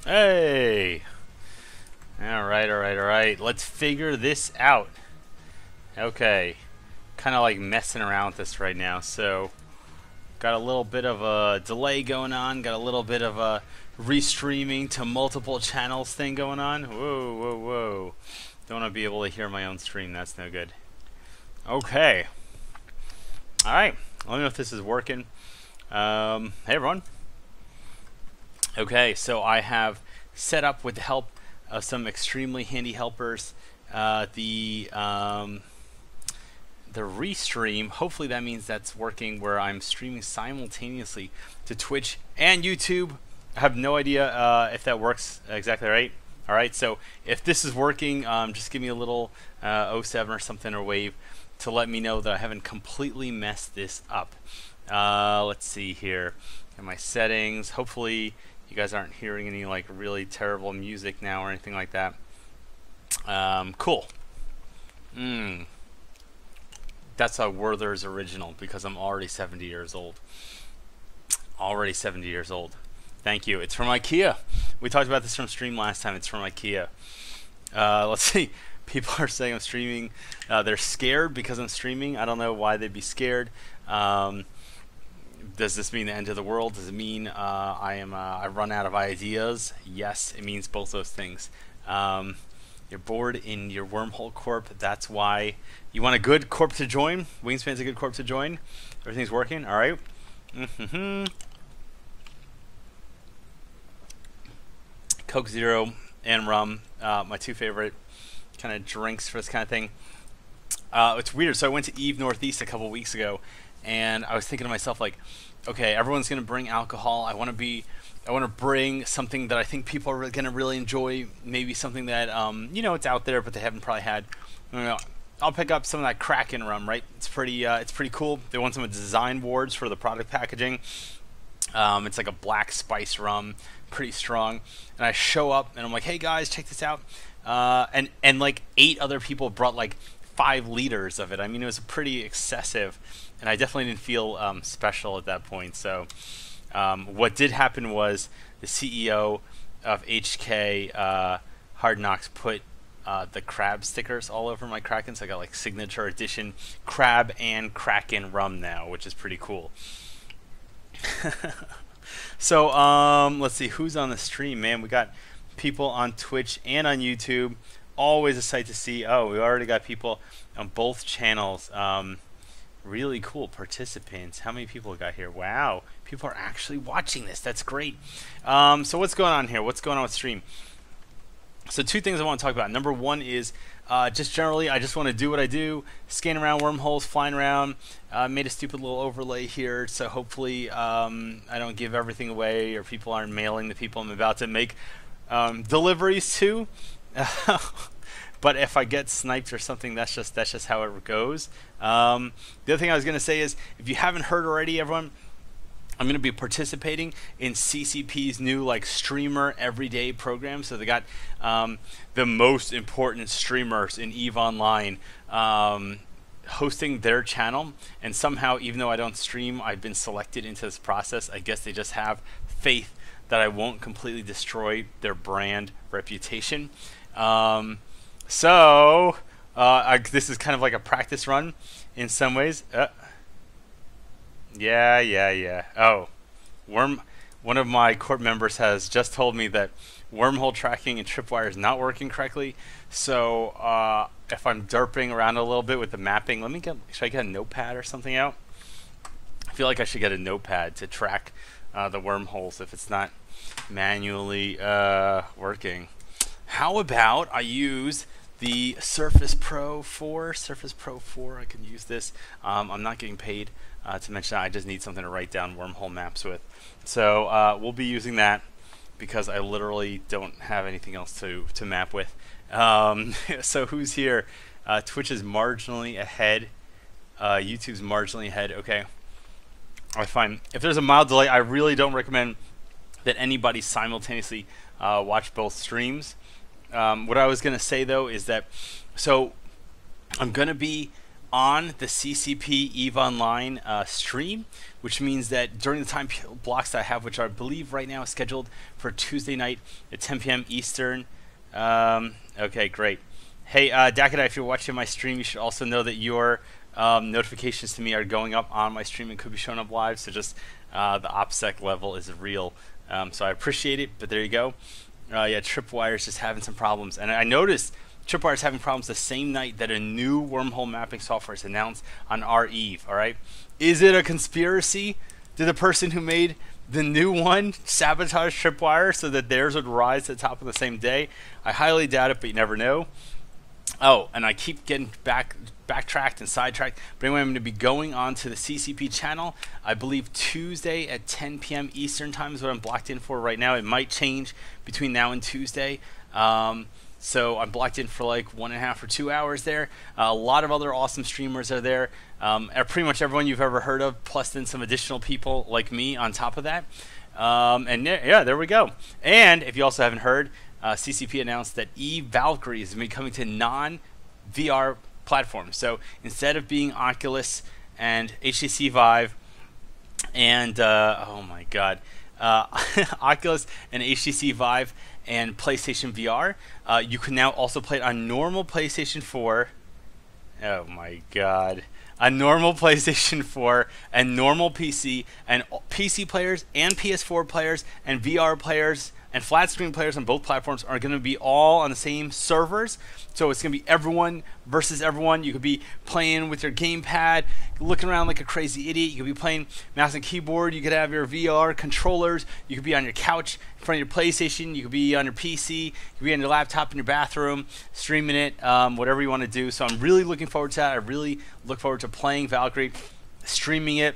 Hey! Alright. Let's figure this out. Okay. Kind of like messing around with this right now. So, got a little bit of a delay going on. Got a little bit of a restreaming to multiple channels thing going on. Whoa. Don't want to be able to hear my own stream. That's no good. Okay. Alright. Let me know if this is working. Hey everyone. Okay, so I have set up with the help of some extremely handy helpers the restream. Hopefully that means that's working where I'm streaming simultaneously to Twitch and YouTube. I have no idea if that works exactly right. Alright, so if this is working, just give me a little 07 or something or wave to let me know that I haven't completely messed this up. Let's see here. In my settings, hopefully you guys aren't hearing any like really terrible music now or anything like that. Cool. That's a Werther's original because I'm already 70 years old. Already 70 years old. Thank you. It's from IKEA. We talked about this from stream last time. It's from IKEA. Let's see. People are saying I'm streaming. They're scared because I'm streaming. I don't know why they'd be scared. Does this mean the end of the world? Does it mean I run out of ideas? Yes, it means both those things. You're bored in your Wormhole corp. That's why you want a good corp to join. Wingspant's a good corp to join. Everything's working. All right. Coke Zero and rum, my two favorite kind of drinks for this kind of thing. It's weird. So I went to Eve Northeast a couple weeks ago, and I was thinking to myself, like, okay, everyone's gonna bring alcohol. I want to bring something that I think people are gonna really enjoy. Maybe something that it's out there, but they haven't probably had. I'll pick up some of that Kraken rum, right? It's pretty cool. They won some design awards for the product packaging. It's like a black spice rum, pretty strong. And I show up and I'm like, hey guys, check this out. And like 8 other people brought like 5 liters of it. I mean, it was pretty excessive, and I definitely didn't feel special at that point. So what did happen was the CEO of HK Hard Knocks put the crab stickers all over my Kraken, so I got like signature edition crab and Kraken rum now, which is pretty cool. So let's see who's on the stream, man. We got people on Twitch and on YouTube. Always a sight to see. Oh, we already got people on both channels. Really cool participants. How many people got here? Wow, people are actually watching this. That's great. So what's going on here? What's going on with stream? So 2 things I want to talk about. Number 1 is just generally, I just want to do what I do, scan around wormholes, flying around. Made a stupid little overlay here, so hopefully I don't give everything away, or people aren't mailing the people I'm about to make deliveries to. But if I get sniped or something, that's just how it goes. The other thing I was going to say is, if you haven't heard already, everyone, I'm going to be participating in CCP's new like streamer everyday program. So they got the most important streamers in EVE Online hosting their channel, and somehow, even though I don't stream, I've been selected into this process. I guess they just have faith that I won't completely destroy their brand reputation. So this is kind of like a practice run in some ways. Yeah. Oh, one of my corp members has just told me that wormhole tracking and tripwire is not working correctly. So if I'm derping around a little bit with the mapping, should I get a notepad or something out? I feel like I should get a notepad to track the wormholes if it's not manually working. How about I use the Surface Pro 4? Surface Pro 4, I can use this. I'm not getting paid to mention that. I just need something to write down wormhole maps with. So we'll be using that because I literally don't have anything else to map with. So who's here? Twitch is marginally ahead. YouTube's marginally ahead. Okay. Alright, fine. If there's a mild delay, I really don't recommend that anybody simultaneously watch both streams. What I was going to say, though, is that, so I'm going to be on the CCP EVE Online stream, which means that during the time blocks that I have, which I believe right now is scheduled for Tuesday night at 10 p.m. Eastern. Okay, great. Hey, Dakida, if you're watching my stream, you should also know that your notifications to me are going up on my stream and could be showing up live. So just the OPSEC level is real. So I appreciate it, but there you go. Yeah, Tripwire is just having some problems. And I noticed Tripwire is having problems the same night that a new wormhole mapping software is announced on our EVE, all right? Is it a conspiracy? Did the person who made the new one sabotage Tripwire so that theirs would rise to the top of the same day? I highly doubt it, but you never know. Oh, and I keep getting backtracked and sidetracked. But anyway, I'm going to be going on to the CCP channel. I believe Tuesday at 10 p.m. Eastern time is what I'm blocked in for right now. It might change between now and Tuesday. So I'm blocked in for like 1.5 or 2 hours there. A lot of other awesome streamers are there. Pretty much everyone you've ever heard of, plus then some additional people like me on top of that. And yeah, there we go. And if you also haven't heard, CCP announced that EVE Valkyrie is going to be coming to non-VR platforms. So instead of being Oculus and HTC Vive and, oh my God, Oculus and HTC Vive and PlayStation VR, you can now also play it on normal PlayStation 4. Oh my God. A normal PlayStation 4 and normal PC, and PC players and PS4 players and VR players and flat screen players on both platforms are going to be all on the same servers. So it's going to be everyone versus everyone. You could be playing with your gamepad, looking around like a crazy idiot. You could be playing mouse and keyboard. You could have your VR controllers. You could be on your couch in front of your PlayStation. You could be on your PC. You could be on your laptop in your bathroom, streaming it, whatever you want to do. So I'm really looking forward to that. I really look forward to playing Valkyrie, streaming it,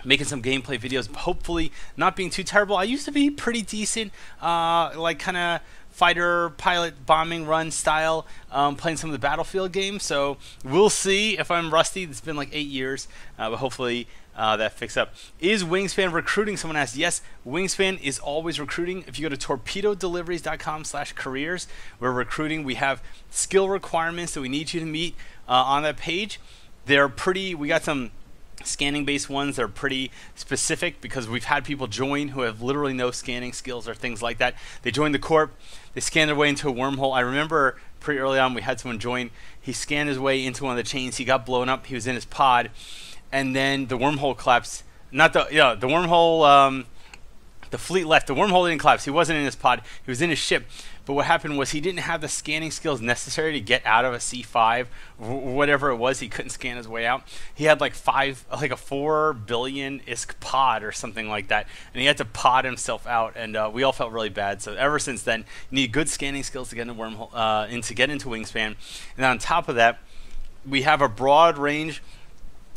making some gameplay videos, hopefully not being too terrible. I used to be pretty decent, like kind of fighter pilot bombing run style, playing some of the Battlefield games. So we'll see if I'm rusty. It's been like 8 years, but hopefully that fixes up. Is Wingspan recruiting? Someone asked. Yes, Wingspan is always recruiting. If you go to torpedodeliveries.com/careers, we're recruiting. We have skill requirements that we need you to meet on that page. They're pretty, we got some scanning based ones that are pretty specific because we've had people join who have literally no scanning skills or things like that. They join the corp, they scan their way into a wormhole. I remember pretty early on we had someone join, he scanned his way into one of the chains, he got blown up, he was in his pod, and then the wormhole collapsed. Not the, yeah, the wormhole, the fleet left. The wormhole didn't collapse. He wasn't in his pod, he was in his ship. But what happened was he didn't have the scanning skills necessary to get out of a C5, whatever it was. He couldn't scan his way out. He had like a 4 billion ISK pod or something like that, and he had to pod himself out. And we all felt really bad. So ever since then, you need good scanning skills to get into wormhole, and to get into Wingspan. And on top of that, we have a broad range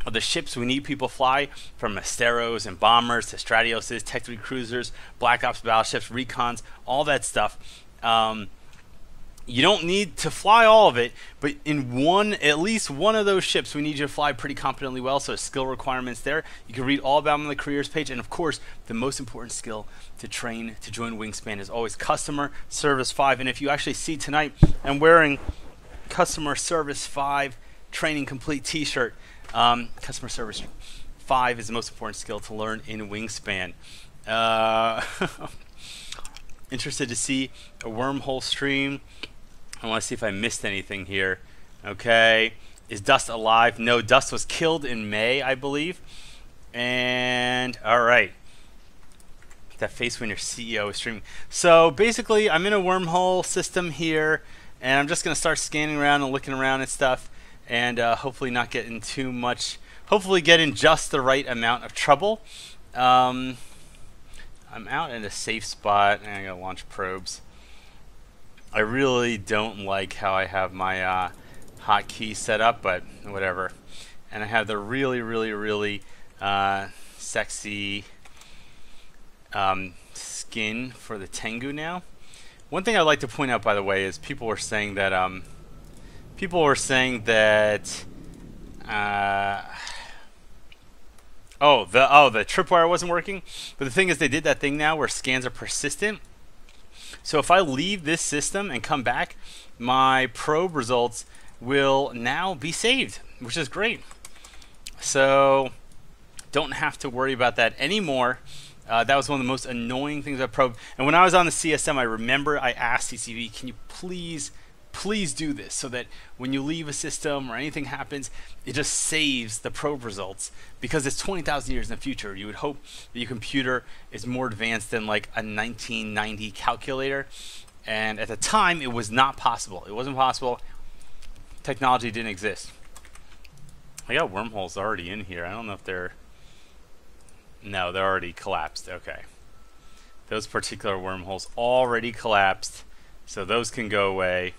of the ships we need people fly, from Asteros and bombers to Stratioses, Tech 3 cruisers, Black Ops battleships, recons, all that stuff. You don't need to fly all of it, but in at least one of those ships, we need you to fly pretty competently well. So skill requirements there. You can read all about them on the careers page. And of course, the most important skill to train to join Wingspan is always Customer Service 5. And if you actually see tonight, I'm wearing Customer Service 5 Training Complete t-shirt. Customer Service 5 is the most important skill to learn in Wingspan. Interested to see a wormhole stream. I want to see if I missed anything here. Okay, is Dust alive? No, Dust was killed in May, I believe. And all right, that face when your CEO is streaming. So basically, I'm in a wormhole system here, and I'm just gonna start scanning around and looking around and stuff, and hopefully not get in too much. Hopefully, get in just the right amount of trouble. I'm out in a safe spot, and I gotta launch probes. I really don't like how I have my hotkey set up, but whatever. And I have the really sexy skin for the Tengu now. One thing I'd like to point out, by the way, is people were saying that the tripwire wasn't working. But the thing is, they did that thing now where scans are persistent. So if I leave this system and come back, my probe results will now be saved. which is great. So don't have to worry about that anymore. That was one of the most annoying things about probe. And when I was on the CSM, I remember I asked CCV, can you please do this so that when you leave a system or anything happens, it just saves the probe results, because it's 20,000 years in the future. You would hope that your computer is more advanced than like a 1990 calculator. And at the time, it was not possible. It wasn't possible. Technology didn't exist. I got wormholes already in here. I don't know if they're... No, they're already collapsed. Okay. Those particular wormholes already collapsed, so those can go away.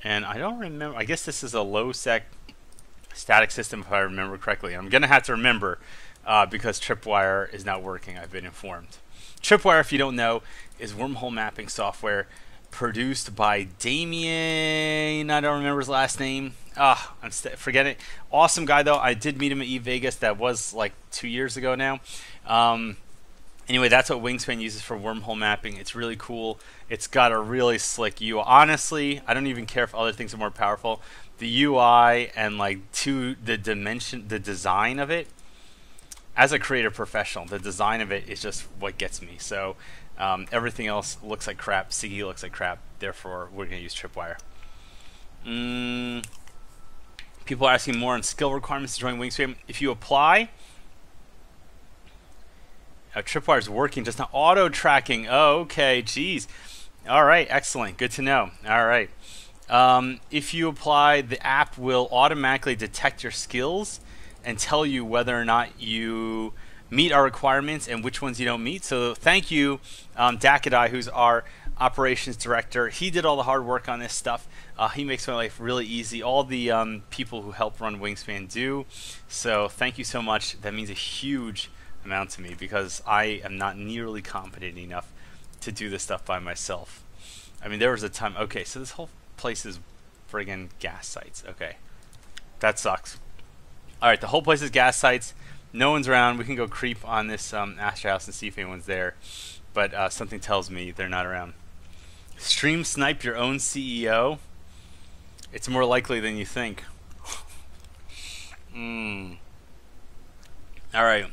And I don't remember... I guess this is a low-sec static system, if I remember correctly. I'm going to have to remember because Tripwire is not working, I've been informed. Tripwire, if you don't know, is wormhole mapping software produced by Damien. I don't remember his last name. I'm forgetting it. Awesome guy, though. I did meet him at eVegas. That was like 2 years ago now. Anyway, that's what Wingspan uses for wormhole mapping. It's really cool. It's got a really slick UI. Honestly, I don't even care if other things are more powerful. The UI and like the design of it. As a creative professional, the design of it is just what gets me. So everything else looks like crap. Sigi looks like crap. Therefore, we're going to use Tripwire. People are asking more on skill requirements to join Wingspan. If you apply... Tripwire is working, just not auto tracking. Oh, okay, geez. All right, excellent. Good to know. All right. If you apply, the app will automatically detect your skills and tell you whether or not you meet our requirements and which ones you don't meet. So thank you, Dakadai, who's our operations director. He did all the hard work on this stuff. He makes my life really easy. All the people who help run Wingspan do. So thank you so much. That means a huge amount to me, because I am not nearly competent enough to do this stuff by myself. I mean, there was a time... Okay, so this whole place is friggin' gas sites. Okay. That sucks. Alright, the whole place is gas sites. No one's around. We can go creep on this Astra House and see if anyone's there. But something tells me they're not around. Stream snipe your own CEO? It's more likely than you think. Alright.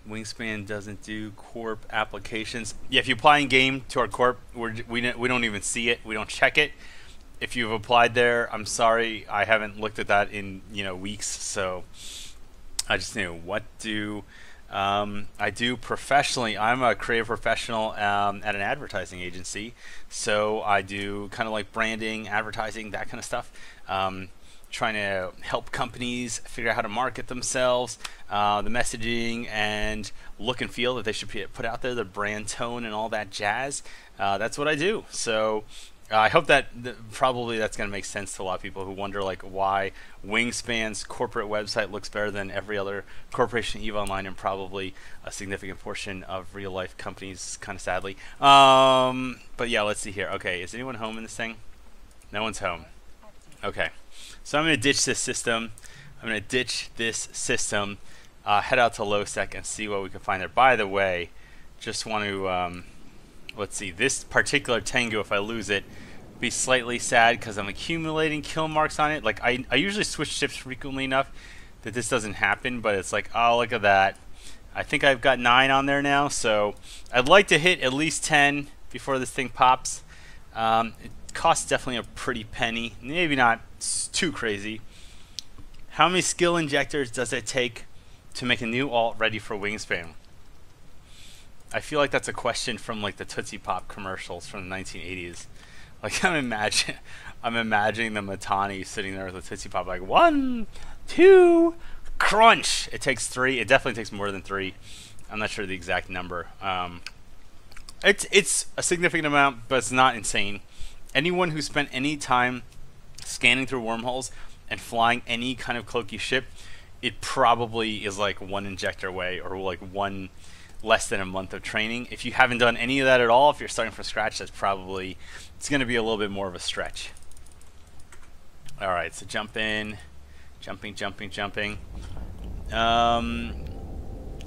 Wingspan doesn't do corp applications. Yeah, if you apply in game to our corp, we don't even see it. We don't check it. If you've applied there, I'm sorry, I haven't looked at that in weeks. So I just knew what do I do professionally. I'm a creative professional at an advertising agency, so I do kind of like branding, advertising, that kind of stuff. Trying to help companies figure out how to market themselves, the messaging and look and feel that they should put out there, the brand tone and all that jazz. That's what I do. So I hope that probably that's going to make sense to a lot of people who wonder like why Wingspan's corporate website looks better than every other corporation EVE Online and probably a significant portion of real life companies, kind of sadly. But yeah, let's see here. Okay, is anyone home in this thing? No one's home. Okay. So I'm going to ditch this system. I'm going to ditch this system, head out to LowSec and see what we can find there. By the way, just want to, let's see, this particular Tengu, if I lose it, be slightly sad because I'm accumulating kill marks on it. Like I usually switch ships frequently enough that this doesn't happen, but it's like, oh, look at that. I think I've got 9 on there now, so I'd like to hit at least 10 before this thing pops. It costs definitely a pretty penny, maybe not too crazy. How many skill injectors does it take to make a new alt ready for Wingspan? I feel like that's a question from like the Tootsie Pop commercials from the 1980s. Like I'm imagining the Matani sitting there with a Tootsie Pop like 1, 2, crunch. It takes 3. It definitely takes more than 3. I'm not sure the exact number. It's a significant amount, but it's not insane. Anyone who spent any time scanning through wormholes and flying any kind of cloaky ship, it probably is like 1 injector away, or like less than a month of training. If you haven't done any of that at all, if you're starting from scratch, that's probably, it's going to be a little bit more of a stretch. All right, so jumping.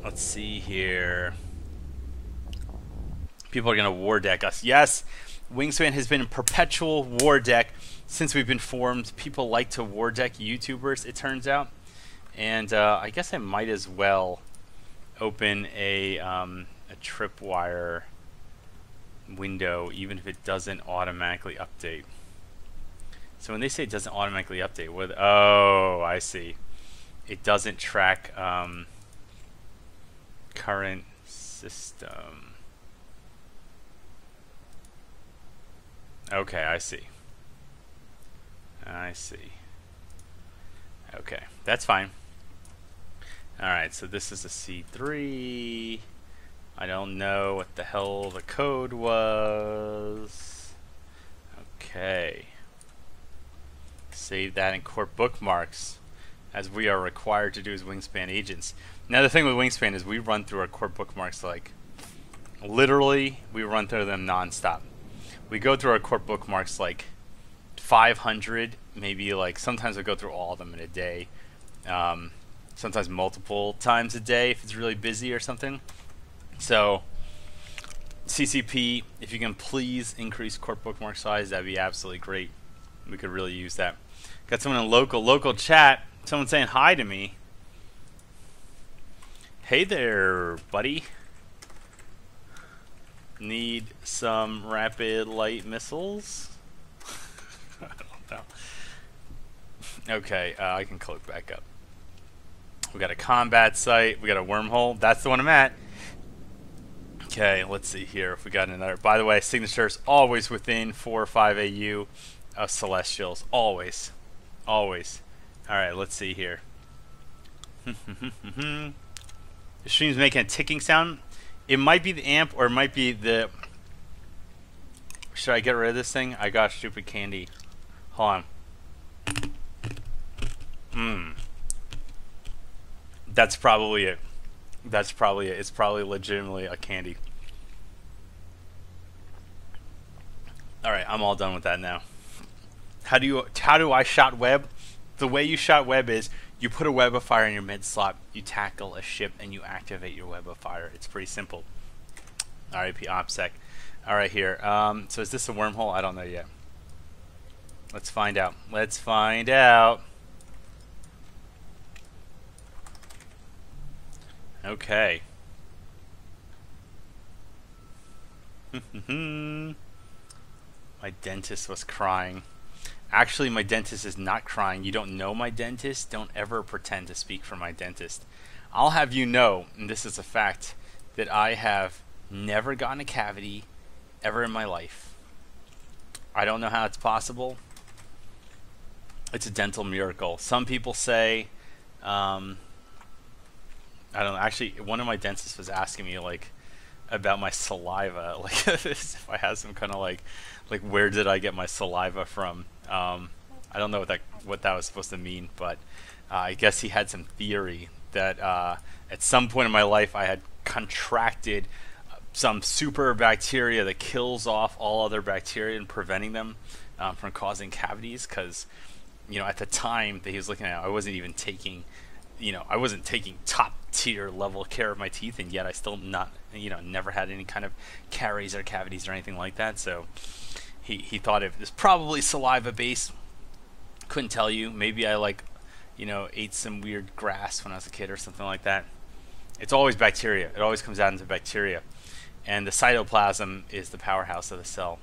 Let's see here. People are going to war deck us. Yes, Wingspan has been a perpetual war deck since we've been formed. People like to war deck YouTubers, it turns out. And I guess I might as well open a tripwire window, even if it doesn't automatically update. So when they say it doesn't automatically update, what? Oh, I see. It doesn't track current system. Okay, I see. I see. Okay, that's fine. Alright, so this is a C3. I don't know what the hell the code was. Okay. Save that in core bookmarks, as we are required to do as Wingspan agents. Now the thing with Wingspan is we run through our core bookmarks like, literally, we run through them non-stop. We go through our core bookmarks like 500, maybe like, sometimes we go through all of them in a day. Sometimes multiple times a day if it's really busy or something. So CCP, if you can please increase core bookmark size, that'd be absolutely great. We could really use that. Got someone in local chat. Someone saying hi to me. Hey there, buddy. Need some rapid light missiles? I don't know. Okay, I can cloak back up. We got a combat site. We got a wormhole. That's the one I'm at. Okay, let's see here if we got another. By the way, signatures always within 4 or 5 AU of Celestials. Always. Always. Alright, let's see here. The stream's making a ticking sound. It might be the amp or it might be the... Should I get rid of this thing? I got stupid candy. Hold on. That's probably it. That's probably it. It's probably legitimately a candy. Alright, I'm all done with that now. How do I shot web? The way you shot web is you put a web of fire in your mid slot, you tackle a ship, and you activate your web of fire. It's pretty simple. RIP OPSEC. Alright here. So is this a wormhole? I don't know yet. Let's find out. Let's find out. Okay. My dentist was crying. Actually, my dentist is not crying. You don't know my dentist. Don't ever pretend to speak for my dentist. I'll have you know, and this is a fact, that I have never gotten a cavity ever in my life. I don't know how it's possible. It's a dental miracle. Some people say, I don't know. Actually, one of my dentists was asking me like about my saliva, like if I had some kind of like where did I get my saliva from? I don't know what that was supposed to mean, but I guess he had some theory that at some point in my life I had contracted some super bacteria that kills off all other bacteria and preventing them from causing cavities. Because at the time that he was looking at it, I wasn't even taking I wasn't taking top tier level care of my teeth, and yet I still never had any kind of caries or cavities or anything like that. So he thought it was probably saliva based. Couldn't tell you. Maybe I ate some weird grass when I was a kid or something like that. It's always bacteria. It always comes out into bacteria. And the cytoplasm is the powerhouse of the cell.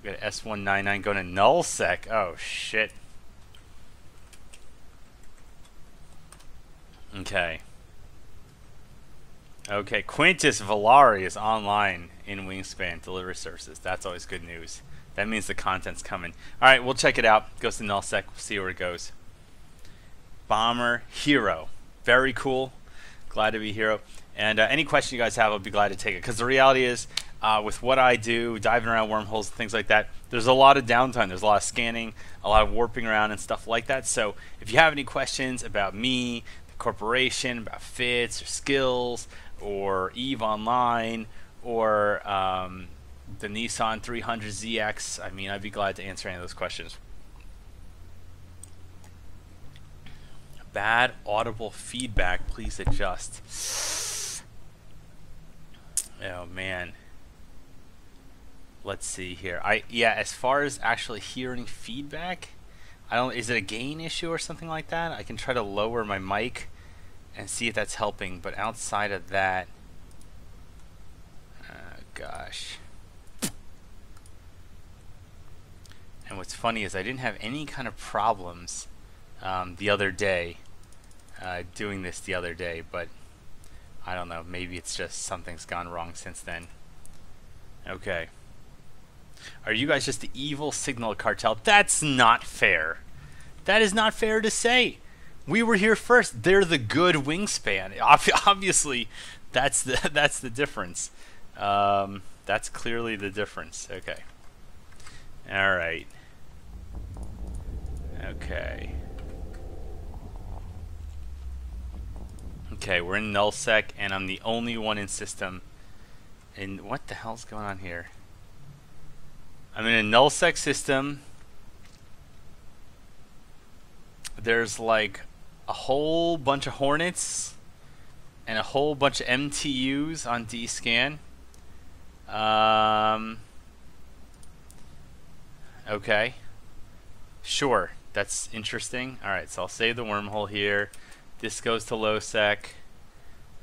We got S199 going to nullsec. Oh shit. Okay. Okay, Quintus Valari is online in Wingspan delivery services. That's always good news. That means the content's coming. Alright, we'll check it out. Goes to nullsec. We'll see where it goes. Bomber Hero. Very cool. Glad to be Hero. And any question you guys have, I'll be glad to take it. Because the reality is, with what I do, diving around wormholes and things like that, there's a lot of downtime. There's a lot of scanning, a lot of warping around and stuff like that. So if you have any questions about me, corporation, about fits or skills, or EVE Online, or the Nissan 300ZX, I mean, I'd be glad to answer any of those questions. Bad audible feedback, please adjust. Oh man. let's see here. Yeah, as far as actually hearing feedback, is it a gain issue or something like that? I can try to lower my mic and see if that's helping, but outside of that, gosh. And what's funny is I didn't have any kind of problems the other day, doing this the other day, but I don't know, maybe it's just something's gone wrong since then. Okay. Are you guys just the evil signal cartel? That's not fair. That is not fair to say. We were here first. They're the good Wingspan. Obviously, that's the difference. That's clearly the difference. Okay. All right. Okay. Okay, we're in nullsec, and I'm the only one in system. And what the hell's going on here? I'm in a nullsec system. There's like a whole bunch of Hornets and a whole bunch of MTUs on dscan. Okay. Sure, that's interesting. Alright, so I'll save the wormhole here. This goes to lowsec.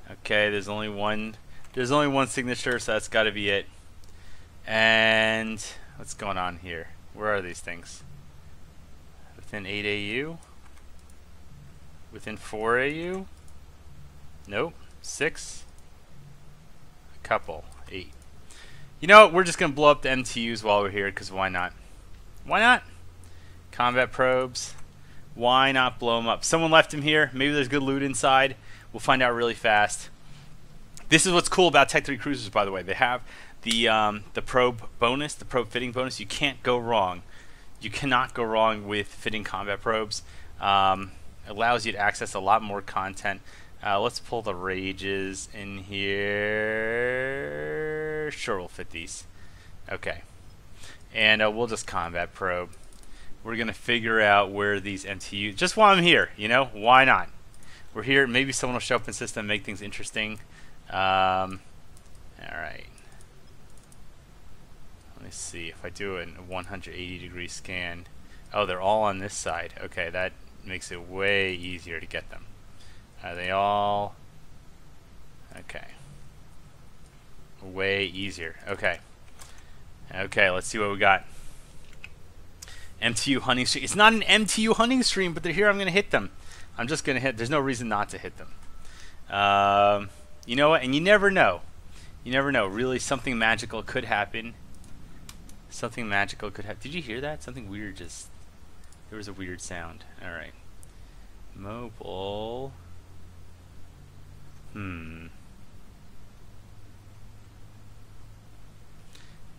Okay, there's only one signature, so that's gotta be it. And what's going on here? Where are these things? Within 8 AU? Within 4 AU? Nope. 6? A couple. 8. You know what? We're just going to blow up the MTUs while we're here, because why not? Why not? Combat probes. Why not blow them up? Someone left him here. Maybe there's good loot inside. We'll find out really fast. This is what's cool about Tech 3 cruisers, by the way. They have the probe bonus, the probe fitting bonus. You can't go wrong. You cannot go wrong with fitting combat probes. Allows you to access a lot more content. Let's pull the rages in here. Sure, we'll fit these. Okay. And we'll just combat probe. We're going to figure out where these MTU... Just while I'm here, you know? Why not? We're here. Maybe someone will show up in system and make things interesting. Alright. Let me see. If I do a 180-degree scan... Oh, they're all on this side. Okay, that makes it way easier to get them. Are they all... Okay. Way easier. Okay. Okay, let's see what we got. MTU hunting stream. It's not an MTU hunting stream, but they're here. I'm going to hit them. I'm just going to hit. There's no reason not to hit them. You know what? And you never know. You never know. Really, something magical could happen. Something magical could happen. Did you hear that? Something weird just... There was a weird sound. Alright. Mobile.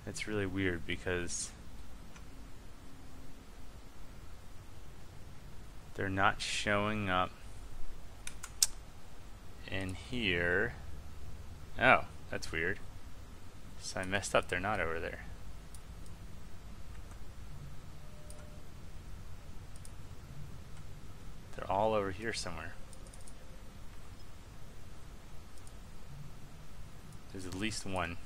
That's really weird because they're not showing up in here. Oh, that's weird. So I messed up. They're not over there. They're all over here somewhere. There's at least one.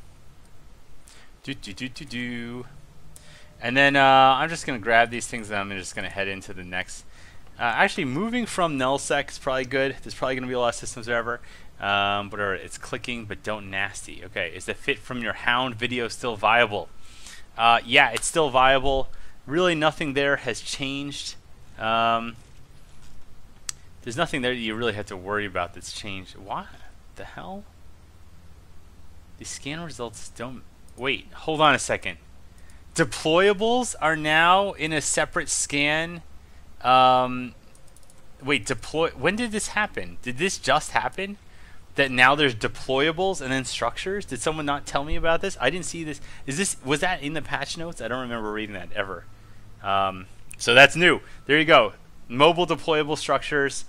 And then I'm just going to grab these things and I'm just going to head into the next. Actually, moving from nullsec is probably good. There's probably going to be a lot of systems wherever. But it's clicking, but don't nasty. Okay, is the fit from your Hound video still viable? Yeah, it's still viable. Really nothing there has changed. There's nothing there that you really have to worry about that's changed. What the hell? The scan results don't... Wait, hold on a second. Deployables are now in a separate scan. Wait, when did this happen? Did this just happen? That now there's deployables and then structures? Did someone not tell me about this? I didn't see this. Was that in the patch notes? I don't remember reading that ever. So that's new. There you go. Mobile deployable structures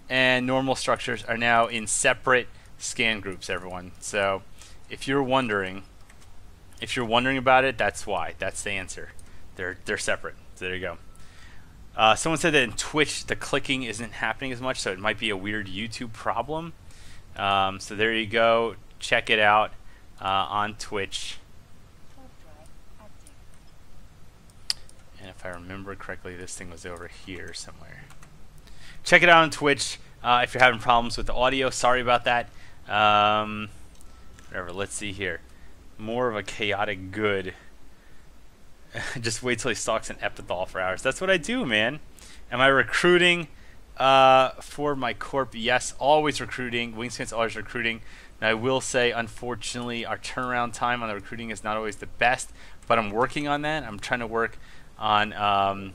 and normal structures are now in separate scan groups, everyone. So if you're wondering about it, that's why. That's the answer. They're separate. So there you go. Someone said that in Twitch the clicking isn't happening as much, so it might be a weird YouTube problem. So there you go. Check it out on Twitch. And if I remember correctly, this thing was over here somewhere. Check it out on Twitch if you're having problems with the audio. Sorry about that. Whatever, let's see here. More of a chaotic good. Just wait till he stalks an epithal for hours. That's what I do, man. Am I recruiting for my corp? Yes, always recruiting. Wingspant's always recruiting. Now, I will say, unfortunately, our turnaround time on the recruiting is not always the best, but I'm working on that. I'm trying to work on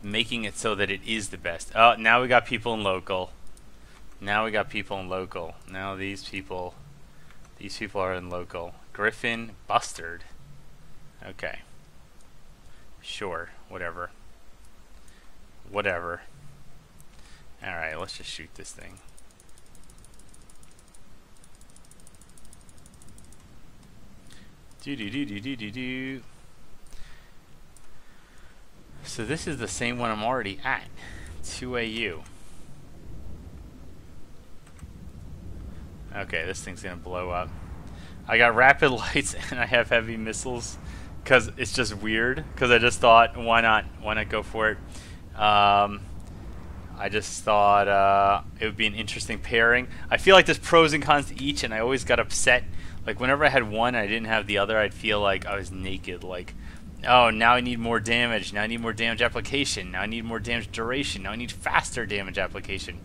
making it so that it is the best. Oh, now we got people in local. Now we got people in local. Now these people are in local. Griffin, Bustard. Okay. Sure, whatever. Whatever. Alright, let's just shoot this thing. Do. So this is the same one I'm already at. 2AU. Okay, this thing's gonna blow up. I got rapid lights and I have heavy missiles because it's just weird. Because I just thought, why not go for it? I just thought it would be an interesting pairing. I feel like there's pros and cons to each, and I always got upset. Like whenever I had one and I didn't have the other, I'd feel like I was naked. Like, oh, now I need more damage. Now I need more damage application. Now I need more damage duration. Now I need faster damage application.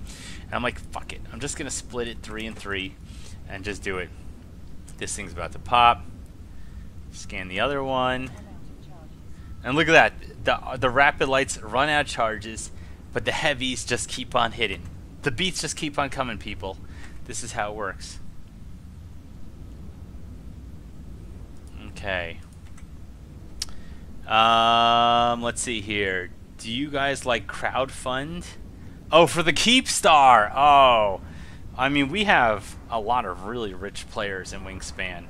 And I'm like, fuck it. I'm just going to split it 3 and 3 and just do it. This thing's about to pop. Scan the other one. And look at that. The rapid lights run out charges, but the heavies just keep on hitting. The beats just keep on coming, people. This is how it works. Okay. Let's see here. Do you guys like crowdfund? Oh, for the Keep Star. Oh, I mean, we have a lot of really rich players in Wingspan.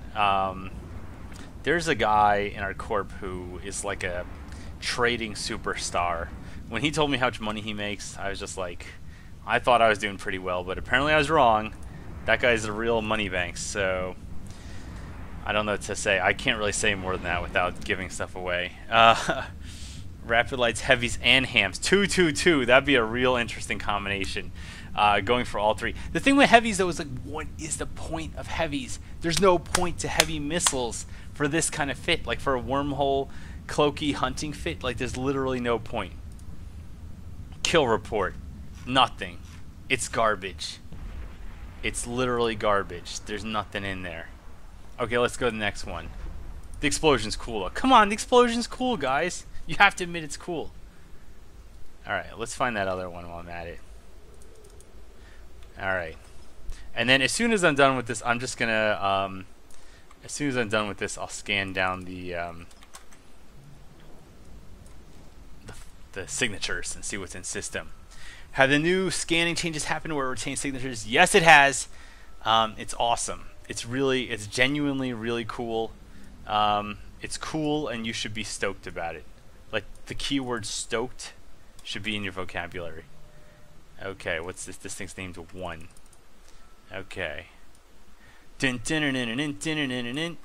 There's a guy in our corp who is like a trading superstar. When he told me how much money he makes, I was just like, I thought I was doing pretty well, but apparently I was wrong. That guy's a real money bank, so I don't know what to say. I can't really say more than that without giving stuff away. Rapid lights, heavies, and hams. 2-2-2. That'd be a real interesting combination. Going for all 3. The thing with heavies, though, is like, what is the point of heavies? There's no point to heavy missiles for this kind of fit. Like for a wormhole, cloaky hunting fit, like there's literally no point. Kill report. Nothing. It's garbage. It's literally garbage. There's nothing in there. Okay, let's go to the next one. The explosion's cool, though. Come on, the explosion's cool, guys. You have to admit it's cool. Alright, let's find that other one while I'm at it. Alright. And then as soon as I'm done with this, I'm just gonna, as soon as I'm done with this, I'll scan down the signatures and see what's in system. Have the new scanning changes happened where it retains signatures? Yes, it has. It's awesome. It's genuinely really cool. It's cool, and you should be stoked about it. Like, the keyword stoked should be in your vocabulary. Okay, what's this? This thing's named 1. Okay.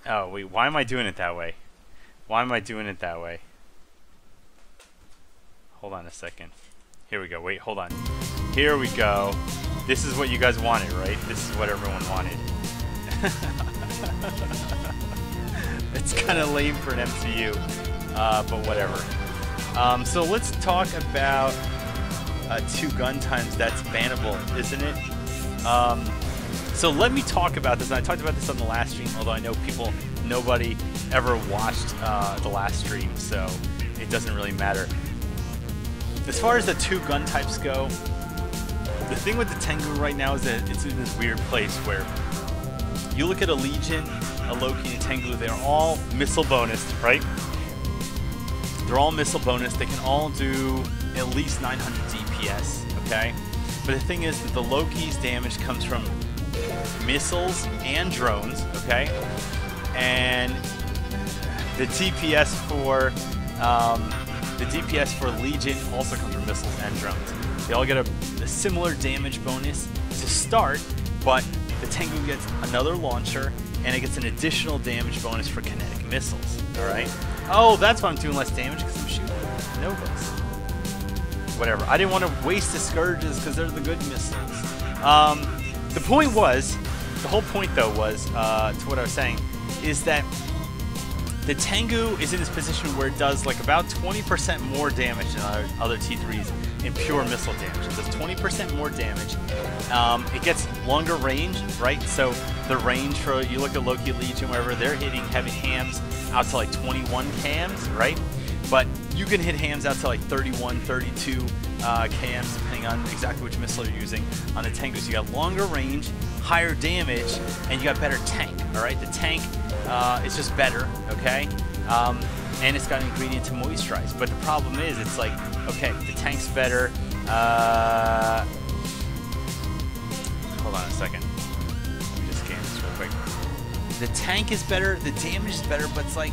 Oh, wait, why am I doing it that way? Why am I doing it that way? Hold on a second. Here we go. Wait, hold on. Here we go. This is what you guys wanted, right? This is what everyone wanted. It's kind of lame for an MCU, but whatever. So let's talk about 2 gun times. That's bannable, isn't it? So let me talk about this. And I talked about this on the last stream, although I know nobody ever watched the last stream, so it doesn't really matter. As far as the 2 gun types go, the thing with the Tengu right now is that it's in this weird place where you look at a Legion, a Loki, and a Tengu, they're all missile bonus, right? They're all missile bonus. They can all do at least 900 DPS, okay? But the thing is that the Loki's damage comes from missiles and drones, okay? And the DPS for Legion also comes from missiles and drones. They all get a similar damage bonus to start, but the Tengu gets another launcher and it gets an additional damage bonus for kinetic missiles. Alright? Oh, that's why I'm doing less damage, because I'm shooting Novas. Whatever. I didn't want to waste the Scourges because they're the good missiles. The point was, the whole point though was, to what I was saying, is that the Tengu is in this position where it does like about 20% more damage than other T3s in pure missile damage. It does 20% more damage. It gets longer range, right? So the range for, you look at Loki, Legion, wherever, they're hitting heavy hams out to like 21 cams, right? But you can hit hams out to like 31, 32 cams, depending on exactly which missile you're using on the Tengu. So you got longer range, higher damage, and you got better tank, all right? The tank is just better, okay? And it's got an ingredient to moisturize. But the problem is, it's like, okay, the tank's better. Hold on a second. Let me just scan this real quick. The tank is better, the damage is better, but it's like,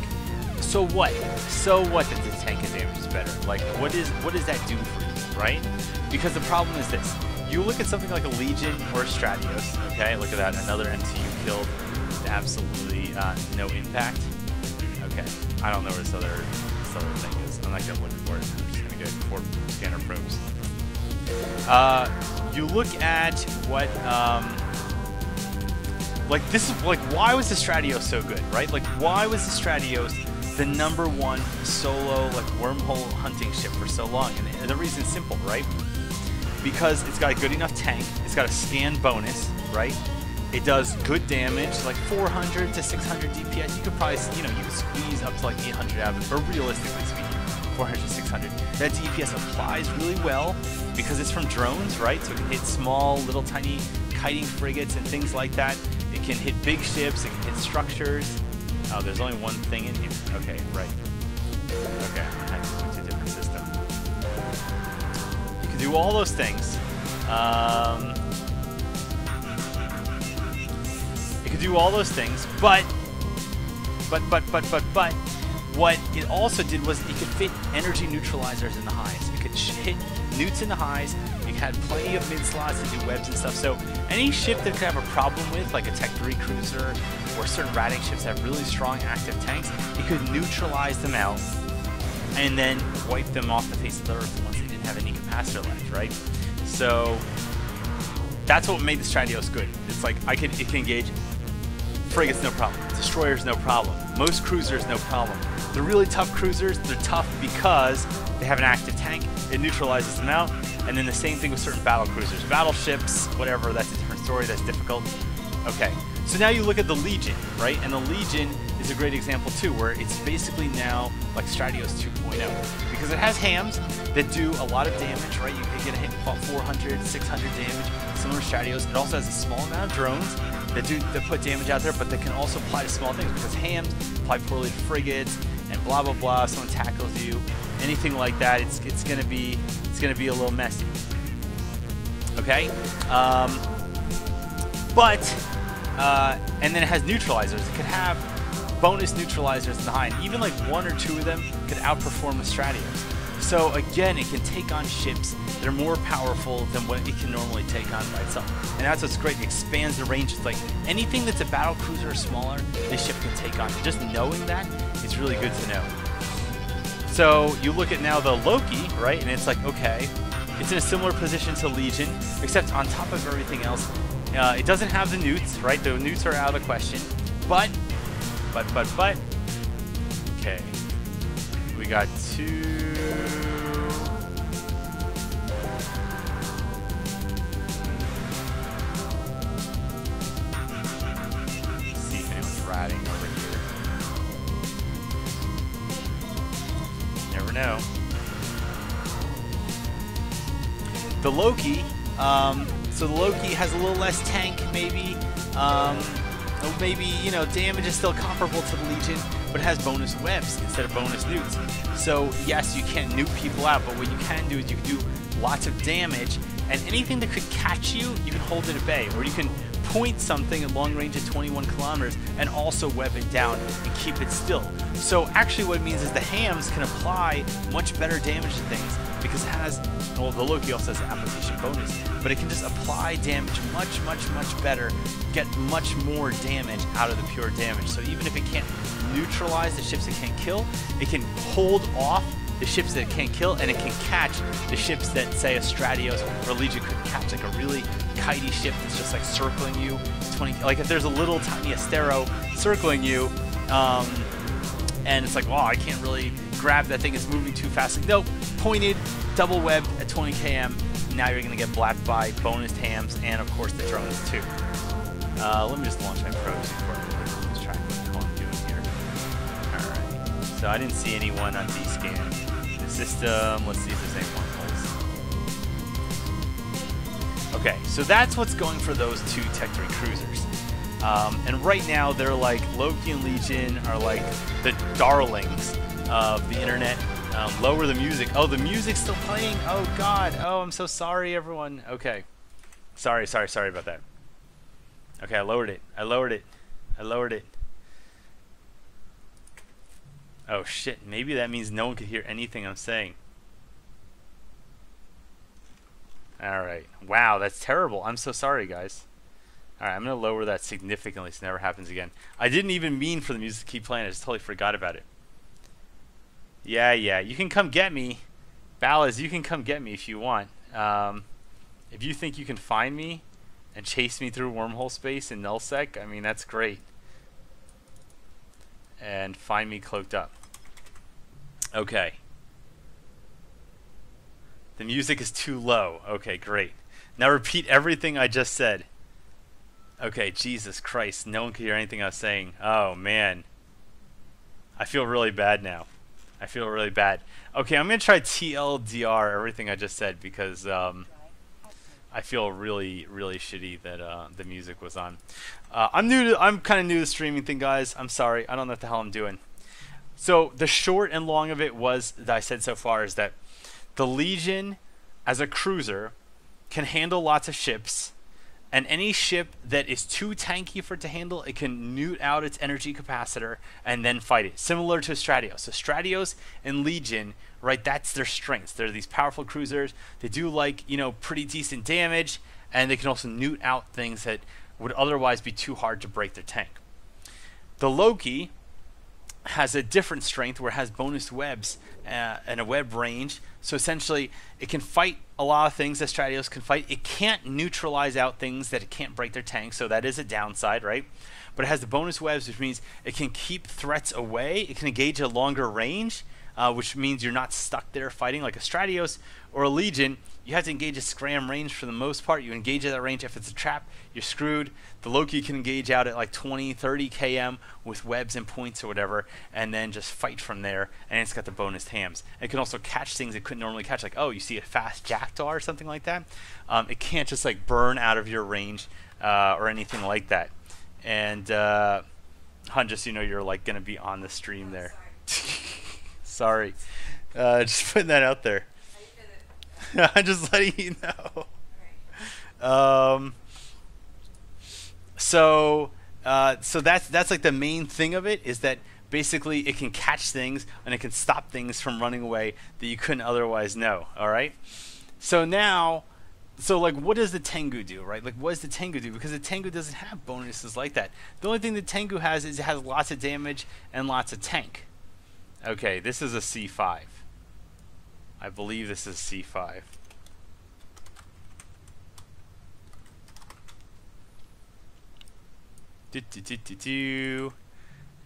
so what? So what that the tank and damage is better? Like, what does that do for you, right? Because the problem is this. You look at something like a Legion or a Stratios, okay? Look at that, another MTU killed with absolutely no impact. Okay, I don't know where this other thing is. I'm not gonna look for it. I'm just gonna get 4 scanner probes. You look at what, like this is like, why was the Stratios so good, right? Like, why was the Stratios the #1 solo like wormhole hunting ship for so long? And the reason's simple, right? Because it's got a good enough tank, it's got a scan bonus, right? It does good damage, like 400 to 600 DPS. You could probably, you know, you could squeeze up to like 800 out of it, or realistically speaking, 400 to 600. That DPS applies really well because it's from drones, right? So it can hit small, little tiny kiting frigates and things like that. It can hit big ships, it can hit structures. Oh, there's only one thing in here. Okay, right. Okay, I switched to a different system. You can do all those things. You can do all those things, but what it also did was it could fit energy neutralizers in the highs. It could hit newts in the highs. It had plenty of mid slots to do webs and stuff. So any ship that could have a problem with, like a Tech 3 cruiser or certain ratting ships that have really strong active tanks, it could neutralize them out and then wipe them off the face of the earth once they didn't have any capacitor left, right? So that's what made the Stratios good. It's like it can engage frigates, no problem. Destroyers, no problem. Most cruisers, no problem. The really tough cruisers, they're tough because they have an active tank. It neutralizes them out. And then the same thing with certain battle cruisers. Battleships, whatever, that's a different story. That's difficult. Okay, so now you look at the Legion, right? And the Legion is a great example too, where it's basically now like Stratios 2.0. Because it has hams that do a lot of damage, right? You get a hit about 400, 600 damage, similar to Stratios. It also has a small amount of drones that put damage out there, but they can also apply to small things because hams apply poorly to frigates and blah blah blah. Someone tackles you, anything like that. It's gonna be a little messy. Okay, and then it has neutralizers. It could have bonus neutralizers in the high, and even like 1 or 2 of them could outperform the Stratios. So again, it can take on ships that are more powerful than what it can normally take on by itself. And that's what's great. It expands the range. It's like anything that's a battle cruiser or smaller, this ship can take on. And just knowing that is really good to know. So you look at now the Loki, right? And it's like, okay, it's in a similar position to Legion, except on top of everything else, it doesn't have the newts, right? The newts are out of the question. But, okay. We got 2... see if anyone's riding over here. Never know. The Loki, so the Loki has a little less tank, maybe. Maybe, you know, damage is still comparable to the Legion, but it has bonus webs instead of bonus nukes. So yes, you can't nuke people out, but what you can do is you can do lots of damage, and anything that could catch you, you can hold it at bay, or you can point something at long range at 21 kilometers and also web it down and keep it still. So actually what it means is the hams can apply much better damage to things because it has, well, the Loki also has an application bonus, but it can just apply damage much better, get much more damage out of the pure damage. So even if it can't neutralize the ships it can't kill, it can hold off the ships that it can't kill, and it can catch the ships that, say, a Stratios or Legion could catch, like a really kitey ship that's just like circling you 20, like if there's a little tiny Astero circling you, and it's like, wow, I can't really grab that thing, it's moving too fast. Like, nope, pointed, double webbed at 20 km, now you're gonna get blacked by bonus hams and of course the drones too. Let me just launch my probes before I lose track of what I'm doing here. Alright, so I didn't see anyone on D-scan. System, let's see if there's any wormholes. Okay, so that's what's going for those two Tech 3 cruisers. And right now they're like, Loki and Legion are like the darlings of the internet. Lower the music. Oh, the music's still playing? Oh god. Oh, I'm so sorry everyone. Okay. Sorry about that. Okay, I lowered it. Oh shit, maybe that means no one could hear anything I'm saying. Alright. Wow, that's terrible. I'm so sorry, guys. Alright, I'm going to lower that significantly so it never happens again. I didn't even mean for the music to keep playing. I just totally forgot about it. Yeah, you can come get me. Ballas, you can come get me if you want. If you think you can find me and chase me through wormhole space in nullsec, I mean, that's great. And find me cloaked up. Okay. The music is too low. Okay, great. Now repeat everything I just said. Okay, Jesus Christ. No one could hear anything I was saying. Oh, man. I feel really bad now. I feel really bad. Okay, I'm going to try TLDR everything I just said because I feel really shitty that the music was on. I'm kind of new to the streaming thing, guys. I'm sorry. I don't know what the hell I'm doing. So the short and long of it was that I said so far is that the Legion as a cruiser can handle lots of ships, and any ship that is too tanky for it to handle, it can newt out its energy capacitor and then fight it. Similar to Stratios. So Stratios and Legion, right, that's their strengths. They're these powerful cruisers. They do, like, you know, pretty decent damage, and they can also newt out things that would otherwise be too hard to break their tank. The Loki has a different strength where it has bonus webs and a web range. So essentially, it can fight a lot of things that Stratios can fight. It can't neutralize out things that it can't break their tank, so that is a downside, right? But it has the bonus webs, which means it can keep threats away. It can engage a longer range, which means you're not stuck there fighting like a Stratios or a Legion. You have to engage a scram range for the most part. You engage at that range. If it's a trap, you're screwed. The Loki can engage out at like 20, 30 km with webs and points or whatever, and then just fight from there, and it's got the bonus hams. It can also catch things it couldn't normally catch, like, oh, you see a fast jackdaw or something like that. It can't just like burn out of your range or anything like that. And Hun, just so you know, you're like going to be on the stream there. Sorry. Just putting that out there. I'm just letting you know. So that's like the main thing of it, is that basically it can catch things and it can stop things from running away that you couldn't otherwise know. All right. So now, like, what does the Tengu do, right? Like, what does the Tengu do? Because the Tengu doesn't have bonuses like that. The only thing the Tengu has is it has lots of damage and lots of tank. Okay, this is a C5. I believe this is C5.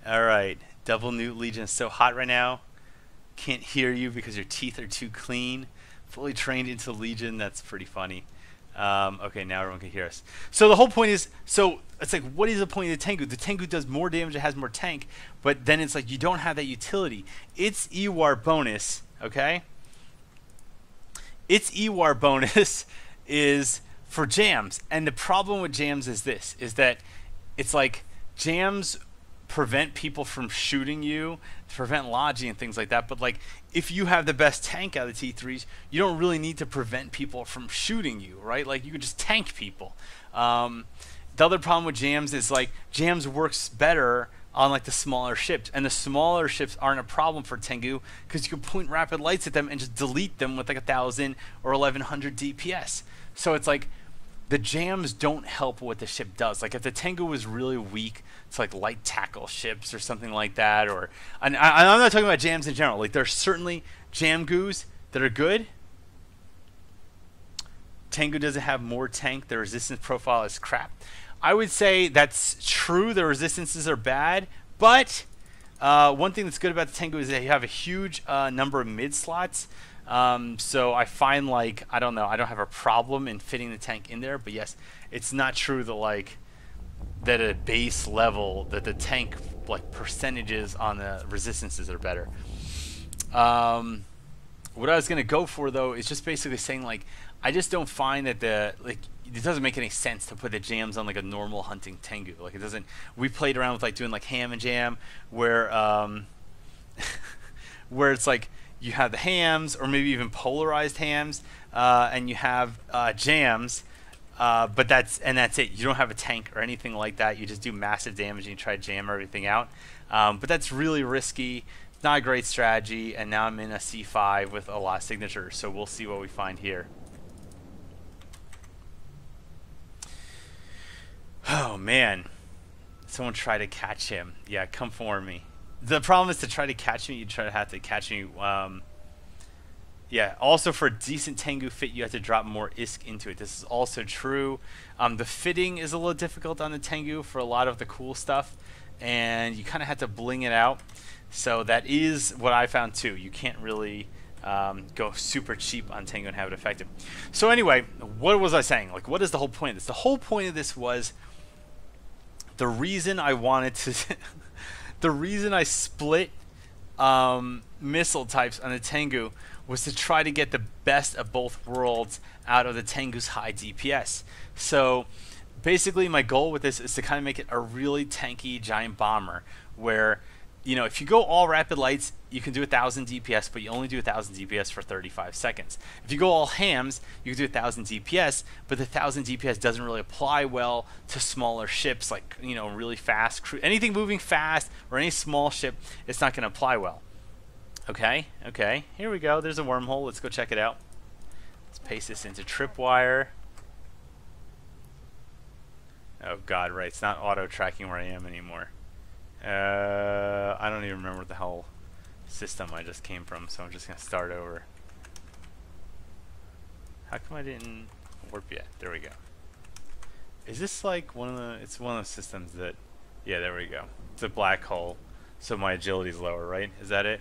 Alright, Double Newt Legion is so hot right now. Can't hear you because your teeth are too clean. Fully trained into Legion, that's pretty funny. Okay, now everyone can hear us. So the whole point is, so it's like, what is the point of the Tengu? The Tengu does more damage, it has more tank, but then it's like you don't have that utility. Its EWAR bonus, okay? Its EWAR bonus is for jams, and the problem with jams is this, is that it's like jams prevent people from shooting you, prevent lodging and things like that, but like if you have the best tank out of the T3s, you don't really need to prevent people from shooting you, right? Like you could just tank people. The other problem with jams is like jams works better on like the smaller ships, and the smaller ships aren't a problem for Tengu because you can point rapid lights at them and just delete them with like 1,000 or 1,100 DPS. So it's like the jams don't help what the ship does. Like if the Tengu was really weak to like light tackle ships or something like that, or and I'm not talking about jams in general. Like there's certainly jam goos that are good. Tengu doesn't have more tank. The resistance profile is crap. I would say that's true. The resistances are bad, but one thing that's good about the Tengu is that you have a huge number of mid slots. So I find like I don't have a problem in fitting the tank in there. But yes, it's not true that like that at base level that the tank like percentages on the resistances are better. What I was gonna go for though is just basically saying like I just don't find that it doesn't make any sense to put the jams on like a normal hunting Tengu. Like it doesn't. We played around with like doing like ham and jam where where it's like you have the hams or maybe even polarized hams and you have jams, but that's it. You don't have a tank or anything like that. You just do massive damage and you try to jam everything out. But that's really risky. It's not a great strategy. And now I'm in a C5 with a lot of signatures, so we'll see what we find here. Oh man, someone try to catch him. Yeah, come for me. The problem is to try to catch me, you have to catch me. Yeah, also for a decent Tengu fit, you have to drop more ISK into it. This is also true. The fitting is a little difficult on the Tengu for a lot of the cool stuff, and you kind of have to bling it out. So that is what I found too. You can't really go super cheap on Tengu and have it effective. So anyway, what was I saying? Like, what is the whole point of this? The whole point of this was the reason I wanted to the reason I split missile types on the Tengu was to try to get the best of both worlds out of the Tengu's high DPS. So basically my goal with this is to kind of make it a really tanky giant bomber where, you know, if you go all rapid lights, you can do 1,000 DPS, but you only do 1,000 DPS for 35 seconds. If you go all hams, you can do 1,000 DPS, but the 1,000 DPS doesn't really apply well to smaller ships, like, you know, really fast. Anything moving fast or any small ship, it's not going to apply well. Okay, here we go. There's a wormhole. Let's go check it out. Let's paste this into tripwire. Oh God, right. It's not auto tracking where I am anymore. I don't even remember what the hell system I just came from, so I'm just gonna start over. How come I didn't warp yet? There we go. Is this like one of the? It's one of those systems that, yeah, there we go. It's a black hole, so my agility's lower, right? Is that it?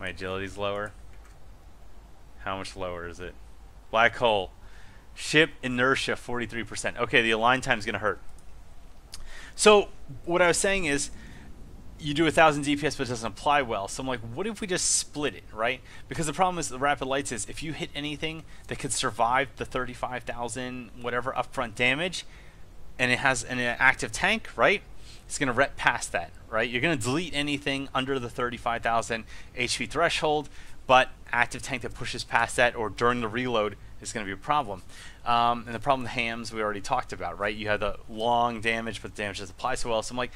My agility's lower. How much lower is it? Black hole. Ship inertia 43%. Okay, the align time's gonna hurt. So what I was saying is, you do 1,000 DPS, but it doesn't apply well. So I'm like, what if we just split it, right? Because the problem is the rapid lights is if you hit anything that could survive the 35,000 whatever upfront damage, and it has an active tank, right? It's gonna rep past that, right? You're gonna delete anything under the 35,000 HP threshold, but active tank that pushes past that or during the reload is going to be a problem. And the problem with hams we already talked about, right? You have the long damage, but the damage doesn't apply so well. So I'm like,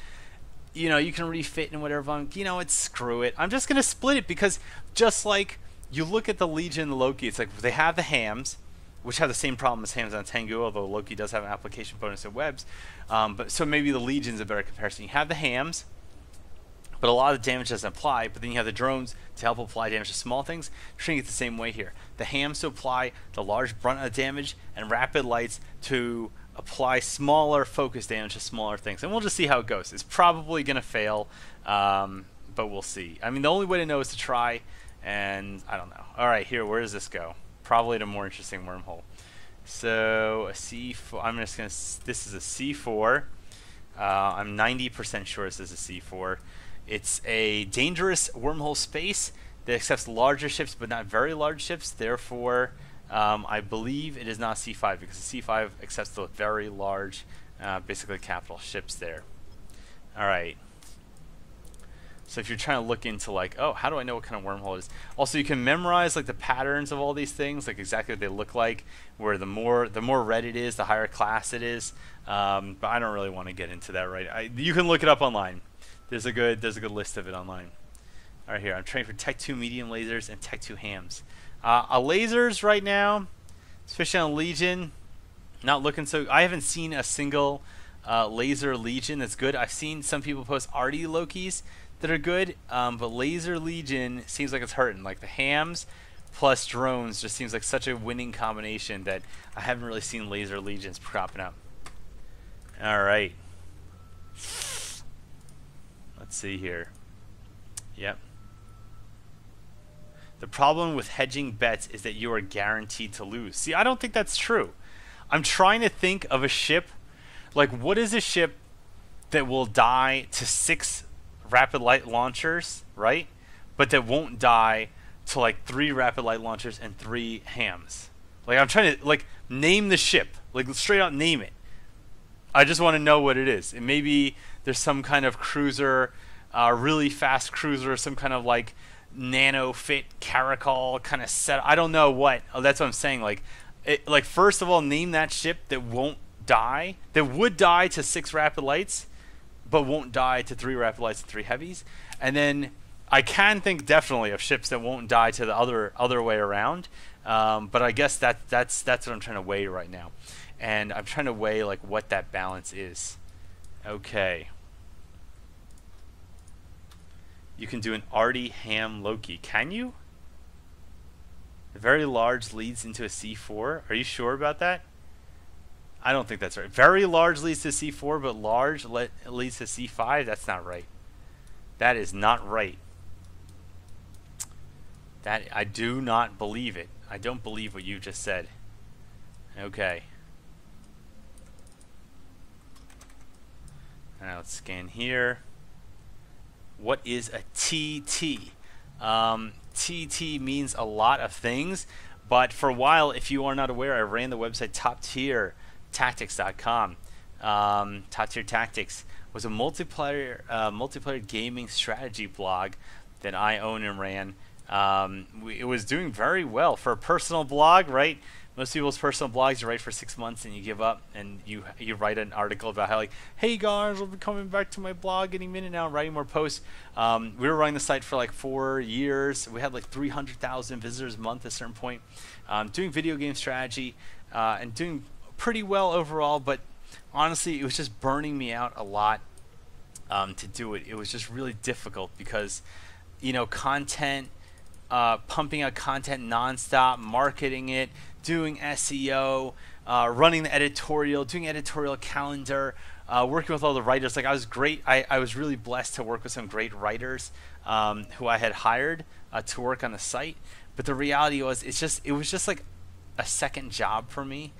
you know, you can refit and whatever. You know, screw it. I'm just going to split it because just like you look at the Legion and the Loki, it's like they have the hams, which have the same problem as hams on Tengu, although Loki does have an application bonus at webs. But so maybe the Legion's a better comparison. You have the hams, but a lot of the damage doesn't apply, but then you have the drones to help apply damage to small things. Treating it the same way here. The hams to apply the large brunt of damage, and rapid lights to apply smaller focus damage to smaller things. And we'll just see how it goes. It's probably going to fail, but we'll see. I mean, the only way to know is to try, and I don't know. All right, here, where does this go? Probably to a more interesting wormhole. So a C4, I'm just going to, this is a C4. I'm 90% sure this is a C4. It's a dangerous wormhole space that accepts larger ships but not very large ships. Therefore, I believe it is not C5 because the C5 accepts the very large, basically capital ships there. All right. So if you're trying to look into like, oh, how do I know what kind of wormhole it is? Also, you can memorize like the patterns of all these things, like exactly what they look like. Where the more red it is, the higher class it is. But I don't really want to get into that right. You can look it up online. There's a good list of it online. All right, here I'm training for Tec-2 medium lasers and Tec-2 hams. Lasers right now, especially on Legion, not looking so. I haven't seen a single laser Legion that's good. I've seen some people post arty Lokis that are good, but laser Legion seems like it's hurting. Like the hams plus drones just seems like such a winning combination that I haven't really seen laser Legions cropping up. All right, let's see here. Yep. The problem with hedging bets is that you are guaranteed to lose. See, I don't think that's true. I'm trying to think of a ship. Like, what is a ship that will die to 6 rapid light launchers, right? But that won't die to like 3 rapid light launchers and 3 hams. Like, I'm trying to like name the ship. Like, straight out name it. I just want to know what it is. And maybe there's some kind of cruiser, really fast cruiser, some kind of like nano fit caracol kind of set. I don't know what. Oh, that's what I'm saying. Like, first of all, name that ship that won't die, that would die to 6 rapid lights, but won't die to 3 rapid lights and 3 heavies. And then I can think definitely of ships that won't die to the other way around. But I guess that's what I'm trying to weigh right now, and I'm trying to weigh like what that balance is. Okay. You can do an arty ham Loki. Can you? Very large leads into a C4. Are you sure about that? I don't think that's right. Very large leads to C4, but large leads to C5. That's not right. That is not right. That I do not believe it. I don't believe what you just said. Okay. Now let's scan here. What is a TT? TT means a lot of things, but for a while, if you are not aware, I ran the website TopTierTactics.com. Top Tier Tactics was a multiplayer gaming strategy blog that I own and ran. It was doing very well for a personal blog, right? Most people's personal blogs, you write for 6 months and you give up, and you write an article about how like, hey guys, I'll be coming back to my blog any minute now, writing more posts. We were running the site for like 4 years. We had like 300,000 visitors a month at a certain point. Doing video game strategy and doing pretty well overall, but honestly, it was just burning me out a lot to do it. It was just really difficult because, you know, content, pumping out content nonstop, marketing it, doing SEO, running the editorial, doing editorial calendar, working with all the writers. Like, I was great. I was really blessed to work with some great writers who I had hired to work on the site. But the reality was, it was just like a second job for me,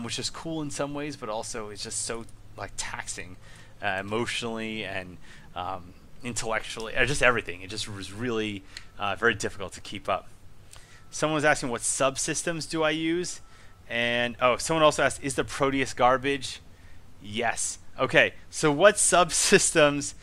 which is cool in some ways, but also it's just so like taxing emotionally and intellectually, just everything. It just was really very difficult to keep up. Someone was asking what subsystems do I use, and oh, someone also asked, is the Proteus garbage? Yes. Okay, so what subsystems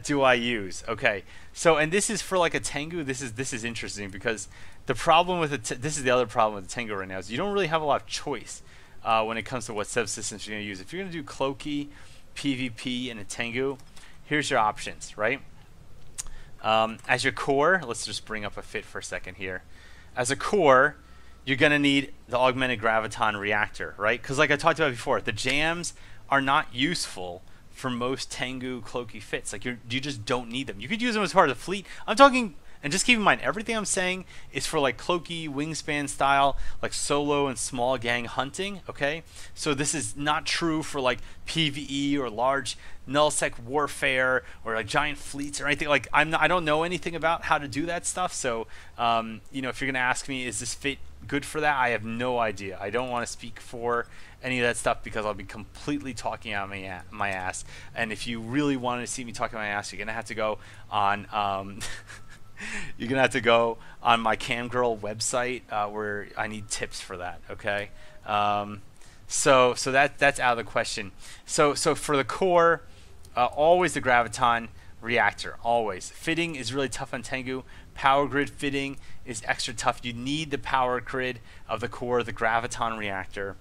do I use? Okay, so, and this is for like a Tengu. This is interesting because the problem with this is the other problem with the Tengu right now is you don't really have a lot of choice when it comes to what subsystems you're going to use. If you're going to do Cloaky, PvP, and a Tengu, here's your options, right? As your core, let's just bring up a fit for a second here. As a core, you're going to need the augmented graviton reactor, right? Because like I talked about before, the jams are not useful for most Tengu Cloaky fits. Like you just don't need them. You could use them as part of the fleet. I'm talking, and just keep in mind, everything I'm saying is for like Cloaky, Wingspan style, like solo and small gang hunting, okay? So this is not true for like PvE or large nullsec warfare or like giant fleets or anything. Like I don't know anything about how to do that stuff. So you know, if you're gonna ask me, is this fit good for that? I have no idea. I don't want to speak for any of that stuff because I'll be completely talking out my ass. And if you really wanted to see me talking my ass, you're gonna have to go on you're gonna have to go on my Camgirl website where I need tips for that. Okay. So that's out of the question. So for the core, always the graviton reactor, always. Fitting is really tough on Tengu. Power grid fitting is extra tough. You need the power grid of the core of the graviton reactor.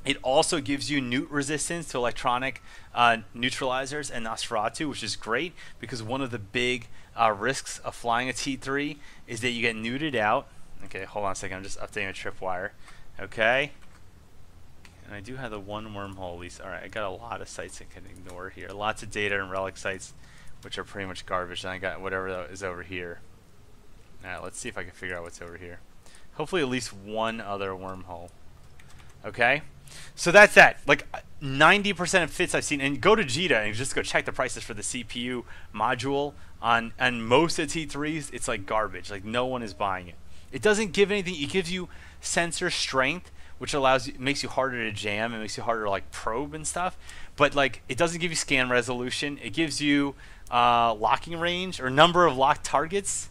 It also gives you newt resistance to electronic neutralizers and Nosferatu, which is great because one of the big risks of flying a T3 is that you get neuted out. Okay, hold on a second. I'm just updating a tripwire. Okay. And I do have the one wormhole at least. Alright, I got a lot of sites I can ignore here. Lots of data and relic sites, which are pretty much garbage. And I got whatever is over here. Alright, let's see if I can figure out what's over here. Hopefully at least one other wormhole. Okay? So that's that. Like 90% of fits I've seen, and go to JITA and just go check the prices for the CPU module on most of the T3s. It's like garbage. Like no one is buying it. It doesn't give anything. It gives you sensor strength, which makes you harder to jam and makes you harder to like probe and stuff. But like it doesn't give you scan resolution. It gives you locking range or number of locked targets.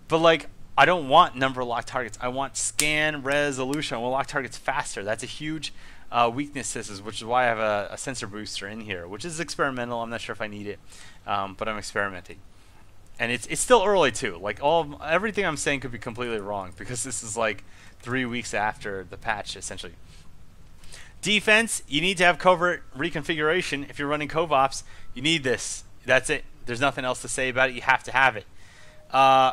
But like I don't want number of locked targets. I want scan resolution. I want lock targets faster. That's a huge weakness to this, which is why I have a sensor booster in here, which is experimental. I'm not sure if I need it, but I'm experimenting. And it's still early too. Like everything I'm saying could be completely wrong because this is like 3 weeks after the patch, essentially. Defense, you need to have covert reconfiguration. If you're running CovOps, you need this. That's it. There's nothing else to say about it. You have to have it.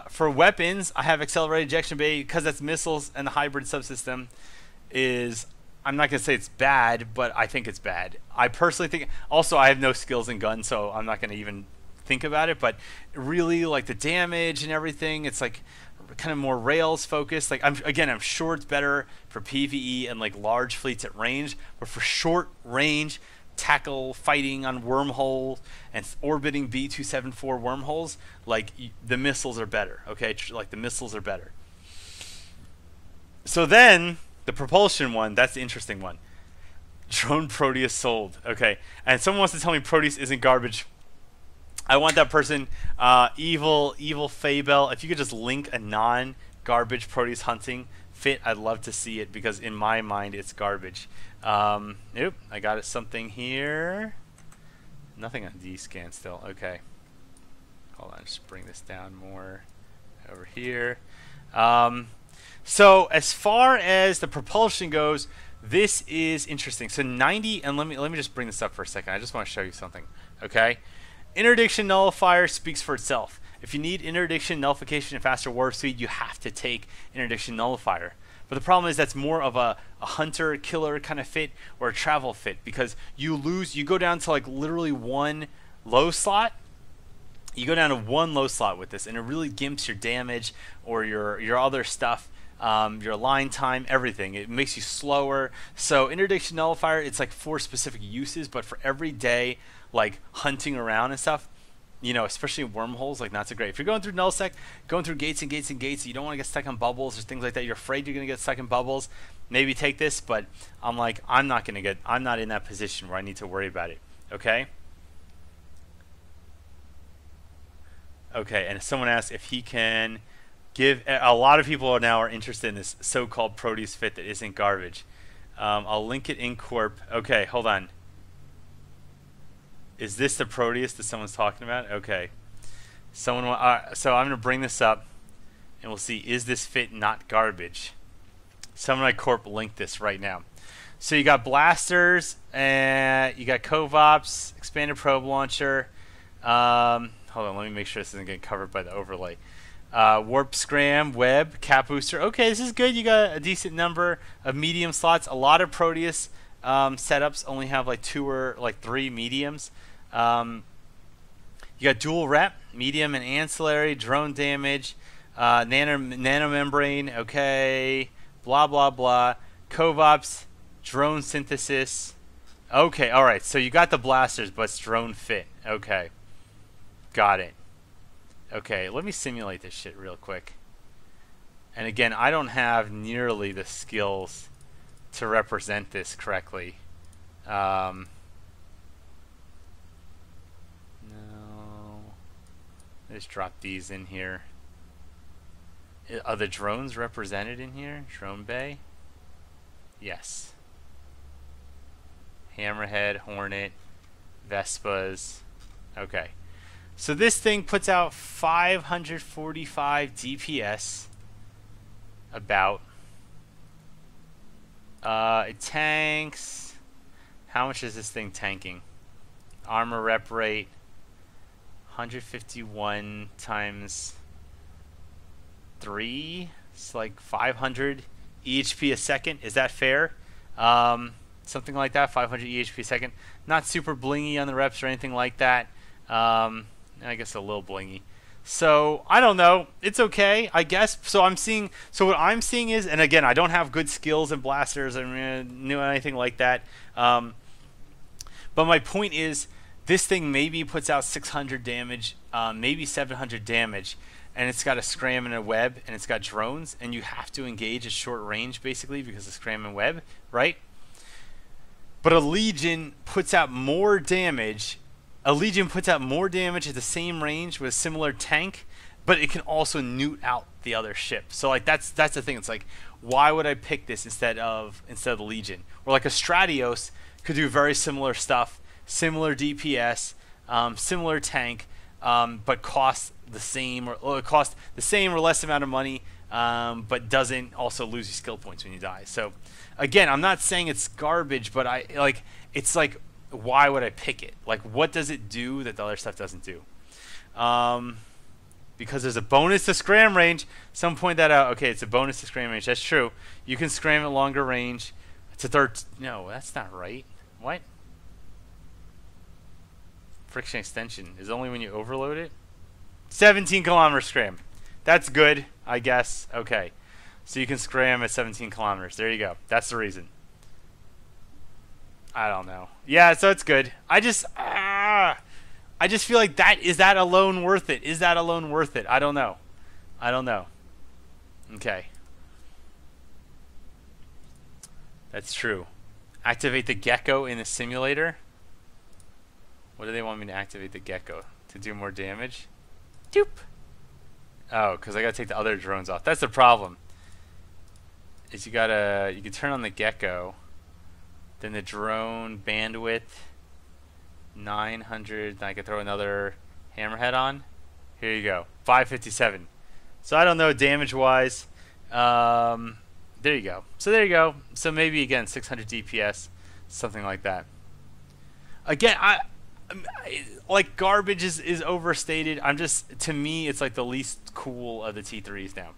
For weapons, I have accelerated ejection bay because that's missiles, and the hybrid subsystem is, I'm not going to say it's bad, but I think it's bad. I personally think, also I have no skills in guns, so I'm not going to even think about it, but really like the damage and everything, it's like kind of more rails focused. Like I'm sure it's better for PvE and like large fleets at range, but for short range tackle fighting on wormhole and orbiting B274 wormholes, like the missiles are better. Okay, like the missiles are better. So then the propulsion one, that's the interesting one. Drone Proteus sold. Okay, and someone wants to tell me Proteus isn't garbage. I want that person, evil Fabel. If you could just link a non-garbage Proteus hunting fit, I'd love to see it because in my mind it's garbage. Nope, I got it something here. Nothing on D-scan still. Okay. Hold on, just bring this down more over here. So as far as the propulsion goes, this is interesting. So 90, and let me just bring this up for a second. I just want to show you something. Okay. Interdiction Nullifier speaks for itself. If you need interdiction nullification and faster warp speed, you have to take Interdiction Nullifier. But the problem is that's more of a hunter killer kind of fit or a travel fit because you go down to like literally one low slot. You go down to one low slot with this, and it really gimps your damage or your other stuff, your line time, everything. It makes you slower. So Interdiction Nullifier, it's like for specific uses, but for every day, like hunting around and stuff, you know, especially wormholes, like not so great. If you're going through nullsec, going through gates and gates and gates, you don't want to get stuck on bubbles or things like that. You're afraid you're going to get stuck in bubbles. Maybe take this, but I'm like, I'm not in that position where I need to worry about it. Okay. Okay, and someone asked if he can give. A lot of people now are interested in this so-called Proteus fit that isn't garbage. I'll link it in Corp. Okay, hold on. Is this the Proteus that someone's talking about? Okay. So I'm going to bring this up, and we'll see, is this fit not garbage? Someone at Corp linked this right now. So you got blasters, and you got CovOps, expanded probe launcher. Hold on, let me make sure this isn't getting covered by the overlay. Warp scram, web, cap booster. Okay, this is good. You got a decent number of medium slots. A lot of Proteus setups only have like 2 or like 3 mediums. You got dual rep, medium and ancillary, drone damage, nanomembrane, okay, blah blah blah, CovOps, drone synthesis. Okay, all right. So you got the blasters, but it's drone fit. Okay, got it. Okay, let me simulate this shit real quick. And again, I don't have nearly the skills to represent this correctly. No. Let's drop these in here. Are the drones represented in here? Drone bay? Yes. Hammerhead, Hornet, Vespas. Okay. So this thing puts out 545 DPS. About. It tanks. How much is this thing tanking? Armor rep rate. 151 times 3. It's like 500 EHP a second. Is that fair? Something like that. 500 EHP a second. Not super blingy on the reps or anything like that. I guess a little blingy. So I don't know. It's okay, I guess. So I'm seeing. So what I'm seeing is, and again, I don't have good skills and blasters or anything like that. But my point is, this thing maybe puts out 600 damage, maybe 700 damage, and it's got a scram and a web, and it's got drones, and you have to engage at short range basically because of scram and web, right? But a Legion puts out more damage. A Legion puts out more damage at the same range with a similar tank, but it can also newt out the other ship. So like that's the thing. It's like, why would I pick this instead of the Legion? Or like a Stratios could do very similar stuff, similar DPS, similar tank, but cost the same or cost the same or less amount of money, but doesn't also lose you skill points when you die. So again, I'm not saying it's garbage, but it's like, why would I pick it? Like, what does it do that the other stuff doesn't do? Because there's a bonus to scram range. Someone point that out. Okay, it's a bonus to scram range. That's true. You can scram at longer range. It's a third. No, that's not right. What? Friction extension is only when you overload it. 17 kilometer scram. That's good, I guess. Okay, so you can scram at 17 kilometers. There you go. That's the reason. I don't know. Yeah, so it's good. I just feel like is that alone worth it? Is that alone worth it? I don't know. I don't know. Okay. That's true. Activate the gecko in the simulator. What do they want me to activate the gecko? To do more damage? Doop. Oh, because I gotta take the other drones off. That's the problem. Is you can turn on the gecko. Then the drone bandwidth 900. Then I can throw another hammerhead on. Here you go, 557. So I don't know damage wise. There you go. So there you go. So maybe again 600 DPS, something like that. Again, I like garbage is overstated. To me it's like the least cool of the T3s now.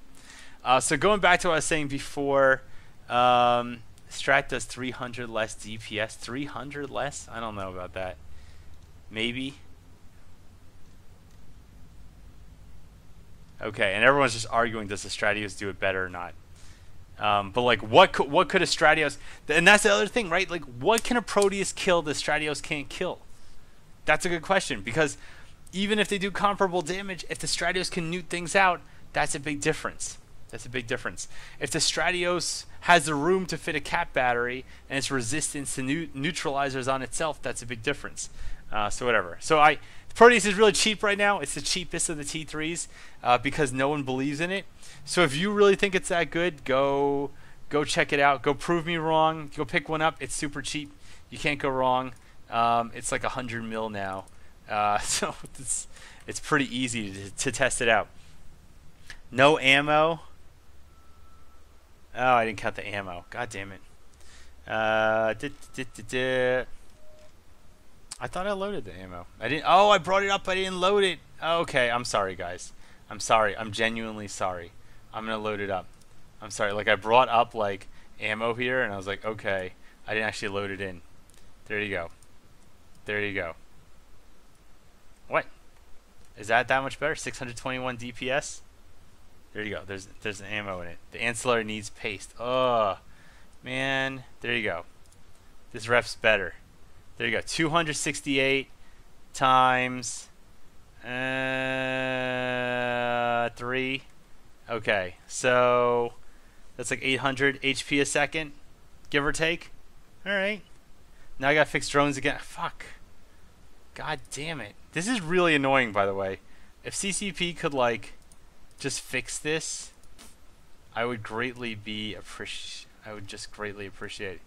So going back to what I was saying before. Strat does 300 less DPS. 300 less? I don't know about that. Maybe. Okay, and everyone's just arguing, does the Stratios do it better or not? But like, what could a Stratios? And that's the other thing, right? Like, what can a Proteus kill the Stratios can't kill? That's a good question, because even if they do comparable damage, if the Stratios can newt things out, that's a big difference. That's a big difference. If the Stratios has the room to fit a cap battery and its resistance to neutralizers on itself, that's a big difference. So whatever. So Proteus is really cheap right now. It's the cheapest of the T3s because no one believes in it. So if you really think it's that good, go check it out. Go prove me wrong. Go pick one up. It's super cheap. You can't go wrong. It's like 100 mil now. So it's pretty easy to test it out. No ammo. Oh, I didn't count the ammo. God damn it. I thought I loaded the ammo. I didn't. Oh, I brought it up. I didn't load it. Okay, I'm sorry, guys. I'm sorry. I'm genuinely sorry. I'm gonna load it up. I'm sorry. Like, I brought up like ammo here, and I was like, okay, I didn't actually load it in. There you go. There you go. What? Is that much better? 621 DPS. There you go. There's ammo in it. The ancillary needs paste. Oh, man. There you go. This rep's better. There you go. 268 times 3. Okay. So that's like 800 HP a second, give or take. All right. Now I got to fix drones again. Fuck. God damn it. This is really annoying, by the way. If CCP could, like, just fix this, I would greatly just greatly appreciate it.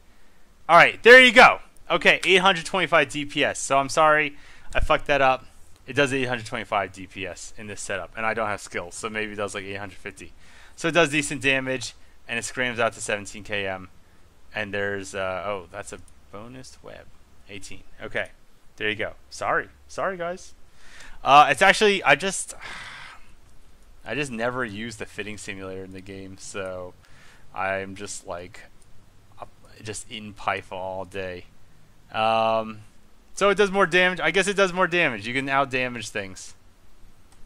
All right, there you go. Okay, 825 DPS. So I'm sorry I fucked that up. It does 825 DPS in this setup, and I don't have skills, so maybe it does like 850. So it does decent damage, and it scrams out to 17 km. And there's oh, that's a bonus web, 18. Okay, there you go. Sorry guys. It's actually I just never used the fitting simulator in the game, so I'm just like just in Python all day. So it does more damage. I guess it does more damage. You can out damage things.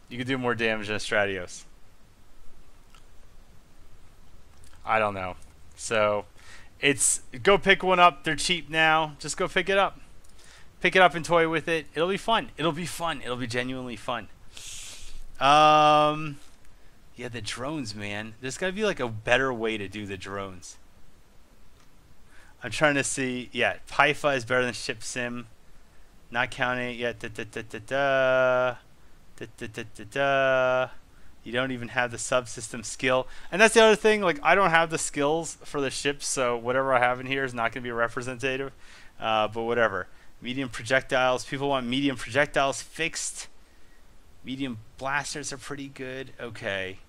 You can do more damage than a Stratios. I don't know. So it's go pick one up. They're cheap now. Just go pick it up. Pick it up and toy with it. It'll be fun. It'll be fun. It'll be genuinely fun. Yeah, the drones, man. There's got to be like a better way to do the drones. I'm trying to see. Yeah, Pyfa is better than Ship Sim. Not counting it yet. You don't even have the subsystem skill. And that's the other thing. Like, I don't have the skills for the ships, so whatever I have in here is not going to be representative. But whatever. Medium projectiles. People want medium projectiles fixed. Medium blasters are pretty good. Okay.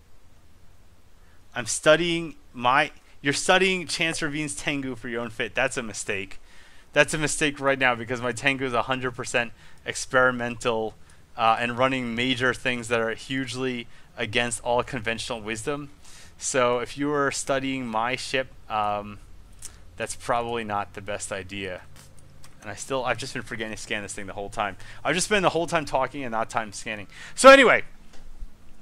I'm studying my... You're studying Chance Ravine's Tengu for your own fit. That's a mistake. That's a mistake right now because my Tengu is 100% experimental and running major things that are hugely against all conventional wisdom. So if you were studying my ship, that's probably not the best idea. And I've just been forgetting to scan this thing the whole time. I've just been the whole time talking and not time scanning. So anyway,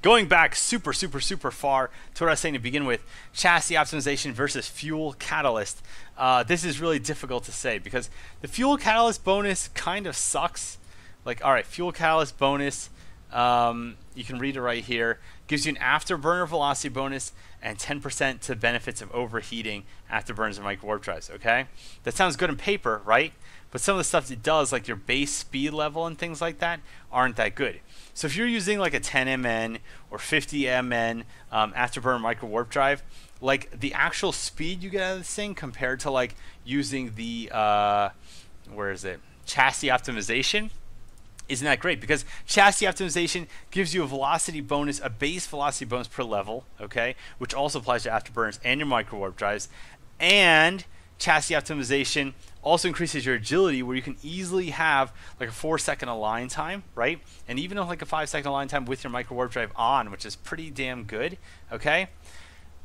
going back super far to what I was saying to begin with, chassis optimization versus fuel catalyst. This is really difficult to say because the fuel catalyst bonus kind of sucks. Like, all right, fuel catalyst bonus, you can read it right here, gives you an afterburner velocity bonus and 10% to benefits of overheating afterburners and micro warp drives, okay? That sounds good on paper, right? But some of the stuff it does, like your base speed level and things like that, aren't that good. So if you're using like a 10 MN or 50 MN afterburner micro warp drive, like the actual speed you get out of this thing compared to like using the chassis optimization isn't that great, because chassis optimization gives you a velocity bonus, a base velocity bonus per level, okay, which also applies to afterburners and your micro warp drives, and chassis optimization also increases your agility, where you can easily have like a 4-second align time, right? And even like a 5-second align time with your micro warp drive on, which is pretty damn good, okay?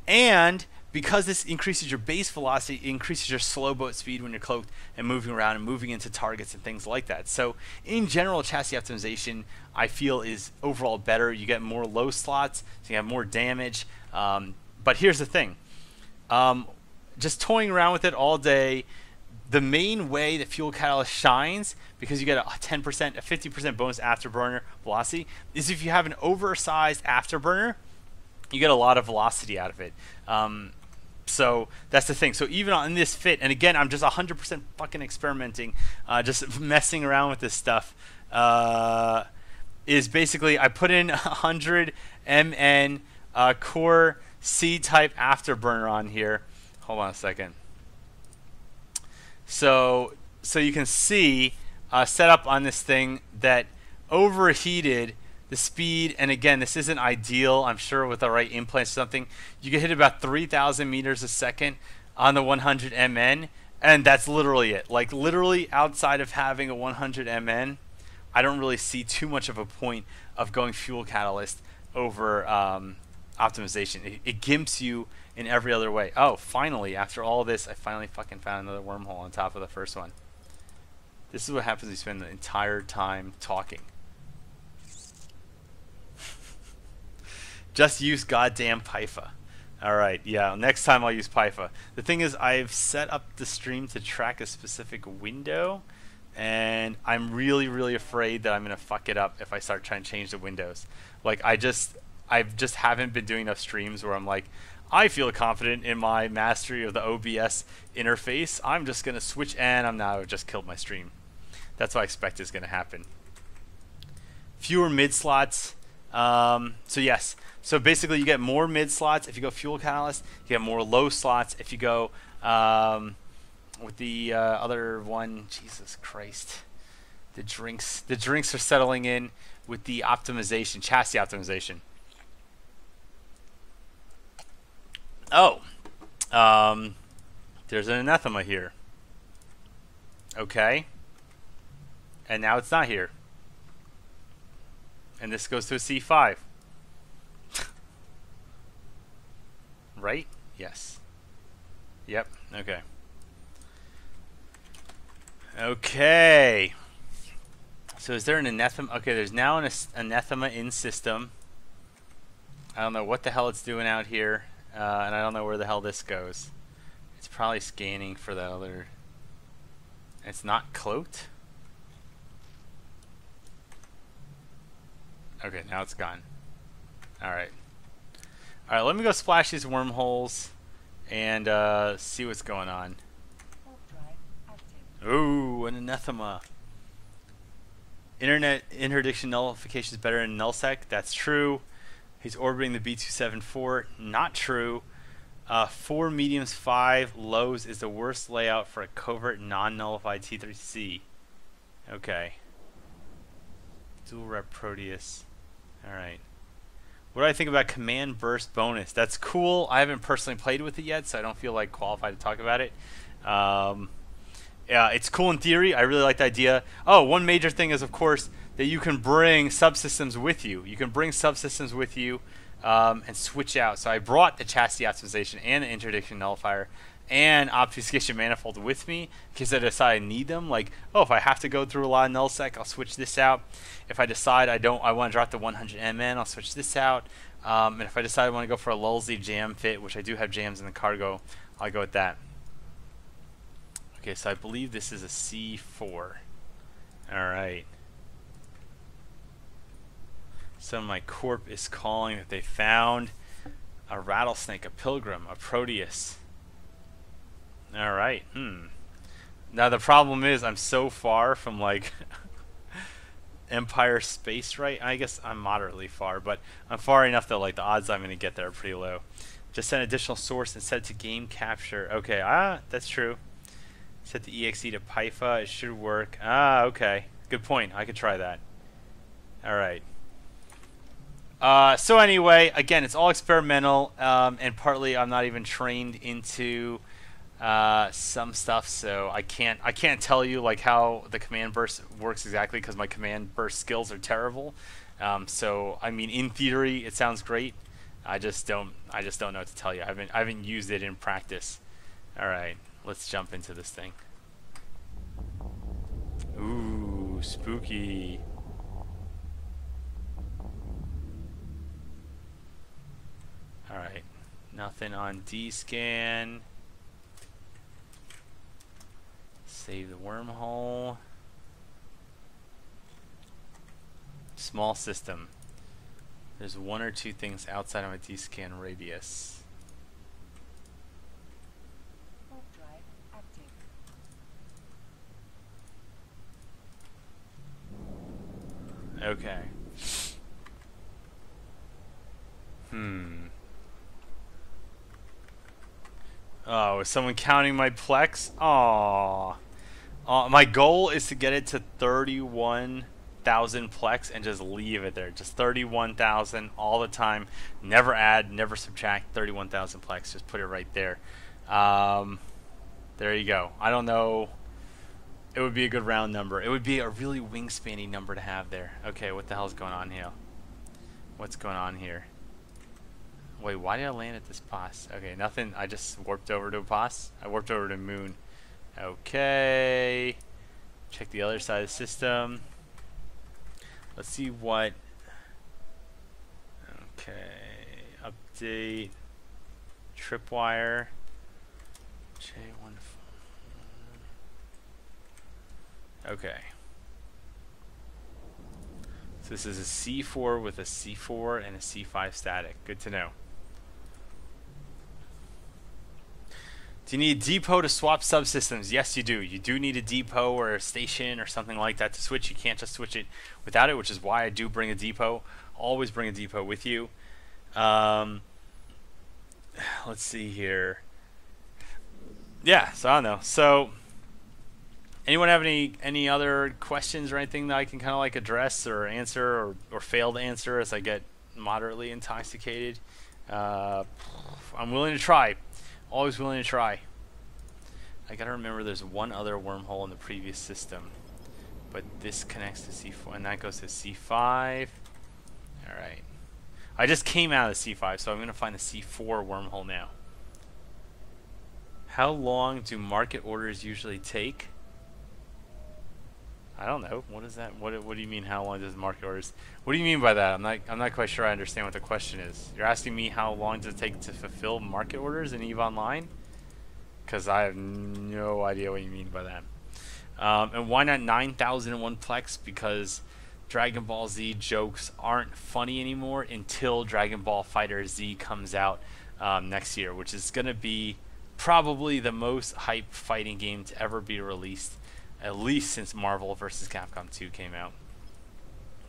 And because this increases your base velocity, it increases your slow boat speed when you're cloaked and moving around and moving into targets and things like that. So in general, chassis optimization, I feel, is overall better. You get more low slots, so you have more damage. But here's the thing. Just toying around with it all day, the main way that fuel catalyst shines, because you get a 10%, a 50% bonus afterburner velocity, is if you have an oversized afterburner, you get a lot of velocity out of it. So that's the thing. So even on this fit, and again, I'm just 100% fucking experimenting, just messing around with this stuff, is basically I put in 100 MN core C-type afterburner on here. Hold on a second. So you can see set up on this thing that overheated the speed, and again, this isn't ideal. I'm sure with the right implants or something, you can hit about 3,000 meters a second on the 100 MN, and that's literally it. Like literally outside of having a 100 MN, I don't really see too much of a point of going fuel catalyst over optimization. It gimps you in every other way. Oh, finally, after all this, I finally fucking found another wormhole on top of the first one. This is what happens when you spend the entire time talking. Just use goddamn Pyfa. Alright, yeah, next time I'll use Pyfa. The thing is, I've set up the stream to track a specific window, and I'm really afraid that I'm going to fuck it up if I start trying to change the windows. Like, I just haven't been doing enough streams where I'm like, I feel confident in my mastery of the OBS interface. I'm just going to switch, and I'm now just killed my stream. That's what I expect is going to happen. Fewer mid slots. So yes, so basically you get more mid slots if you go fuel catalyst. You get more low slots if you go with the other one. Jesus Christ, The drinks are settling in with the optimization, chassis optimization. Oh, there's an anathema here. Okay. And now it's not here. And this goes to a C5. Right? Yes. Yep. Okay. Okay. So is there an anathema? Okay, there's now an anathema in system. I don't know what the hell it's doing out here. And I don't know where the hell this goes. It's probably scanning for that other... It's not cloaked? Okay, now it's gone. Alright. Alright, let me go splash these wormholes and see what's going on. Ooh, an anathema. Interdiction Nullification is better in nullsec. That's true. He's orbiting the B274. Not true. 4 mediums, 5 lows is the worst layout for a covert non-nullified T3C. Okay. Dual rep Proteus. Alright. What do I think about command burst bonus? That's cool. I haven't personally played with it yet, so I don't feel like qualified to talk about it. Yeah, it's cool in theory. I really like the idea. Oh, one major thing is, of course, that you can bring subsystems with you. You can bring subsystems with you and switch out. So I brought the chassis optimization and the interdiction nullifier and obfuscation manifold with me because I decide I need them. Like, oh, if I have to go through a lot of nullsec, I'll switch this out. If I decide I want to drop the 100 MN, I'll switch this out. And if I decide I want to go for a Lulzy jam fit, which I do have jams in the cargo, I'll go with that. Okay, so I believe this is a C4. Alright. So my corp is calling that they found a rattlesnake, a pilgrim, a Proteus. Alright, Now the problem is I'm so far from like Empire space, right? I guess I'm moderately far, but I'm far enough that like the odds I'm going to get there are pretty low. Just send additional source and set it to game capture. Okay, that's true. Set the EXE to PIFA. It should work. Okay. Good point. I could try that. Alright. So anyway, again, it's all experimental, and partly I'm not even trained into some stuff, so I can't tell you like how the command burst works exactly because my command burst skills are terrible. So I mean, in theory, it sounds great. I just don't know what to tell you. I haven't used it in practice. All right. Let's jump into this thing. Ooh, spooky. Alright, nothing on D-scan. Save the wormhole. Small system. There's 1 or 2 things outside of my D-scan radius. Okay. Oh, is someone counting my plex? Aww. My goal is to get it to 31,000 plex and just leave it there. Just 31,000 all the time. Never add, never subtract 31,000 plex. Just put it right there. There you go. I don't know. It would be a good round number. It would be a really wingspanny number to have there. Okay, what the hell's going on here? What's going on here? Wait, why did I land at this pos? Okay, nothing. I just warped over to a pos. I warped over to moon. Okay. Check the other side of the system. Let's see what... Okay. Update. Tripwire. J1. Okay. So this is a C4 with a C4 and a C5 static. Good to know. Do you need a depot to swap subsystems? Yes, you do. You do need a depot or a station or something like that to switch. You can't just switch it without it, which is why I do bring a depot. Always bring a depot with you. Let's see here. Yeah, so I don't know. So Anyone have any other questions or anything that I can kind of like address or answer or fail to answer as I get moderately intoxicated? I'm willing to try. Always willing to try. I gotta remember there's one other wormhole in the previous system, but this connects to C4 and that goes to C5. All right. I just came out of the C5, so I'm gonna find the C4 wormhole now. How long do market orders usually take? I don't know. What is that? What do you mean? How long does market orders? What do you mean by that? I'm not quite sure I understand what the question is. You're asking me how long does it take to fulfill market orders in EVE Online? Because I have no idea what you mean by that. And why not 9001 plex? Because Dragon Ball Z jokes aren't funny anymore until Dragon Ball Fighter Z comes out next year, which is going to be probably the most hype fighting game to ever be released, at least since Marvel vs. Capcom 2 came out.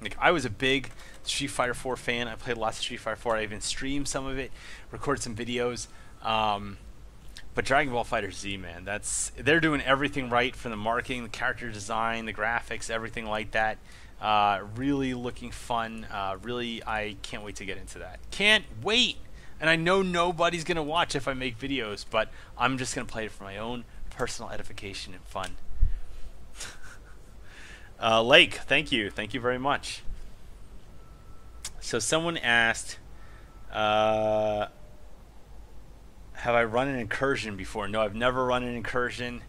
Like, I was a big Street Fighter 4 fan. I played lots of Street Fighter 4. I even streamed some of it, recorded some videos. But Dragon Ball Fighter Z, man, they're doing everything right from the marketing, the character design, the graphics, everything like that. Really looking fun. Really, I can't wait to get into that. Can't wait! And I know nobody's going to watch if I make videos, but I'm just going to play it for my own personal edification and fun. Lake, thank you. Thank you very much. So someone asked, have I run an incursion before? No, I've never run an incursion.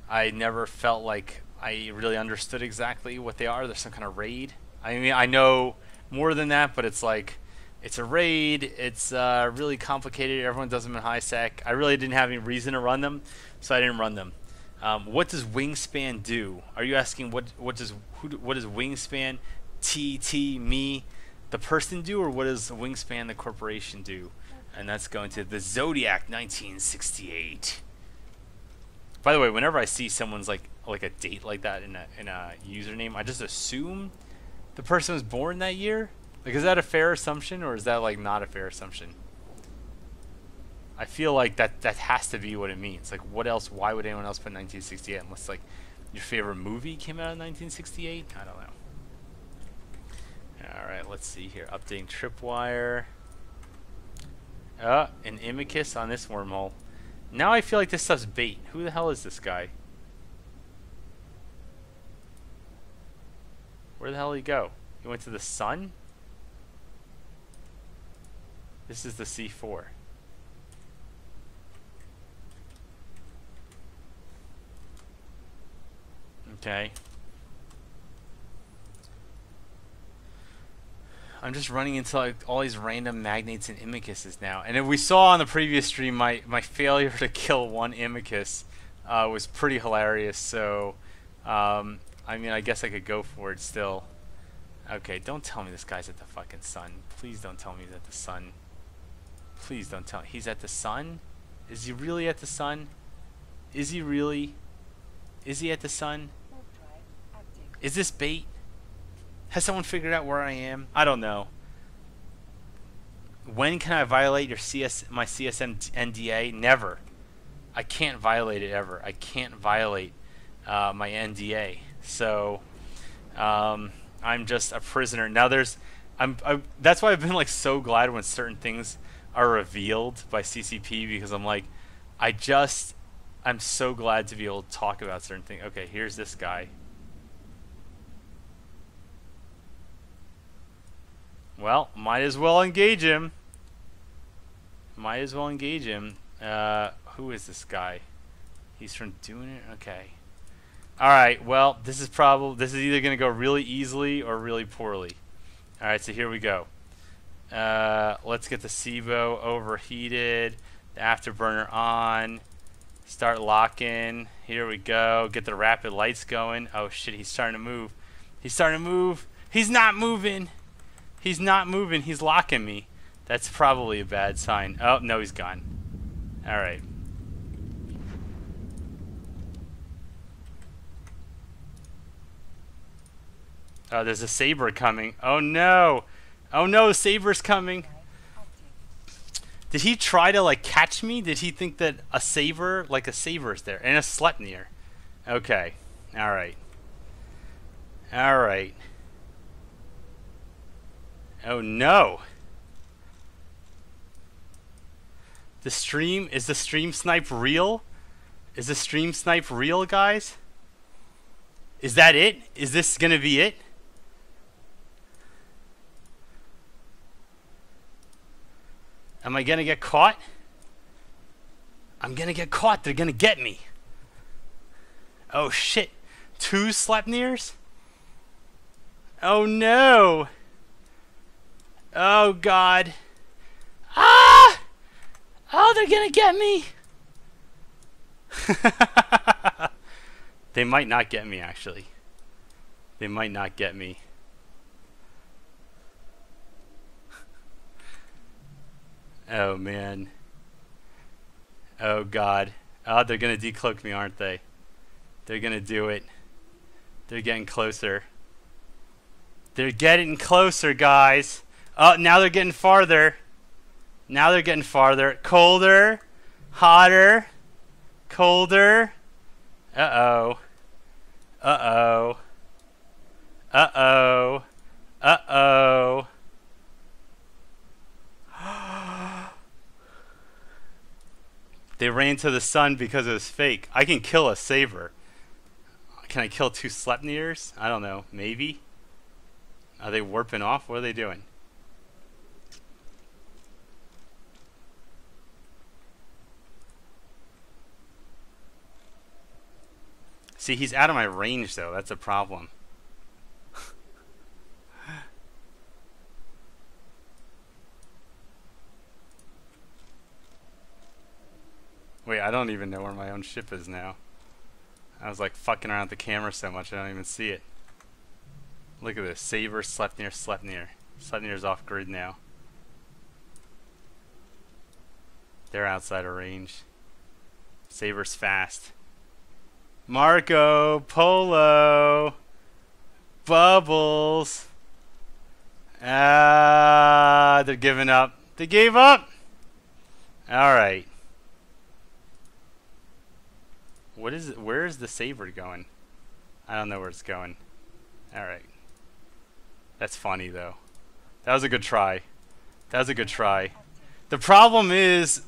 I never felt like I really understood exactly what they are. There's some kind of raid. I mean, I know more than that, but it's like, it's a raid. It's really complicated. Everyone does them in high sec. I really didn't have any reason to run them, so I didn't run them. What does Wingspan do? Are you asking what does Wingspan, me, the person do, or what does Wingspan, the corporation, do? And that's going to the Zodiac 1968. By the way, whenever I see someone's like a date like that in a username, I just assume the person was born that year. Like, is that a fair assumption, or is that like not a fair assumption? I feel like that has to be what it means. Like, what else? Why would anyone else put 1968 unless like your favorite movie came out in 1968? I don't know. All right, let's see here. Updating tripwire. An Imicus on this wormhole. Now I feel like this stuff's bait. Who the hell is this guy? Where the hell did he go? He went to the sun? This is the C4. Okay. I'm just running into like all these random magnates and Imicuses now. And if we saw on the previous stream, my failure to kill one Imicus was pretty hilarious. So, I mean, I guess I could go for it still. Okay, don't tell me this guy's at the fucking sun. Please don't tell me he's at the sun. Please don't tell me. He's at the sun? Is he really at the sun? Is he really? Is he at the sun? Is this bait? Has someone figured out where I am? I don't know. When can I violate my CSM NDA? Never. I can't violate it ever. I can't violate my NDA. So I'm just a prisoner. Now that's why I've been like so glad when certain things are revealed by CCP, because I'm like, I'm so glad to be able to talk about certain things. Okay, here's this guy. Well, might as well engage him. Might as well engage him. Who is this guy? He's from doing it? Okay. Alright, well, this is either going to go really easily or really poorly. Alright, so here we go. Let's get the SIBO overheated. The afterburner on. Start locking. Here we go. Get the rapid lights going. Oh shit, he's starting to move. He's starting to move. He's not moving. He's not moving. He's locking me. That's probably a bad sign. Oh, no, he's gone. Alright. Oh, there's a saber coming. Oh, no. Oh, no, the saber's coming. Did he try to, like, catch me? Did he think that a saber is there? And a Sleipnir. Okay. Alright. Alright. Oh no! The stream, is the stream snipe real? Is the stream snipe real, guys? Is that it? Is this gonna be it? Am I gonna get caught? I'm gonna get caught. They're gonna get me. Oh shit. 2 Sleipnirs? Oh no. Oh god. Ah! Oh, they're gonna get me. They might not get me, actually. They might not get me. Oh man. Oh god. Oh, they're gonna decloak me, aren't they? They're gonna do it. They're getting closer. They're getting closer, guys. Oh, now they're getting farther. Now they're getting farther. Colder. Hotter. Colder. Uh-oh. Uh-oh. Uh-oh. Uh-oh. They ran to the sun because it was fake. I can kill a Saber. Can I kill 2 Sleipnirs? I don't know. Maybe? Are they warping off? What are they doing? See, he's out of my range, though. That's a problem. Wait, I don't even know where my own ship is now. I was like fucking around with the camera so much I don't even see it. Look at this. Saber, Sleipnir, Sleipnir. Sleipnir's off grid now. They're outside of range. Saber's fast. Marco Polo. Bubbles. Ah, they're giving up. They gave up. All right. What is it? Where is the Saber going? I don't know where it's going. All right. That's funny though. That was a good try. That was a good try. The problem is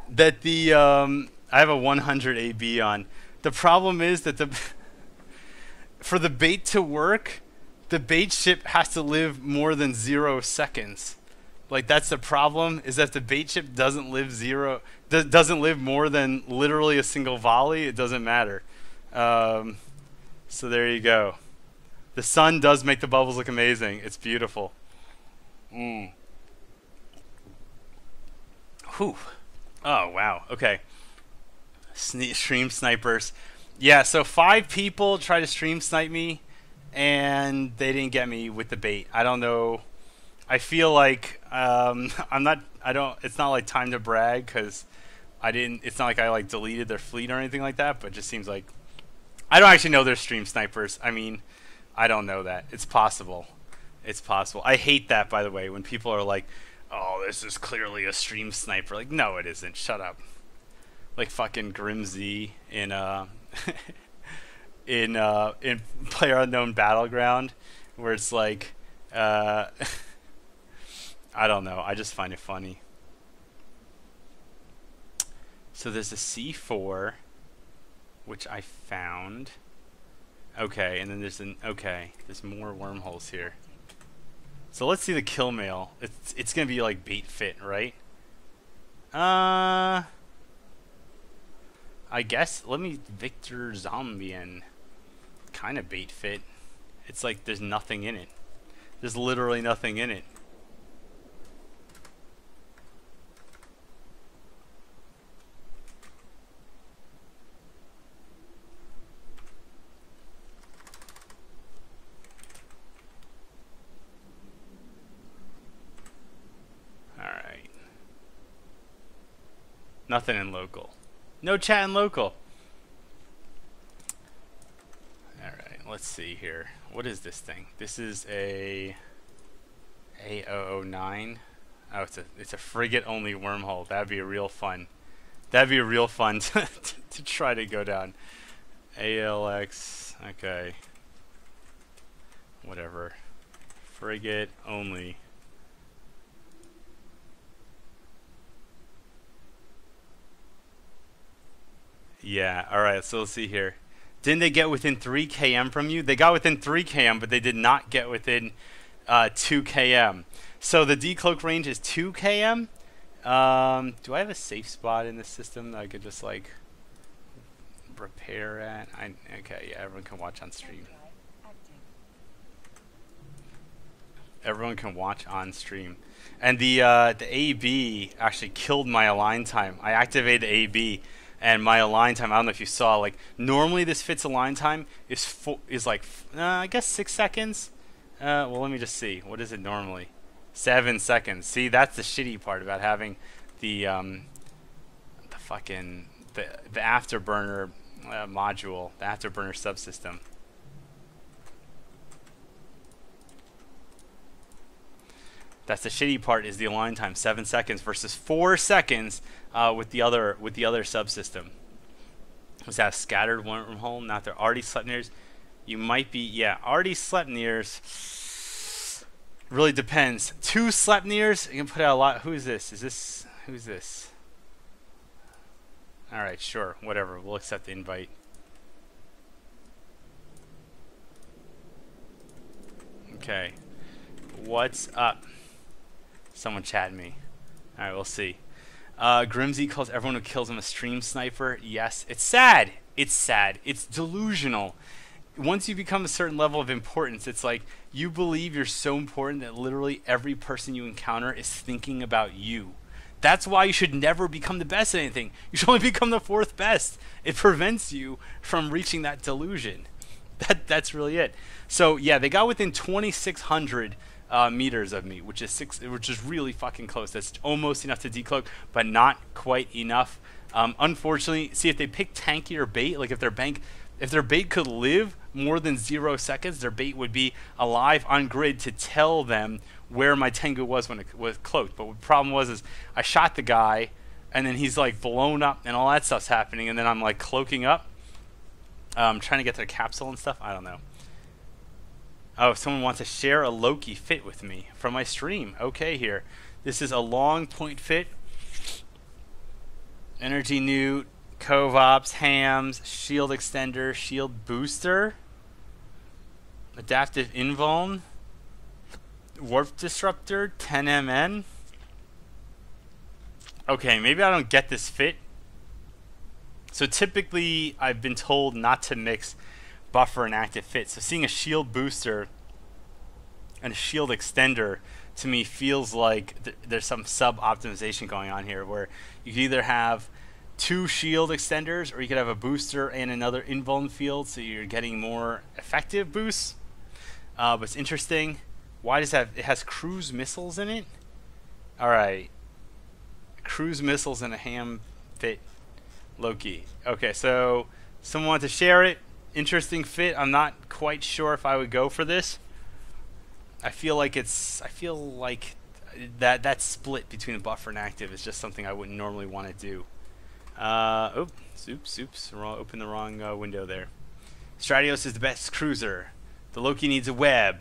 that the I have a 100 AB on. The problem is that the for the bait to work, the bait ship has to live more than 0 seconds. Like that's the problem, is that the bait ship doesn't live doesn't live more than literally a single volley. It doesn't matter. So there you go. The sun does make the bubbles look amazing. It's beautiful. Whew. Oh wow. Okay. Stream snipers. Yeah. So 5 people tried to stream snipe me, and they didn't get me with the bait. I don't know. I feel like I'm not. I don't. It's not like time to brag because I didn't. It's not like I like deleted their fleet or anything like that. But it just seems like I don't actually know they're stream snipers. I mean, I don't know that. It's possible. It's possible. I hate that, by the way, when people are like, "Oh, this is clearly a stream sniper." Like, no, it isn't. Shut up. Like fucking Grimsy in in PlayerUnknown Battleground, where it's like. I don't know. I just find it funny. So there's a C4, which I found. Okay, and then there's there's more wormholes here. So let's see the kill mail. It's gonna be like bait fit, right? I guess. Let me Victor Zombien. Kind of bait fit. It's like there's nothing in it. There's literally nothing in it. Nothing in local. No chat in local. Alright, let's see here. What is this thing? This is a A009. Oh, it's a frigate only wormhole. That'd be a real fun. That'd be a real fun to try to go down. ALX, okay. Whatever. Frigate only. Yeah, alright, so let's see here. Didn't they get within 3 km from you? They got within 3 km, but they did not get within 2 km. So the decloak range is 2 km. Do I have a safe spot in this system that I could just like repair at? Okay, yeah, everyone can watch on stream. Everyone can watch on stream. And the AB actually killed my align time. I activated the AB, and my align time, I don't know if you saw, like normally this fits align time is like I guess 6 seconds. Well, let me just see. What is it normally? 7 seconds. See, that's the shitty part about having the fucking the afterburner module, the afterburner subsystem. That's the shitty part, is the align time, 7 seconds versus 4 seconds with the other subsystem. Was that a scattered wormhole? Not there. Already Sleipnirs. You might be, yeah. Already Sleipnirs. Really depends. 2 Sleipnirs. You can put out a lot. Who is this? Who's this? All right, sure, whatever. We'll accept the invite. Okay. What's up? Someone chat me. Alright, we'll see. Grimsy calls everyone who kills him a stream sniper. Yes. It's sad. It's sad. It's delusional. Once you become a certain level of importance, it's like you believe you're so important that literally every person you encounter is thinking about you. That's why you should never become the best at anything. You should only become the 4th best. It prevents you from reaching that delusion. That's really it. So yeah, they got within 2,600 meters of me, which is really fucking close. That's almost enough to decloak, but not quite enough. Unfortunately, see, if they pick tankier bait, like if their bait could live more than 0 seconds, their bait would be alive on grid to tell them where my Tengu was when it was cloaked. But the problem was I shot the guy, and then he's like blown up, and all that stuff's happening, and then I'm like cloaking up, trying to get to the capsule and stuff. I don't know. Oh, someone wants to share a Loki fit with me from my stream. Okay, here. This is a long point fit. Energy Newt, Cove Ops, Hams, Shield Extender, Shield Booster, Adaptive Invuln, Warp Disruptor, 10 MN. Okay, maybe I don't get this fit. So typically, I've been told not to mix buffer and active fit. So seeing a shield booster and a shield extender to me feels like there's some sub-optimization going on here, where you could either have 2 shield extenders or you could have a booster and another invuln field, so you're getting more effective boosts. But it's interesting. Why does that? It has cruise missiles in it. All right, cruise missiles and a ham fit Loki. Okay, so someone wants to share it. Interesting fit. I'm not quite sure if I would go for this. I feel like that split between the buffer and active is just something I wouldn't normally want to do. Oops, open the wrong window there. Stratios is the best cruiser. The Loki needs a web.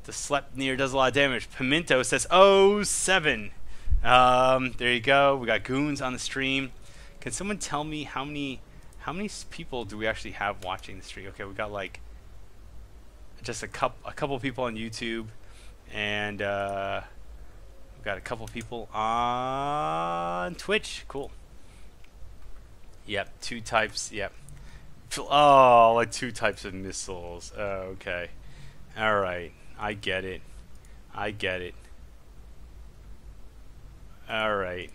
The Sleipnir does a lot of damage. Pimento says, oh, 7. There you go. We got goons on the stream. Can someone tell me how many people do we actually have watching the stream? Okay, we got like just a couple people on YouTube, and we've got a couple people on Twitch. Cool. Yep, 2 types. Yep. Oh, like 2 types of missiles. Oh, okay. All right. I get it. All right.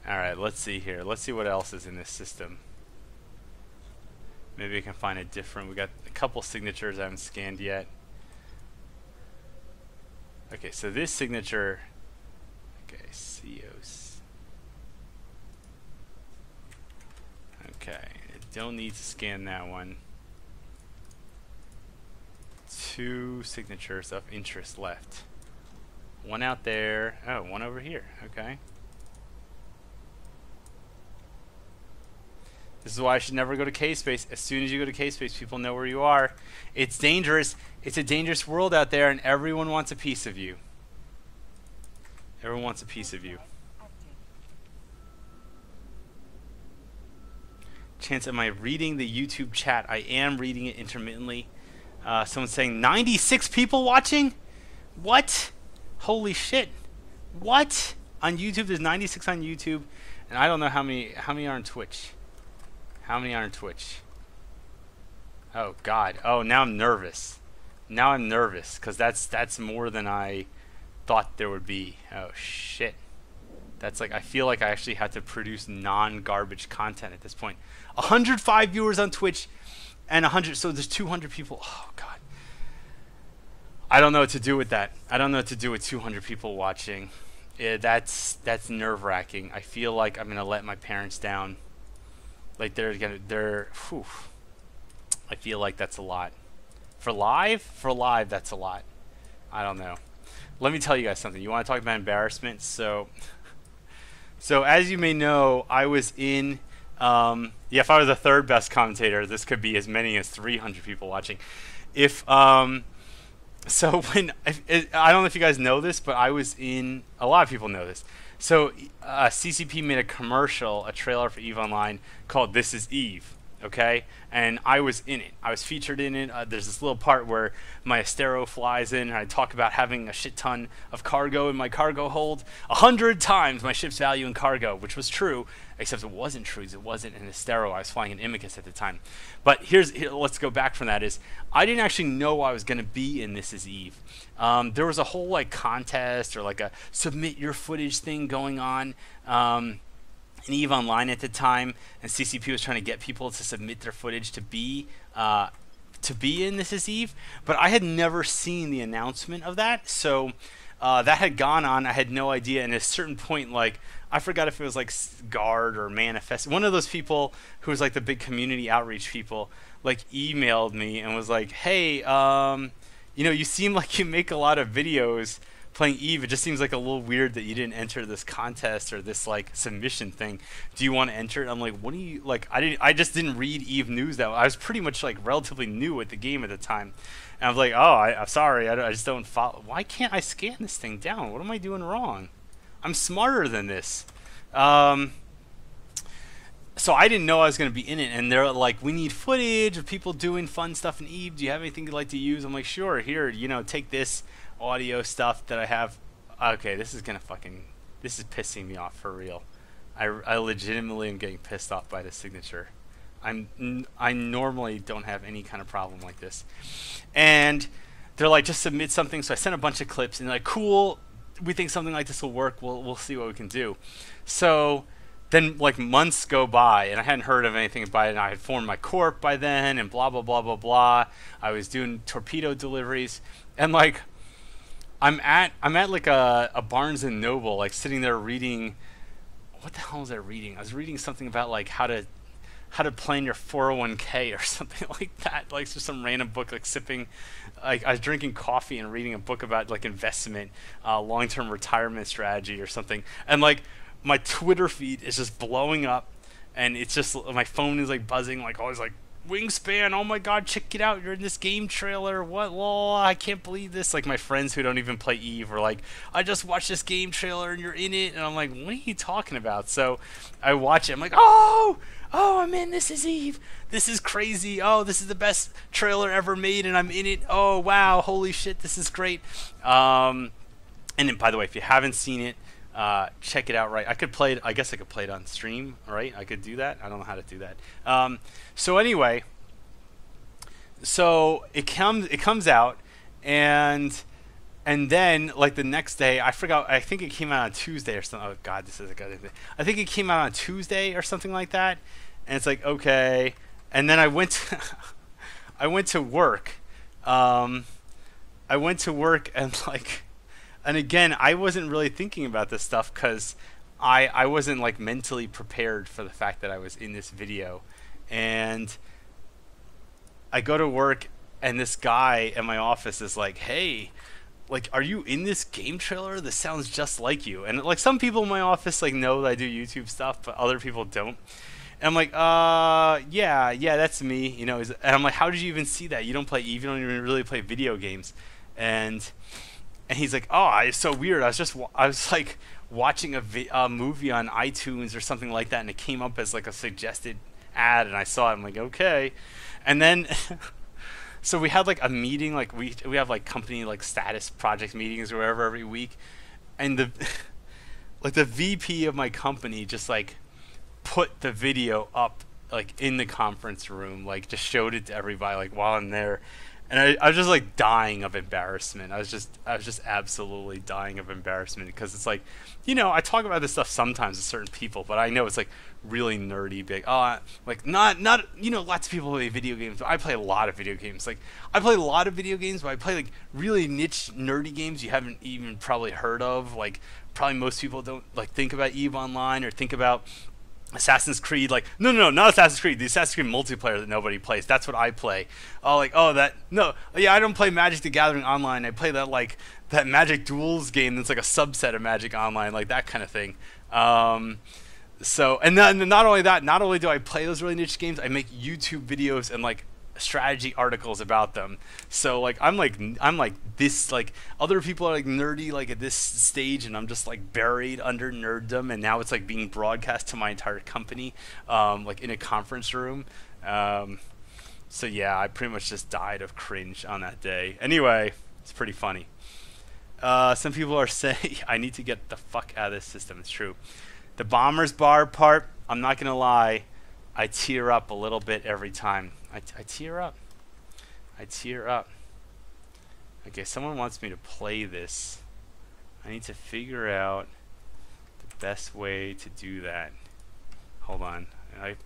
Alright, let's see here. Let's see what else is in this system. Maybe we can find a different... We got a couple signatures I haven't scanned yet. Okay, so this signature... Okay, Cios. Okay, I don't need to scan that one. 2 signatures of interest left. One out there. Oh, one over here. Okay. This is why I should never go to K-Space. As soon as you go to K-Space, people know where you are. It's dangerous. It's a dangerous world out there, and everyone wants a piece of you. Everyone wants a piece of you. Chance, am I reading the YouTube chat? I am reading it intermittently. Someone's saying 96 people watching? What? Holy shit. What? On YouTube, there's 96 on YouTube, and I don't know how many are on Twitch. How many are on Twitch? Oh God. Oh, now I'm nervous. Now I'm nervous because that's more than I thought there would be. Oh shit. That's like, I feel like I actually had to produce non-garbage content at this point. 105 viewers on Twitch and 100, so there's 200 people. Oh God. I don't know what to do with that. I don't know what to do with 200 people watching. Yeah, that's nerve-wracking. I feel like I'm gonna let my parents down. Like whew. I feel like that's a lot. For live, that's a lot. I don't know. Let me tell you guys something. You want to talk about embarrassment? So as you may know, I was in, yeah, if I was the third best commentator, this could be as many as 300 people watching. So when, I don't know if you guys know this, but I was in, a lot of people know this. So CCP made a commercial, a trailer for EVE Online called This Is EVE, okay? And I was in it. I was featured in it. There's this little part where my Astero flies in, and I talk about having a shit ton of cargo in my cargo hold. 100 times my ship's value in cargo, which was true, except it wasn't true because it wasn't an Astero. I was flying an Imicus at the time. But here, let's go back from that. I didn't actually know I was going to be in This Is EVE. There was a whole like contest or like a submit your footage thing going on in EVE Online at the time, and CCP was trying to get people to submit their footage to be in This Is EVE, but I had never seen the announcement of that, so that had gone on. I had no idea, and at a certain point, like, I forgot if it was like Guard or Manifest, one of those people who was like the big community outreach people, like emailed me and was like, hey, you know, you seem like you make a lot of videos playing EVE. It just seems like a little weird that you didn't enter this contest or this like submission thing. Do you want to enter it? I'm like, what do you like? I just didn't read EVE news that I was pretty much like relatively new at the game at the time, and I was like, oh, I'm sorry, I just don't follow. Why can't I scan this thing down? What am I doing wrong? I'm smarter than this. So I didn't know I was going to be in it, and they're like, we need footage of people doing fun stuff in EVE. Do you have anything you'd like to use? I'm like, sure, here, you know, take this audio stuff that I have. Okay, this is pissing me off for real. I legitimately am getting pissed off by the signature. I normally don't have any kind of problem like this. And they're like, just submit something. So I sent a bunch of clips, and they're like, cool, we think something like this will work. We'll see what we can do. So then like months go by, and I hadn't heard of anything about it, and I had formed my corp by then, and blah blah blah blah blah. I was doing torpedo deliveries, and like I'm at like a Barnes and Noble, like sitting there reading, what the hell was I reading? I was reading something about like how to plan your 401k or something like that, like just some random book, like sipping, like I was drinking coffee and reading a book about like investment, long-term retirement strategy or something, and like my Twitter feed is just blowing up, and it's just, my phone is like buzzing, like always like, Wingspan, oh my god, check it out, you're in this game trailer, what, lol, I can't believe this. Like my friends who don't even play EVE are like, I just watched this game trailer and you're in it, and I'm like, what are you talking about? So I watch it, I'm like, oh, I'm in This Is EVE, this is crazy, oh, this is the best trailer ever made and I'm in it, oh wow, holy shit, this is great. And then, by the way, if you haven't seen it, check it out. Right, I could play it. I guess I could play it on stream. Right, I could do that. I don't know how to do that. So anyway, so it comes out, and then like the next day, I forgot. I think it came out on Tuesday or something. Oh God, this is a goddamn thing. I think it came out on Tuesday or something like that. And it's like, okay. And then I went to I went to work. I went to work and like. And again, I wasn't really thinking about this stuff because I wasn't like mentally prepared for the fact that I was in this video. And I go to work, and this guy at my office is like, hey, like, are you in this game trailer? This sounds just like you. And like some people in my office like know that I do YouTube stuff, but other people don't. And I'm like, yeah, that's me, you know. And I'm like, how did you even see that? You don't even really play video games. And he's like, oh, it's so weird. I was like watching a movie on iTunes or something like that, and it came up as like a suggested ad, and I saw it. I'm like, okay. And then so we had like a meeting, like we have like company like status project meetings or whatever every week, and the like the VP of my company just like put the video up like in the conference room, like just showed it to everybody like while I'm there. And I was just like dying of embarrassment. I was just absolutely dying of embarrassment, because it's like, you know, I talk about this stuff sometimes with certain people, but I know it's like really nerdy big. Like not you know, lots of people play video games, but I play a lot of video games. Like I play a lot of video games, but I play like really niche nerdy games you haven't even probably heard of. Like probably most people don't like think about EVE Online or think about Assassin's Creed. Like no, not Assassin's Creed, the Assassin's Creed multiplayer that nobody plays. That's what I play. I don't play Magic the Gathering Online. I play that Magic Duels game that's like a subset of Magic Online, like that kind of thing. So and then not only that, not only do I play those really niche games, I make YouTube videos and like strategy articles about them. So like I'm like this, like other people are like nerdy like at this stage, and I'm just like buried under nerddom, and now it's like being broadcast to my entire company like in a conference room. So yeah, I pretty much just died of cringe on that day. Anyway, it's pretty funny. Some people are saying I need to get the fuck out of this system. It's true. The Bomber's Bar part, I'm not gonna lie, I tear up a little bit every time. I tear up. I tear up. Okay, someone wants me to play this. I need to figure out the best way to do that. Hold on.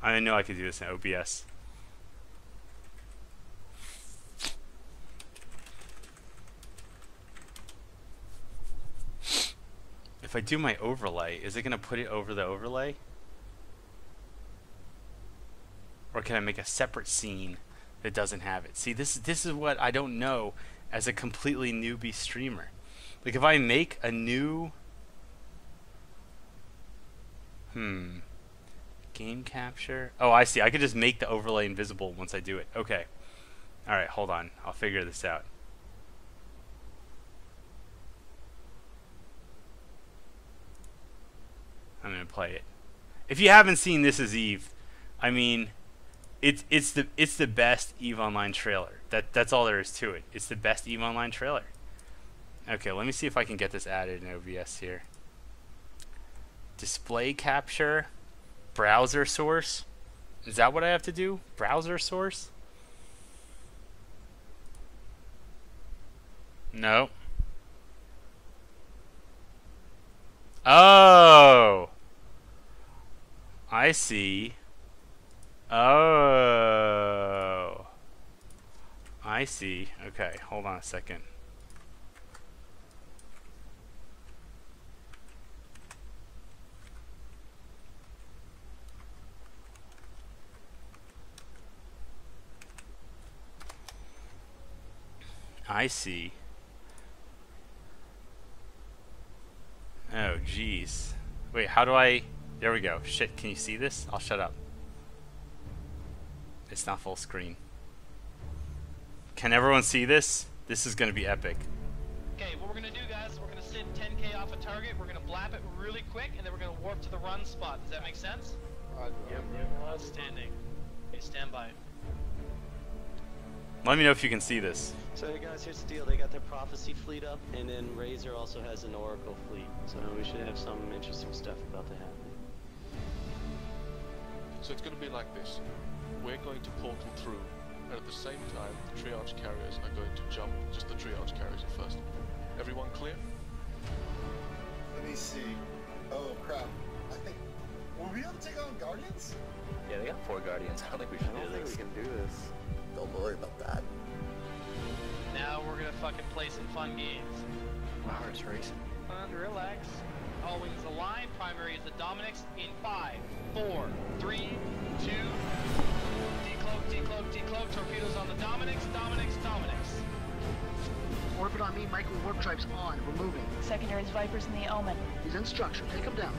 I know I could do this in OBS. If I do my overlay, is it going to put it over the overlay? Or can I make a separate scene that doesn't have it? See, this is what I don't know as a completely newbie streamer. Like if I make a new game capture. Oh, I see. I could just make the overlay invisible once I do it. Okay. All right, hold on. I'll figure this out. I'm going to play it. If you haven't seen This Is Eve, I mean, it's the best EVE Online trailer. That's all there is to it. It's the best EVE Online trailer. Okay, let me see if I can get this added in OBS here. Display capture, browser source. Is that what I have to do? Browser source? No. Oh, I see. Oh, I see. Okay, hold on a second. I see. Oh, jeez. Wait, how do I... There we go. Shit, can you see this? I'll shut up. It's not full screen. Can everyone see this? This is going to be epic. Okay, what we're going to do, guys, is we're going to sit 10k off a target, we're going to blap it really quick, and then we're going to warp to the run spot. Does that make sense? Yep. Outstanding. Okay, stand by. Let me know if you can see this. So hey guys, here's the deal. They got their Prophecy fleet up, and then Razor also has an Oracle fleet. So we should have some interesting stuff about to happen. So it's going to be like this. We're going to portal through, and at the same time, the triage carriers are going to jump. Just the triage carriers at first. Everyone clear? Let me see. Oh crap. I think... Will we be able to take on Guardians? Yeah, they got 4 Guardians. I don't think we should do this. We can do this. Don't worry about that. Now we're going to fucking play some fun games. My heart's racing. Fun, relax. All wings align. Primary is the Dominix in 5, 4, 3, 2. Decloak, decloak, decloak. Torpedoes on the Dominix, Dominix, Dominix. Orbit on on me, micro warp drives on. We're moving. Secondary's Vipers in the Omen. He's in structure. Take him down.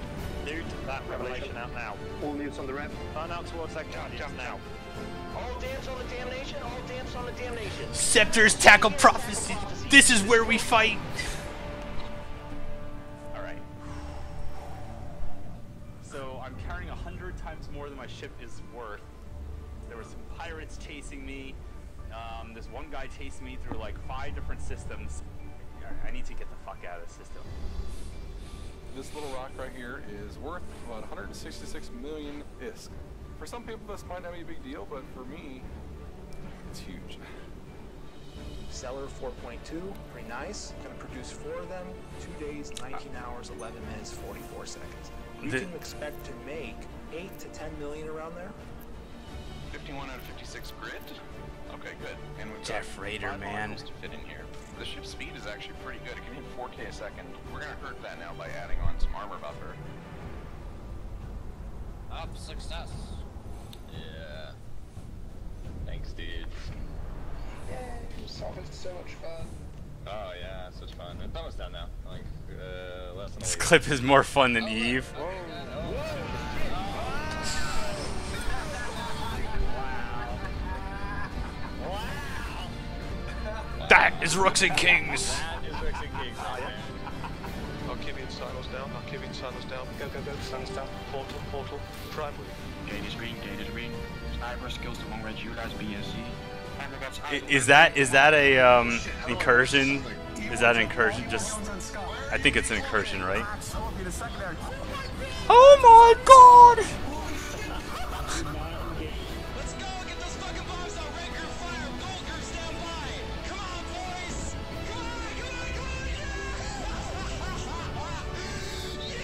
Dude, that revelation out now. All mutes on the ramp. Turn out towards that jump now. All dams on the damnation. All dams on the damnation. Scepters tackle prophecy. This is where we fight. Alright. So I'm carrying 100 times more than my ship is worth. There were some pirates chasing me. This one guy chased me through like 5 different systems. I need to get the fuck out of the system. This little rock right here is worth about 166 million ISK. For some people this might not be a big deal, but for me, it's huge. Seller 4.2, pretty nice. Gonna produce 4 of them, 2 days, 19 hours, 11 minutes, 44 seconds. You can expect to make 8 to 10 million around there. 51 out of 56 grid? Okay, good. And we've Jeff got Rader, 5 man. modules to fit in here. The ship's speed is actually pretty good. It can hit 4K a second. We're gonna hurt that now by adding on some armor buffer. Up success. Yeah. Thanks, dude. Yay, so much fun. Oh yeah, such fun. It's almost done now. Like less than a This week. clip is more fun than Eve. That is Rooks and Kings. That is Rooks and Kings. Archivian silos down, Archivian silos down. Go, go, go, silos down. Portal, portal, primary. Gate is green, gate is green. Sniper skills to long range utilize BSC. Is that a incursion? Is that an incursion? Just, I think it's an incursion, right? Oh my god! Let's go! Get those fucking bombs out! Red group fire! Gold group stand by! Come on, boys! Come on, come on, come on! Yeah!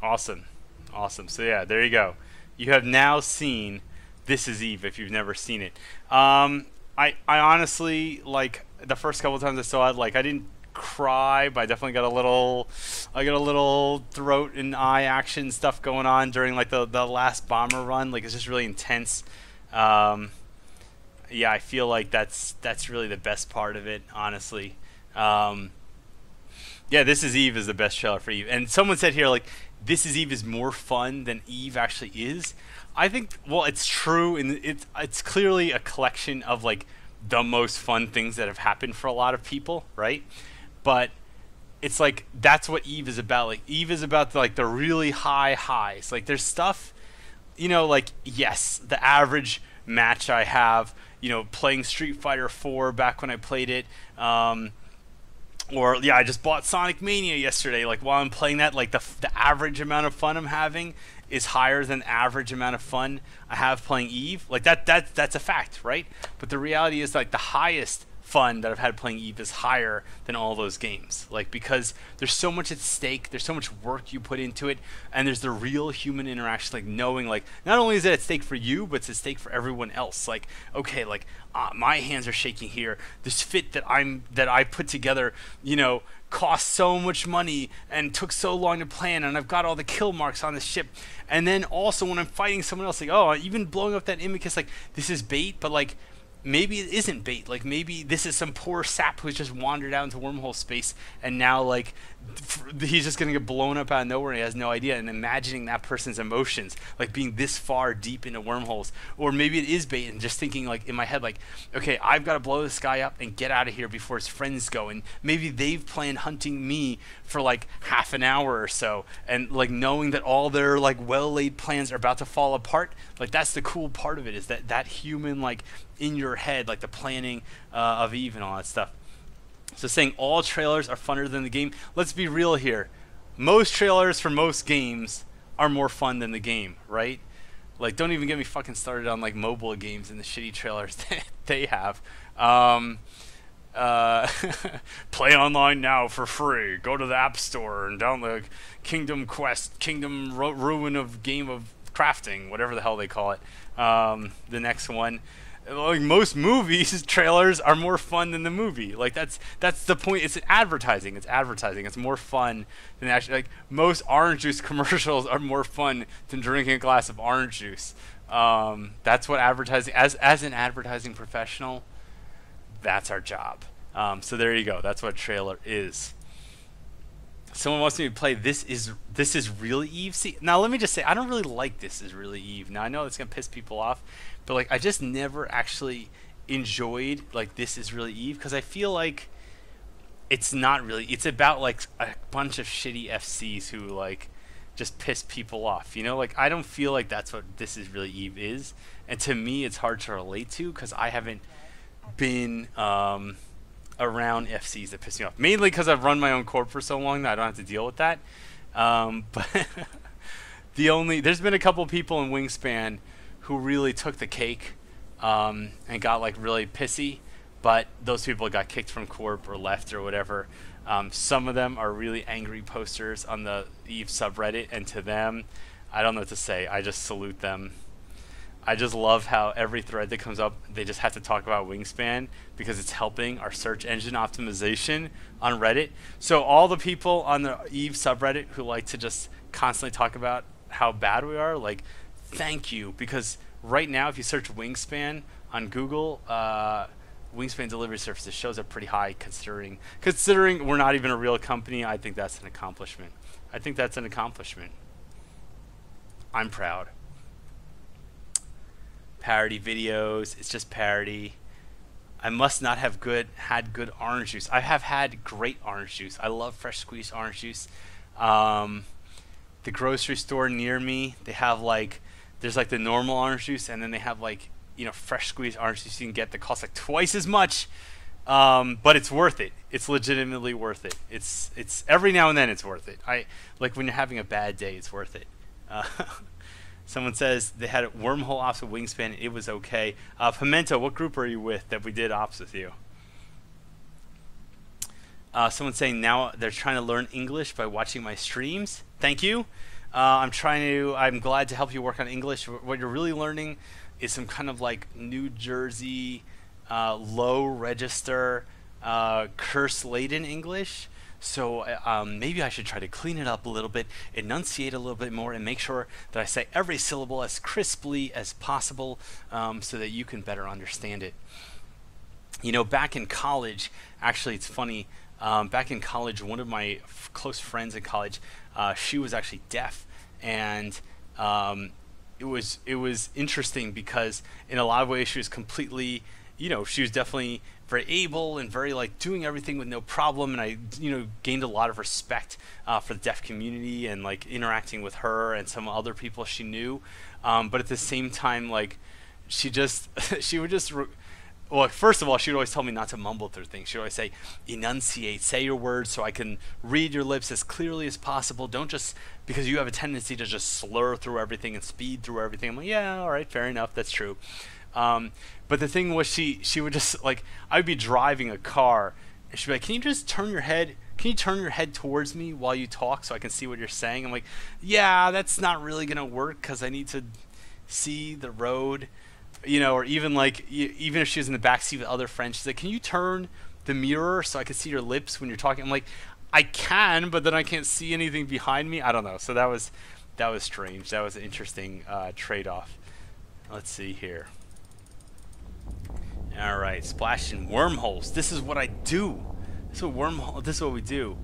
Awesome. Awesome. So yeah, there you go. You have now seen This Is Eve if you've never seen it. I honestly, like, the first couple times I saw it, like, I didn't cry, but I definitely got a little throat and eye action stuff going on during like the last bomber run. Like, it's just really intense. Yeah, I feel like that's really the best part of it, honestly. Yeah, This Is Eve is the best trailer for Eve. And someone said here, like, This Is Eve is more fun than Eve actually is. I think, well, it's true, and it's clearly a collection of, like, the most fun things that have happened for a lot of people, right? But it's like, that's what Eve is about. Like, Eve is about, like, the really high highs. Like, there's stuff, you know, like, yes, the average match I have, you know, playing Street Fighter 4 back when I played it, or, yeah, I just bought Sonic Mania yesterday. Like, while I'm playing that, like, the average amount of fun I'm having is higher than the average amount of fun I have playing Eve. Like, that's a fact, right? But the reality is, like, the highest fun that I've had playing Eve is higher than all those games. Like, because there's so much at stake, there's so much work you put into it, and there's the real human interaction, like, knowing, like, not only is it at stake for you, but it's at stake for everyone else. Like, okay, like, my hands are shaking here. This fit that I put together, you know, cost so much money and took so long to plan, and I've got all the kill marks on the ship. And then also when I'm fighting someone else, like, oh, even blowing up that Imicus, like, this is bait, but, like, maybe it isn't bait. Like, maybe this is some poor sap who's just wandered out into wormhole space, and now, like, he's just gonna get blown up out of nowhere and he has no idea. And imagining that person's emotions, like, being this far deep into wormholes. Or maybe it is bait, and just thinking, like, in my head, like, okay, I've got to blow this guy up and get out of here before his friends go. And maybe they've planned hunting me for, like, half an hour or so, and, like, knowing that all their, like, well-laid plans are about to fall apart. Like, that's the cool part of it, is that human, like, in your head, like the planning of Eve and all that stuff. So saying all trailers are funner than the game, let's be real here. Most trailers for most games are more fun than the game, right? Like, don't even get me fucking started on, like, mobile games and the shitty trailers that they have. Play online now for free. Go to the App Store and download Kingdom Quest, Ruin of Game of Crafting, whatever the hell they call it. The next one. like most movies, trailers are more fun than the movie. Like that's the point. It's advertising. It's advertising. It's more fun than actually, like, most orange juice commercials are more fun than drinking a glass of orange juice. That's what advertising, as an advertising professional, that's our job. So there you go. That's what a trailer is. Someone wants me to play This Is Really Eve. See, now let me just say, I don't really like This Is Really Eve. Now I know it's gonna piss people off, but like I just never actually enjoyed like This Is Really Eve, because I feel like it's not really. It's about like a bunch of shitty FCs who like just piss people off. You know, like I don't feel like that's what This Is Really Eve is, and to me it's hard to relate to because I haven't been around FCs that piss me off. Mainly because I've run my own corp for so long that I don't have to deal with that. But there's been a couple people in Wingspan who really took the cake and got like really pissy, but those people got kicked from corp or left or whatever. Some of them are really angry posters on the Eve subreddit, and to them, I don't know what to say. I just salute them. I just love how every thread that comes up, they just have to talk about Wingspan because it's helping our search engine optimization on Reddit. So all the people on the Eve subreddit who like to just constantly talk about how bad we are, like, thank you. Because right now, if you search Wingspan on Google, Wingspan delivery services shows up pretty high considering we're not even a real company. I think that's an accomplishment. I'm proud. Parody videos, it's just parody. I must not have had good orange juice. I have had great orange juice. I love fresh squeezed orange juice. The grocery store near me, they have like, there's like the normal orange juice, and then they have like, you know, fresh squeezed orange juice you can get that costs like twice as much, but it's worth it. It's legitimately worth it. It's every now and then it's worth it. Like when you're having a bad day, it's worth it. Someone says they had a Wormhole ops with Wingspan. It was okay. Pimento, what group are you with that we did ops with you? Someone saying now they're trying to learn English by watching my streams. Thank you. I'm glad to help you work on English. What you're really learning is some kind of like New Jersey low register curse-laden English. So maybe I should try to clean it up a little bit, enunciate a little bit more, and make sure that I say every syllable as crisply as possible so that you can better understand it. You know, back in college, actually it's funny, back in college, one of my close friends in college, she was actually deaf, and it was interesting because in a lot of ways she was completely, you know, she was definitely very able and very like doing everything with no problem, and I, you know, gained a lot of respect for the deaf community and like interacting with her and some other people she knew, but at the same time, like she would just well, first of all, she would always tell me not to mumble through things. She would always say, enunciate, say your words so I can read your lips as clearly as possible. Don't just, because you have a tendency to just slur through everything and speed through everything. I'm like, yeah, all right, fair enough, that's true. But the thing was, she would just like, I'd be driving a car and she'd be like, can you just turn your head towards me while you talk so I can see what you're saying? I'm like, yeah, that's not really gonna work because I need to see the road, you know. Or even like, even if she was in the back seat with other friends, she's like, can you turn the mirror so I can see your lips when you're talking? I'm like, I can, but then I can't see anything behind me. I don't know. So that was strange. That was an interesting trade-off. Let's see here. All right, splashing wormholes. This is what I do. This is what we do.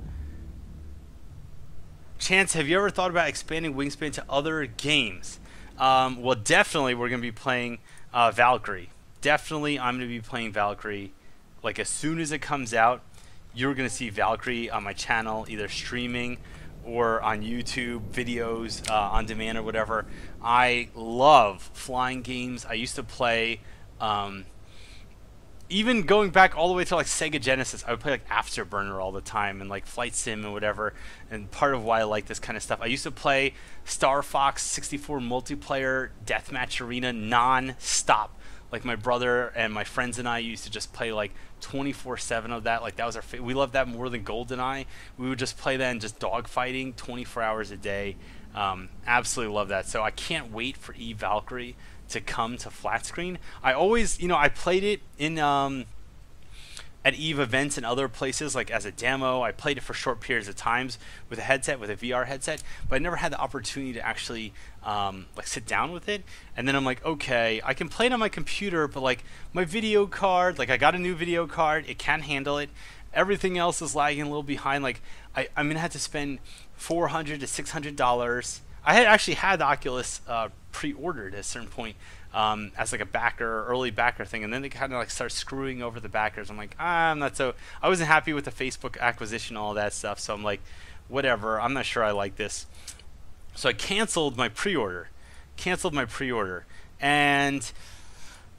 Chance, have you ever thought about expanding Wingspan to other games? Well, definitely we're going to be playing Valkyrie. Definitely I'm going to be playing Valkyrie. Like as soon as it comes out, you're going to see Valkyrie on my channel, either streaming or on YouTube videos on demand or whatever. I love flying games. I used to play, even going back all the way to like Sega Genesis, I would play like Afterburner all the time and like Flight Sim and whatever. And part of why I like this kind of stuff, I used to play Star Fox 64 multiplayer deathmatch arena non-stop. Like my brother and my friends and I used to just play like 24/7 of that. Like that was our we loved that more than GoldenEye. We would just play that and just dogfighting 24 hours a day. Absolutely love that. So I can't wait for Eve Valkyrie to come to flat screen. I always, you know, I played it in at Eve events and other places, like as a demo. I played it for short periods of times with a headset, with a VR headset, but I never had the opportunity to actually like sit down with it. And then I'm like, okay, I can play it on my computer, but like my video card, like I got a new video card, it can handle it. Everything else is lagging a little behind. Like I mean, I had to spend $400 to $600. I had actually had the Oculus pre-ordered at a certain point as like a backer, early backer thing, and then they kind of like start screwing over the backers. I'm like, I'm not so. I wasn't happy with the Facebook acquisition, all that stuff. So I'm like, whatever. I'm not sure I like this. So I canceled my pre-order. And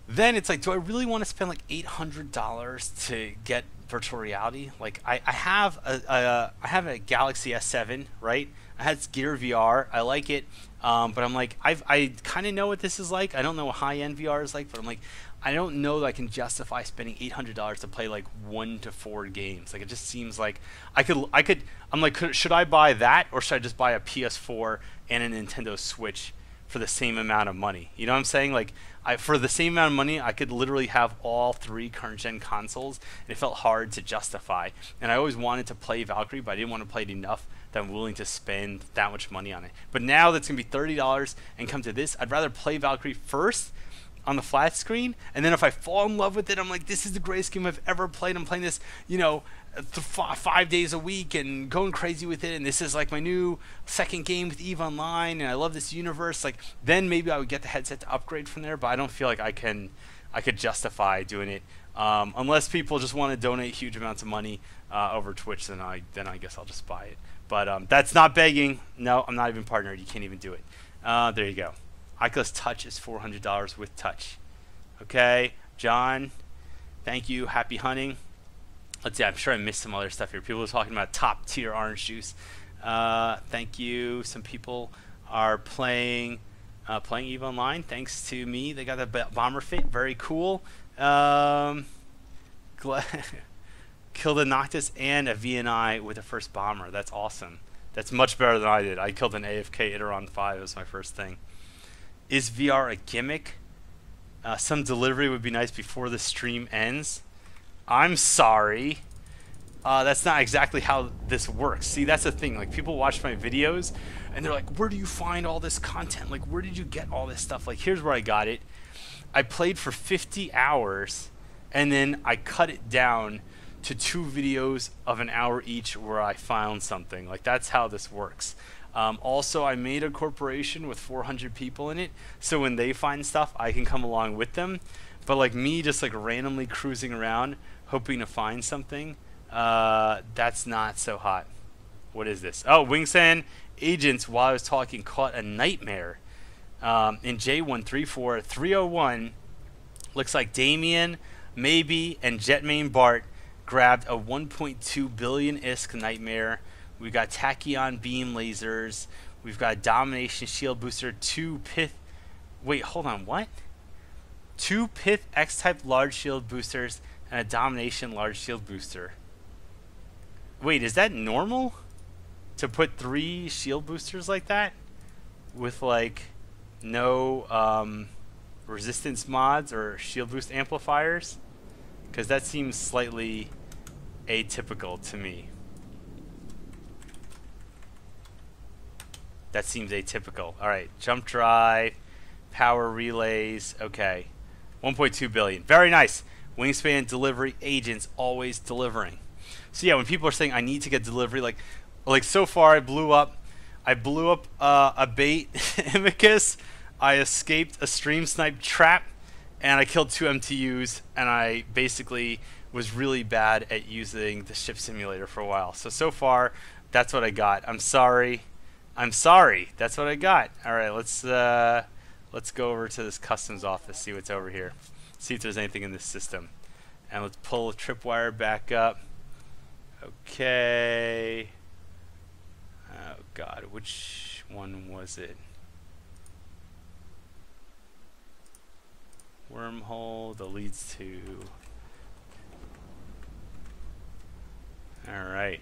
then it's like, do I really want to spend like $800 to get virtual reality? Like I have a Galaxy S7, right? I had Gear VR. I like it, but I'm like, I kind of know what this is like. I don't know what high-end VR is like, but I'm like, I don't know that I can justify spending $800 to play like 1 to 4 games. Like it just seems like I could. I'm like, should I buy that, or should I just buy a PS4 and a Nintendo Switch for the same amount of money? You know what I'm saying? Like for the same amount of money, I could literally have all 3 current-gen consoles, and it felt hard to justify. And I always wanted to play Valkyrie, but I didn't want to play it enough that I'm willing to spend that much money on it. But now that's going to be $30 and come to this, I'd rather play Valkyrie first on the flat screen, and then if I fall in love with it, I'm like, this is the greatest game I've ever played. I'm playing this, you know, 5 days a week and going crazy with it, and this is like my new second game with EVE Online, and I love this universe. Like, then maybe I would get the headset to upgrade from there, but I don't feel like I could justify doing it unless people just want to donate huge amounts of money over Twitch. Then I guess I'll just buy it. But that's not begging. No, I'm not even partnered. You can't even do it. There you go. Oculus Touch is $400 with touch. Okay, John, thank you. Happy hunting. Let's see, I'm sure I missed some other stuff here. People are talking about top tier orange juice. Thank you. Some people are playing EVE Online thanks to me. They got the bomber fit. Very cool. Killed a Noctis and a VNI with the first bomber. That's awesome. That's much better than I did. I killed an AFK Iteron 5 as my first thing. Is VR a gimmick? Some delivery would be nice before the stream ends. I'm sorry. That's not exactly how this works. See, that's the thing. Like, people watch my videos and they're like, where do you find all this content? Like, where did you get all this stuff? Like, here's where I got it. I played for 50 hours and then I cut it down to 2 videos of an hour each where I found something. Like, that's how this works. Also, I made a corporation with 400 people in it, so when they find stuff, I can come along with them. But like me just like randomly cruising around hoping to find something, that's not so hot. What is this? Oh, Wingspan agents, while I was talking, caught a nightmare in J134301. Looks like Damien, Maybe, and Jetmain Bart grabbed a 1.2 billion ISK nightmare. We got Tachyon beam lasers. We've got domination shield booster, 2 pith. Wait, hold on, what? 2 pith X-type large shield boosters and a domination large shield booster. Wait, is that normal? To put 3 shield boosters like that? With like no resistance mods or shield boost amplifiers? Because that seems slightly atypical to me. That seems atypical. Alright, jump drive, power relays, okay. 1.2 billion. Very nice. Wingspan delivery agents always delivering. So yeah, when people are saying I need to get delivery, like so far I blew up a bait Imicus, I escaped a stream snipe trap, and I killed 2 MTUs, and I basically was really bad at using the ship simulator for a while. So far, that's what I got. I'm sorry. That's what I got. All right, let's go over to this customs office, see what's over here, see if there's anything in this system, and let's pull the tripwire back up. Okay. Oh God, which one was it? Wormhole that leads to. All right.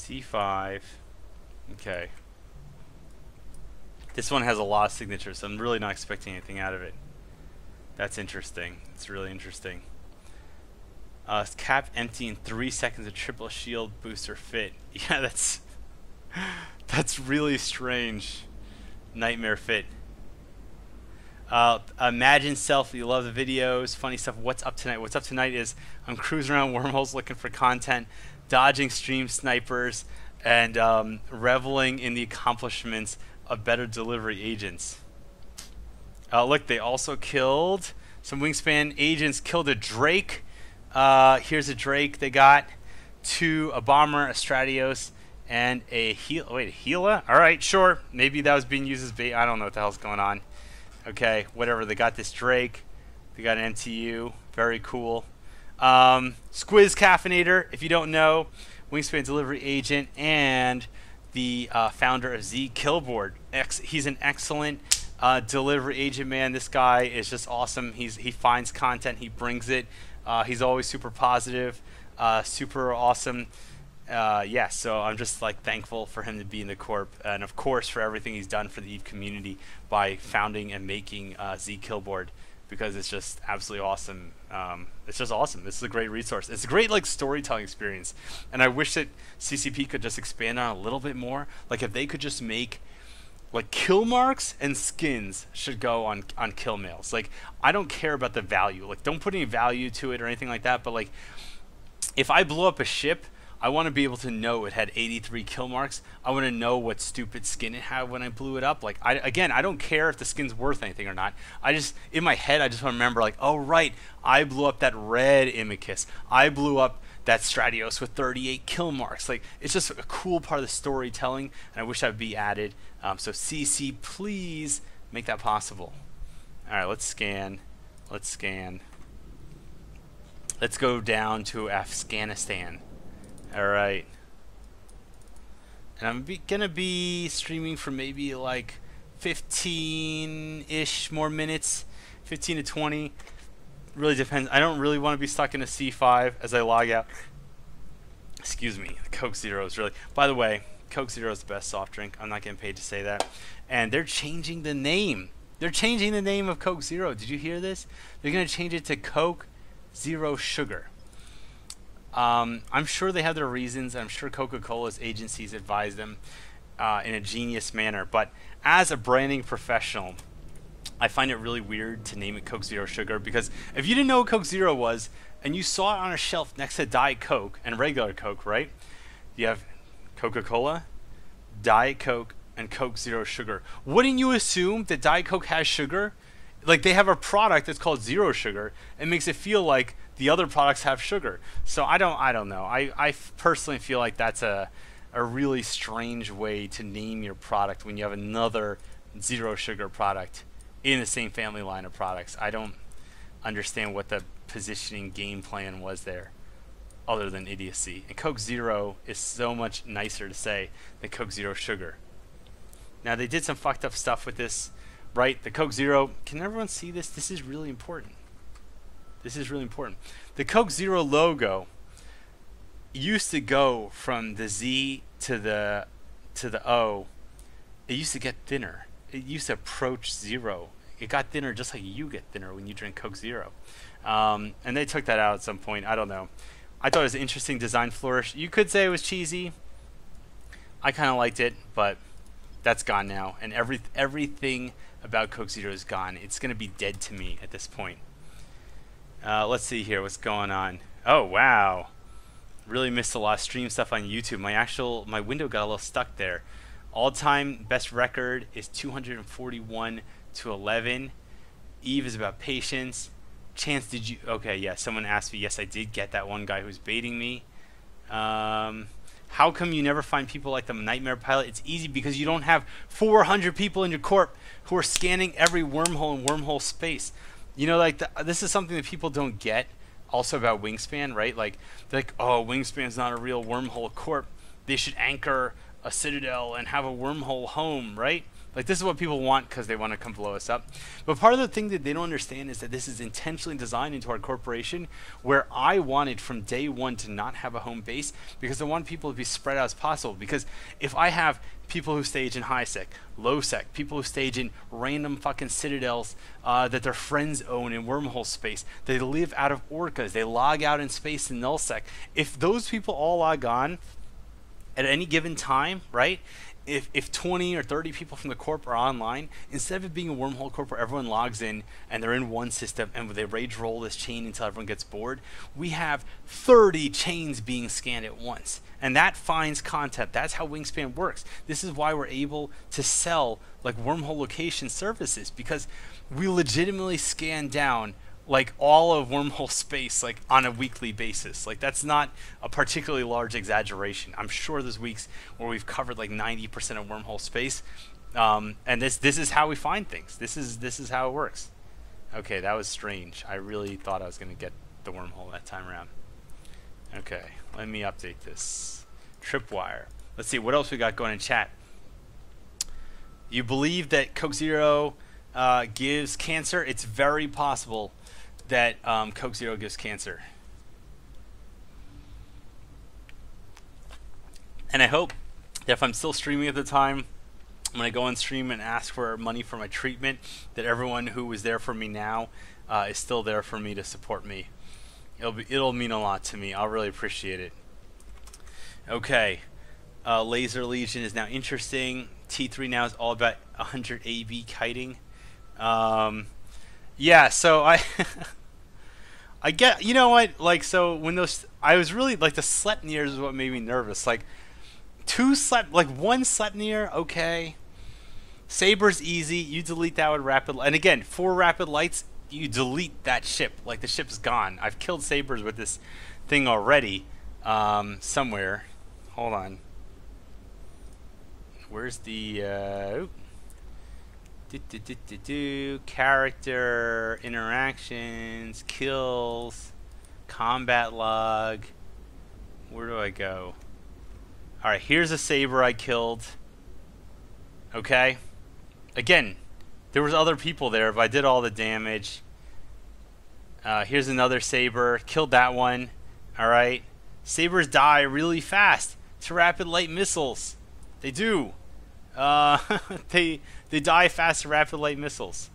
C5. Okay. This one has a lot of signatures, so I'm really not expecting anything out of it. That's interesting. It's really interesting. Cap empty in 3 seconds. A triple shield booster fit. Yeah, that's really strange. Nightmare fit. Imagine self. You love the videos, funny stuff. What's up tonight? What's up tonight is I'm cruising around wormholes looking for content, dodging stream snipers, and reveling in the accomplishments of better delivery agents. Look, they also killed some Wingspan agents. Killed a Drake. Here's a Drake they got. A bomber, a Stratios, and a Gila? Alright, sure.Maybe that was being used as bait. I don't know what the hell's going on. Okay, whatever. They got this Drake. They got an MTU. Very cool. Squiz Caffeinator, if you don't know, Wingspan delivery agent, and the founder of Z Killboard. He's an excellent delivery agent, man. This guy is just awesome. He finds content. He brings it. He's always super positive, super awesome. Yeah, so I'm just like thankful for him to be in the corp, and of course for everything he's done for the EVE community by founding and making Z Killboard, because it's just absolutely awesome. It's just awesome. This is a great resource. It's a great like storytelling experience, and I wish that CCP could just expand on it a little bit more. Like if they could just make like kill marks and skins should go on kill mails. Like I don't care about the value. Like don't put any value to it or anything like that. But like if I blow up a ship, I want to be able to know it had 83 kill marks. I want to know what stupid skin it had when I blew it up. Like I don't care if the skin's worth anything or not. I just in my head I just want to remember like, oh right, I blew up that red Imicus. I blew up that Stratios with 38 kill marks. Like it's just a cool part of the storytelling, and I wish that would be added. So CC, please make that possible. All right, let's scan. Let's scan. Let's go down to Afghanistan. All right. And I'm gonna be streaming for maybe like 15-ish more minutes, 15 to 20. Really depends. I don't really want to be stuck in a C5 as I log out. Excuse me. Coke Zero is really. By the way, Coke Zero is the best soft drink. I'm not getting paid to say that. And they're changing the name. They're changing the name of Coke Zero. Did you hear this? They're gonna change it to Coke Zero Sugar. I'm sure they have their reasons. I'm sure Coca-Cola's agencies advise them in a genius manner. But as a branding professional, I find it really weird to name it Coke Zero Sugar, because if you didn't know what Coke Zero was and you saw it on a shelf next to Diet Coke and regular Coke, right? You have Coca-Cola, Diet Coke, and Coke Zero Sugar. Wouldn't you assume that Diet Coke has sugar? Like they have a product that's called Zero Sugar. It makes it feel like the other products have sugar. So I don't know. I personally feel like that's a really strange way to name your product when you have another zero sugar product in the same family line of products. I don't understand what the positioning game plan was there, other than idiocy. And Coke Zero is so much nicer to say than Coke Zero Sugar. Now they did some fucked up stuff with this, right? The Coke Zero, can everyone see this? This is really important. This is really important. The Coke Zero logo used to go from the Z to the O. It used to get thinner. It used to approach zero. It got thinner just like you get thinner when you drink Coke Zero. And they took that out at some point. I don't know. I thought it was an interesting design flourish. You could say it was cheesy. I kind of liked it, but that's gone now. And everything about Coke Zero is gone. It's going to be dead to me at this point. Let's see here. What's going on? Oh, wow. Really missed a lot of stream stuff on YouTube. My window got a little stuck there. All-time best record is 241 to 11. Eve is about patience. Chance, did you... Okay, yeah, someone asked me. Yes, I did get that one guy who's baiting me. How come you never find people like the Nightmare Pilot? It's easy because you don't have 400 people in your corp who are scanning every wormhole in wormhole space. You know, like, this is something that people don't get also about Wingspan, right? Like, they're like, oh, Wingspan's not a real wormhole corp. They should anchor a citadel and have a wormhole home, right? Like, this is what people want because they want to come blow us up. But part of the thing that they don't understand is that this is intentionally designed into our corporation, where I wanted from day one to not have a home base because I want people to be spread out as possible. Because if I have people who stage in high sec, low sec, people who stage in random fucking citadels that their friends own in wormhole space, they live out of orcas, they log out in space in null sec. If those people all log on at any given time, right? If 20 or 30 people from the corp are online, instead of it being a wormhole corp where everyone logs in and they're in one system and they rage roll this chain until everyone gets bored, we have 30 chains being scanned at once. And that finds content. That's how Wingspan works. This is why we're able to sell like wormhole location services, because we legitimately scan down like all of wormhole space like on a weekly basis. Like, that's not a particularly large exaggeration. I'm sure there's weeks where we've covered like 90% of wormhole space, and this is how we find things. This is how it works. Okay, that was strange. I really thought I was gonna get the wormhole that time around. Okay, let me update this. Tripwire. Let's see what else we got going in chat. You believe that Coke Zero gives cancer? It's very possible that Coke Zero gives cancer. And I hope that if I'm still streaming at the time, I'm going to go on stream and ask for money for my treatment, that everyone who was there for me now is still there for me to support me. It'll mean a lot to me. I'll really appreciate it. Okay. Laser Legion is now interesting. T3 now is all about 100 AB kiting. Yeah, so I get, you know what, like, so when those, I was really, like, the Sleipnirs is what made me nervous. Like, one Sleipnir, okay. Saber's easy, you delete that with rapid, and again, 4 rapid lights, you delete that ship, like, the ship's gone. I've killed Sabers with this thing already, somewhere. Hold on. Where's the, character, interactions, kills, combat log. Where do I go? Alright, here's a Saber I killed. Okay. Again, there was other people there, but I did all the damage. Here's another Saber. Killed that one. Alright. Sabers die really fast to rapid light missiles. They do. They die fast to rapid light missiles.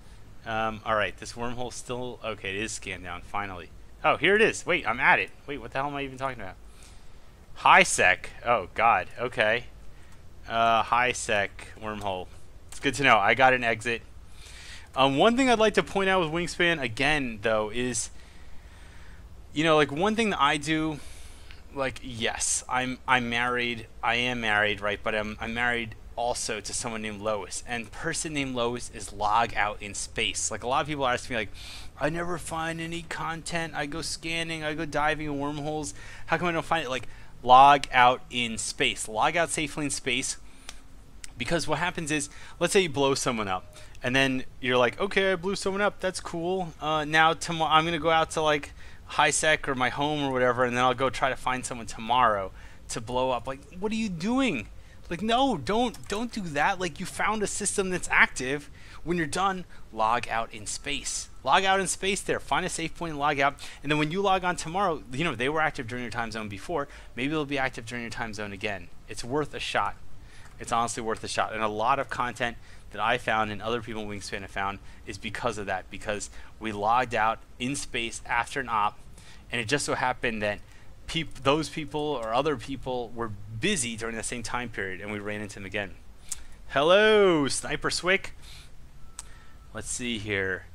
Alright, this wormhole still... Okay, it is scanned down, finally. Oh, here it is. Wait, I'm at it. Wait, what the hell am I even talking about? High sec. Oh, God. Okay. High sec wormhole. It's good to know. I got an exit. One thing I'd like to point out with Wingspan, again, though, is... You know, like, one thing that I do... Like, yes, I'm married. I am married, right? But I'm married... also to someone named Lois, and person named Lois is log out in space. Like, a lot of people ask me, like, I never find any content, I go scanning, I go diving in wormholes, how come I don't find it? Like, log out in space, log out safely in space, because what happens is, let's say you blow someone up, and then you're like, okay, I blew someone up, that's cool, now tomorrow I'm gonna go out to like high sec or my home or whatever, and then I'll go try to find someone tomorrow to blow up. Like, what are you doing? Like, no, don't do that. Like, you found a system that's active. When you're done, log out in space. Log out in space there. Find a safe point and log out. And then when you log on tomorrow, you know, they were active during your time zone before. Maybe they'll be active during your time zone again. It's worth a shot. It's honestly worth a shot. And a lot of content that I found and other people in Wingspan have found is because of that. Because we logged out in space after an op. And it just so happened that those people or other people were busy during the same time period, and we ran into them again. Hello, Sniper Swick. Let's see here.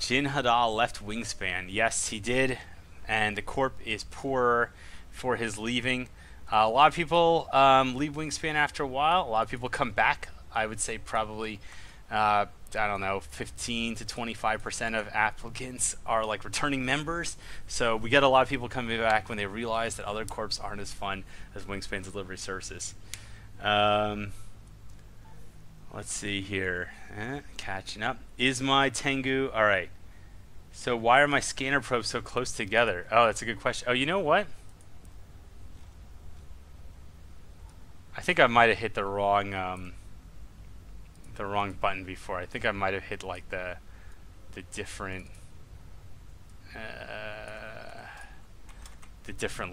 Jin Hadal left Wingspan. Yes, he did, and the corp is poorer for his leaving. A lot of people leave Wingspan after a while. A lot of people come back. I would say probably I don't know, 15 to 25% of applicants are like returning members. So we get a lot of people coming back when they realize that other corps aren't as fun as Wingspan delivery services. Let's see here. Catching up. Is my Tengu... Alright. So why are my scanner probes so close together? Oh, that's a good question. Oh, you know what? I think I might have hit the wrong... the wrong button before. I think I might have hit like the different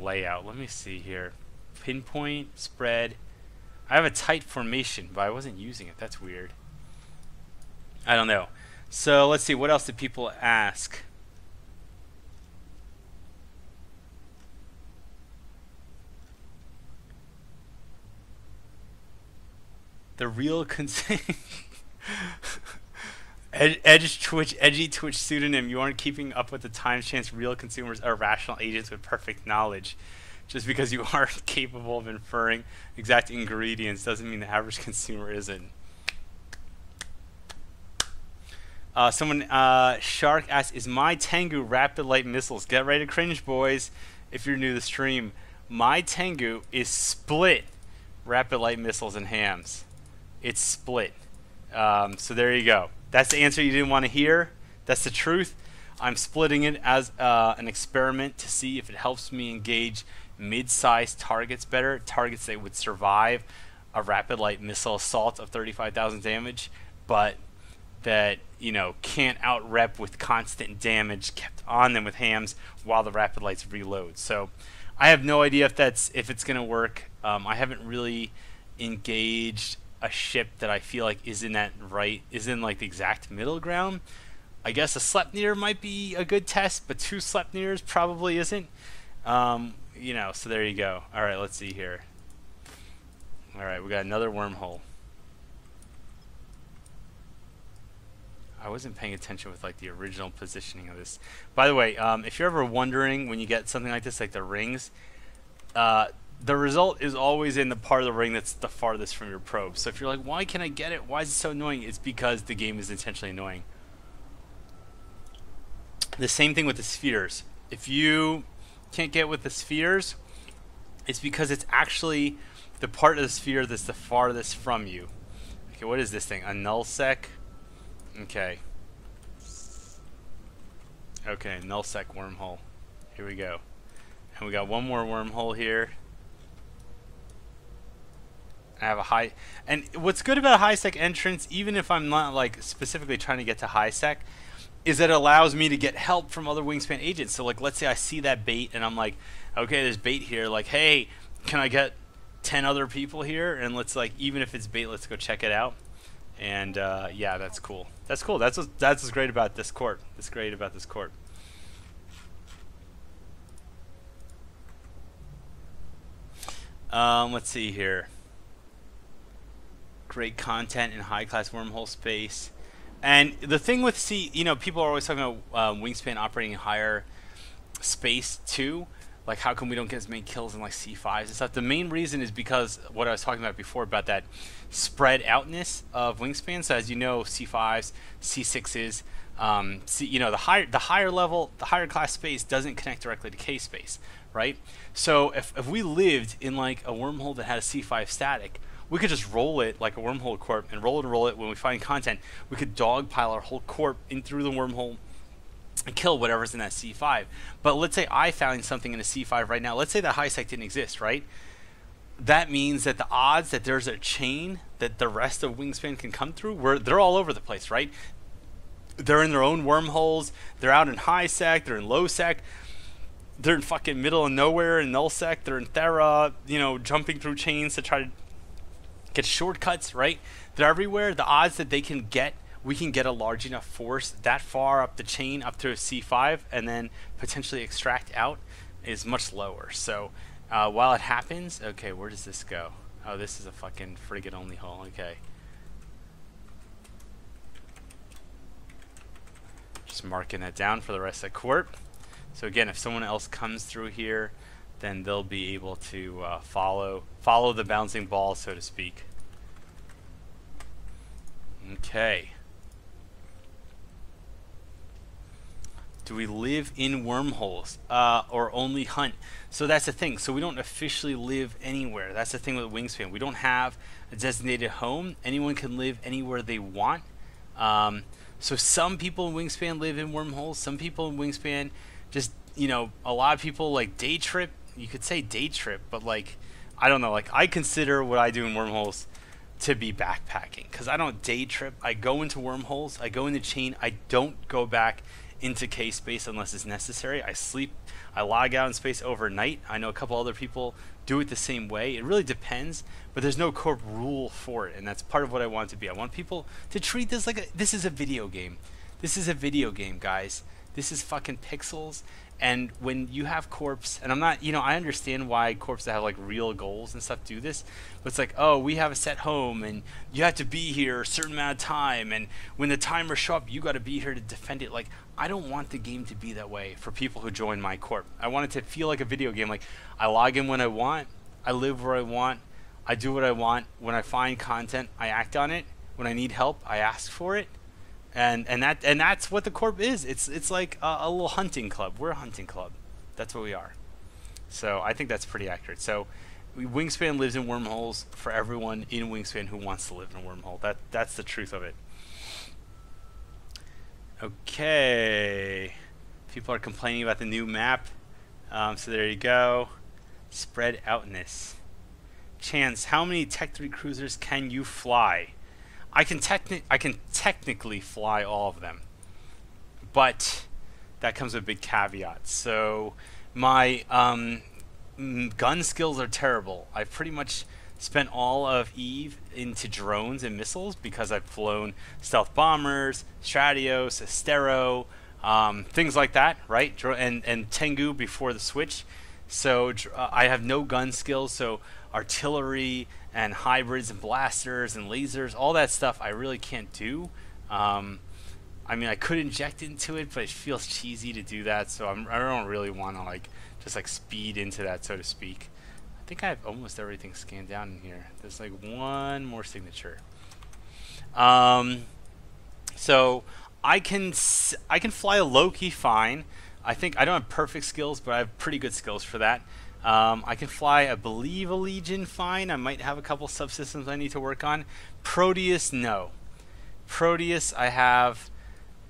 layout. Let me see here. Pinpoint, spread. I have a tight formation, but I wasn't using it. That's weird. I don't know. So let's see. What else did people ask? The real edgy Twitch pseudonym. You aren't keeping up with the times. Chance real consumers are rational agents with perfect knowledge. Just because you aren't capable of inferring exact ingredients doesn't mean the average consumer isn't. Shark asks, is my Tengu rapid light missiles? Get ready to cringe, boys, if you're new to the stream. My Tengu is split rapid light missiles and hams. It's split. So there you go. That's the answer you didn't want to hear. That's the truth. I'm splitting it as an experiment to see if it helps me engage mid-sized targets better, targets that would survive a rapid light missile assault of 35,000 damage, but that, you know, can't out-rep with constant damage kept on them with hams while the rapid lights reload. So I have no idea if it's going to work. I haven't really engaged a ship that I feel like is in like the exact middle ground. I guess a Sleipnir might be a good test, but 2 Sleipnirs probably isn't. You know, so there you go. All right, let's see here. All right, we got another wormhole. I wasn't paying attention with like the original positioning of this. By the way, if you're ever wondering when you get something like this, like the rings, the result is always in the part of the ring that's the farthest from your probe. So if you're like, why can't I get it? Why is it so annoying? It's because the game is intentionally annoying. The same thing with the spheres. If you can't get with the spheres, it's because it's actually the part of the sphere that's the farthest from you. Okay, what is this thing? A nullsec? Okay. Okay, nullsec wormhole. Here we go. And we got one more wormhole here. I have a high... And what's good about a high-sec entrance, even if I'm not like specifically trying to get to high-sec, is that it allows me to get help from other Wingspan agents. So like, let's say I see that bait and I'm like, okay, there's bait here. Like, hey, can I get 10 other people here? And let's like, even if it's bait, let's go check it out. And yeah, that's cool. That's cool. That's what's great about this court. That's great about this court. Let's see here. Great content in high-class wormhole space. And the thing with you know, people are always talking about Wingspan operating in higher space too. Like, how come we don't get as many kills in like C5s and stuff? The main reason is because what I was talking about before about that spread outness of Wingspan. So as you know, C5s, C6s, you know, the higher level, the higher class space doesn't connect directly to K space, right? So if we lived in like a wormhole that had a C5 static, we could just roll it like a wormhole corp and roll it. When we find content, we could dogpile our whole corp in through the wormhole and kill whatever's in that C5. But let's say I found something in a C5 right now. Let's say that high sec didn't exist, right? That means that the odds that there's a chain that the rest of Wingspan can come through, they're all over the place, right? They're in their own wormholes. They're out in high sec. They're in low sec. They're in fucking middle of nowhere in null sec. They're in Thera, you know, jumping through chains to try to get shortcuts, right? They're everywhere. The odds that we can get a large enough force that far up the chain up to a C5 and then potentially extract out is much lower. So while it happens, okay, where does this go? Oh, this is a fucking frigate only hull. Okay. Just marking that down for the rest of the court. So again, if someone else comes through here, then they'll be able to follow the bouncing ball, so to speak. Okay. Do we live in wormholes or only hunt? So that's the thing. So we don't officially live anywhere. That's the thing with Wingspan. We don't have a designated home. Anyone can live anywhere they want. So some people in Wingspan live in wormholes. Some people in Wingspan just, you know, a lot of people like day trip. You could say day trip, but like, I don't know. Like, I consider what I do in wormholes to be backpacking, because I don't day trip. I go into wormholes, I go into chain, I don't go back into K-space unless it's necessary. I sleep, I log out in space overnight. I know a couple other people do it the same way. It really depends, but there's no corp rule for it, and that's part of what I want it to be. I want people to treat this like this is a video game. This is a video game, guys. This is fucking pixels. And when you have corps, and I'm not, you know, I understand why corps that have like real goals and stuff do this, but it's like, oh, we have a set home and you have to be here a certain amount of time, and when the timers show up, you got to be here to defend it. Like, I don't want the game to be that way for people who join my corp. I want it to feel like a video game. Like, I log in when I want, I live where I want, I do what I want. When I find content, I act on it. When I need help, I ask for it. And that's what the corp is. It's like a little hunting club. We're a hunting club. That's what we are. So I think that's pretty accurate. So Wingspan lives in wormholes for everyone in Wingspan who wants to live in a wormhole. That's the truth of it. Okay. People are complaining about the new map. So there you go. Spread outness. Chance, how many Tech 3 cruisers can you fly? I can technically fly all of them, but that comes with a big caveat. So my gun skills are terrible. I've pretty much spent all of EVE into drones and missiles because I've flown stealth bombers, Stratios, Astero, things like that, right? And Tengu before the switch. So I have no gun skills, so artillery and hybrids and blasters and lasers, all that stuff I really can't do. I mean, I could inject into it, but it feels cheesy to do that, so I don't really want to like just like speed into that, so to speak. I think I have almost everything scanned down in here. There's like one more signature. So I can fly a Loki fine. I think I don't have perfect skills, but I have pretty good skills for that. I can fly, I believe, a Legion fine. I might have a couple subsystems I need to work on. Proteus, no. Proteus, I have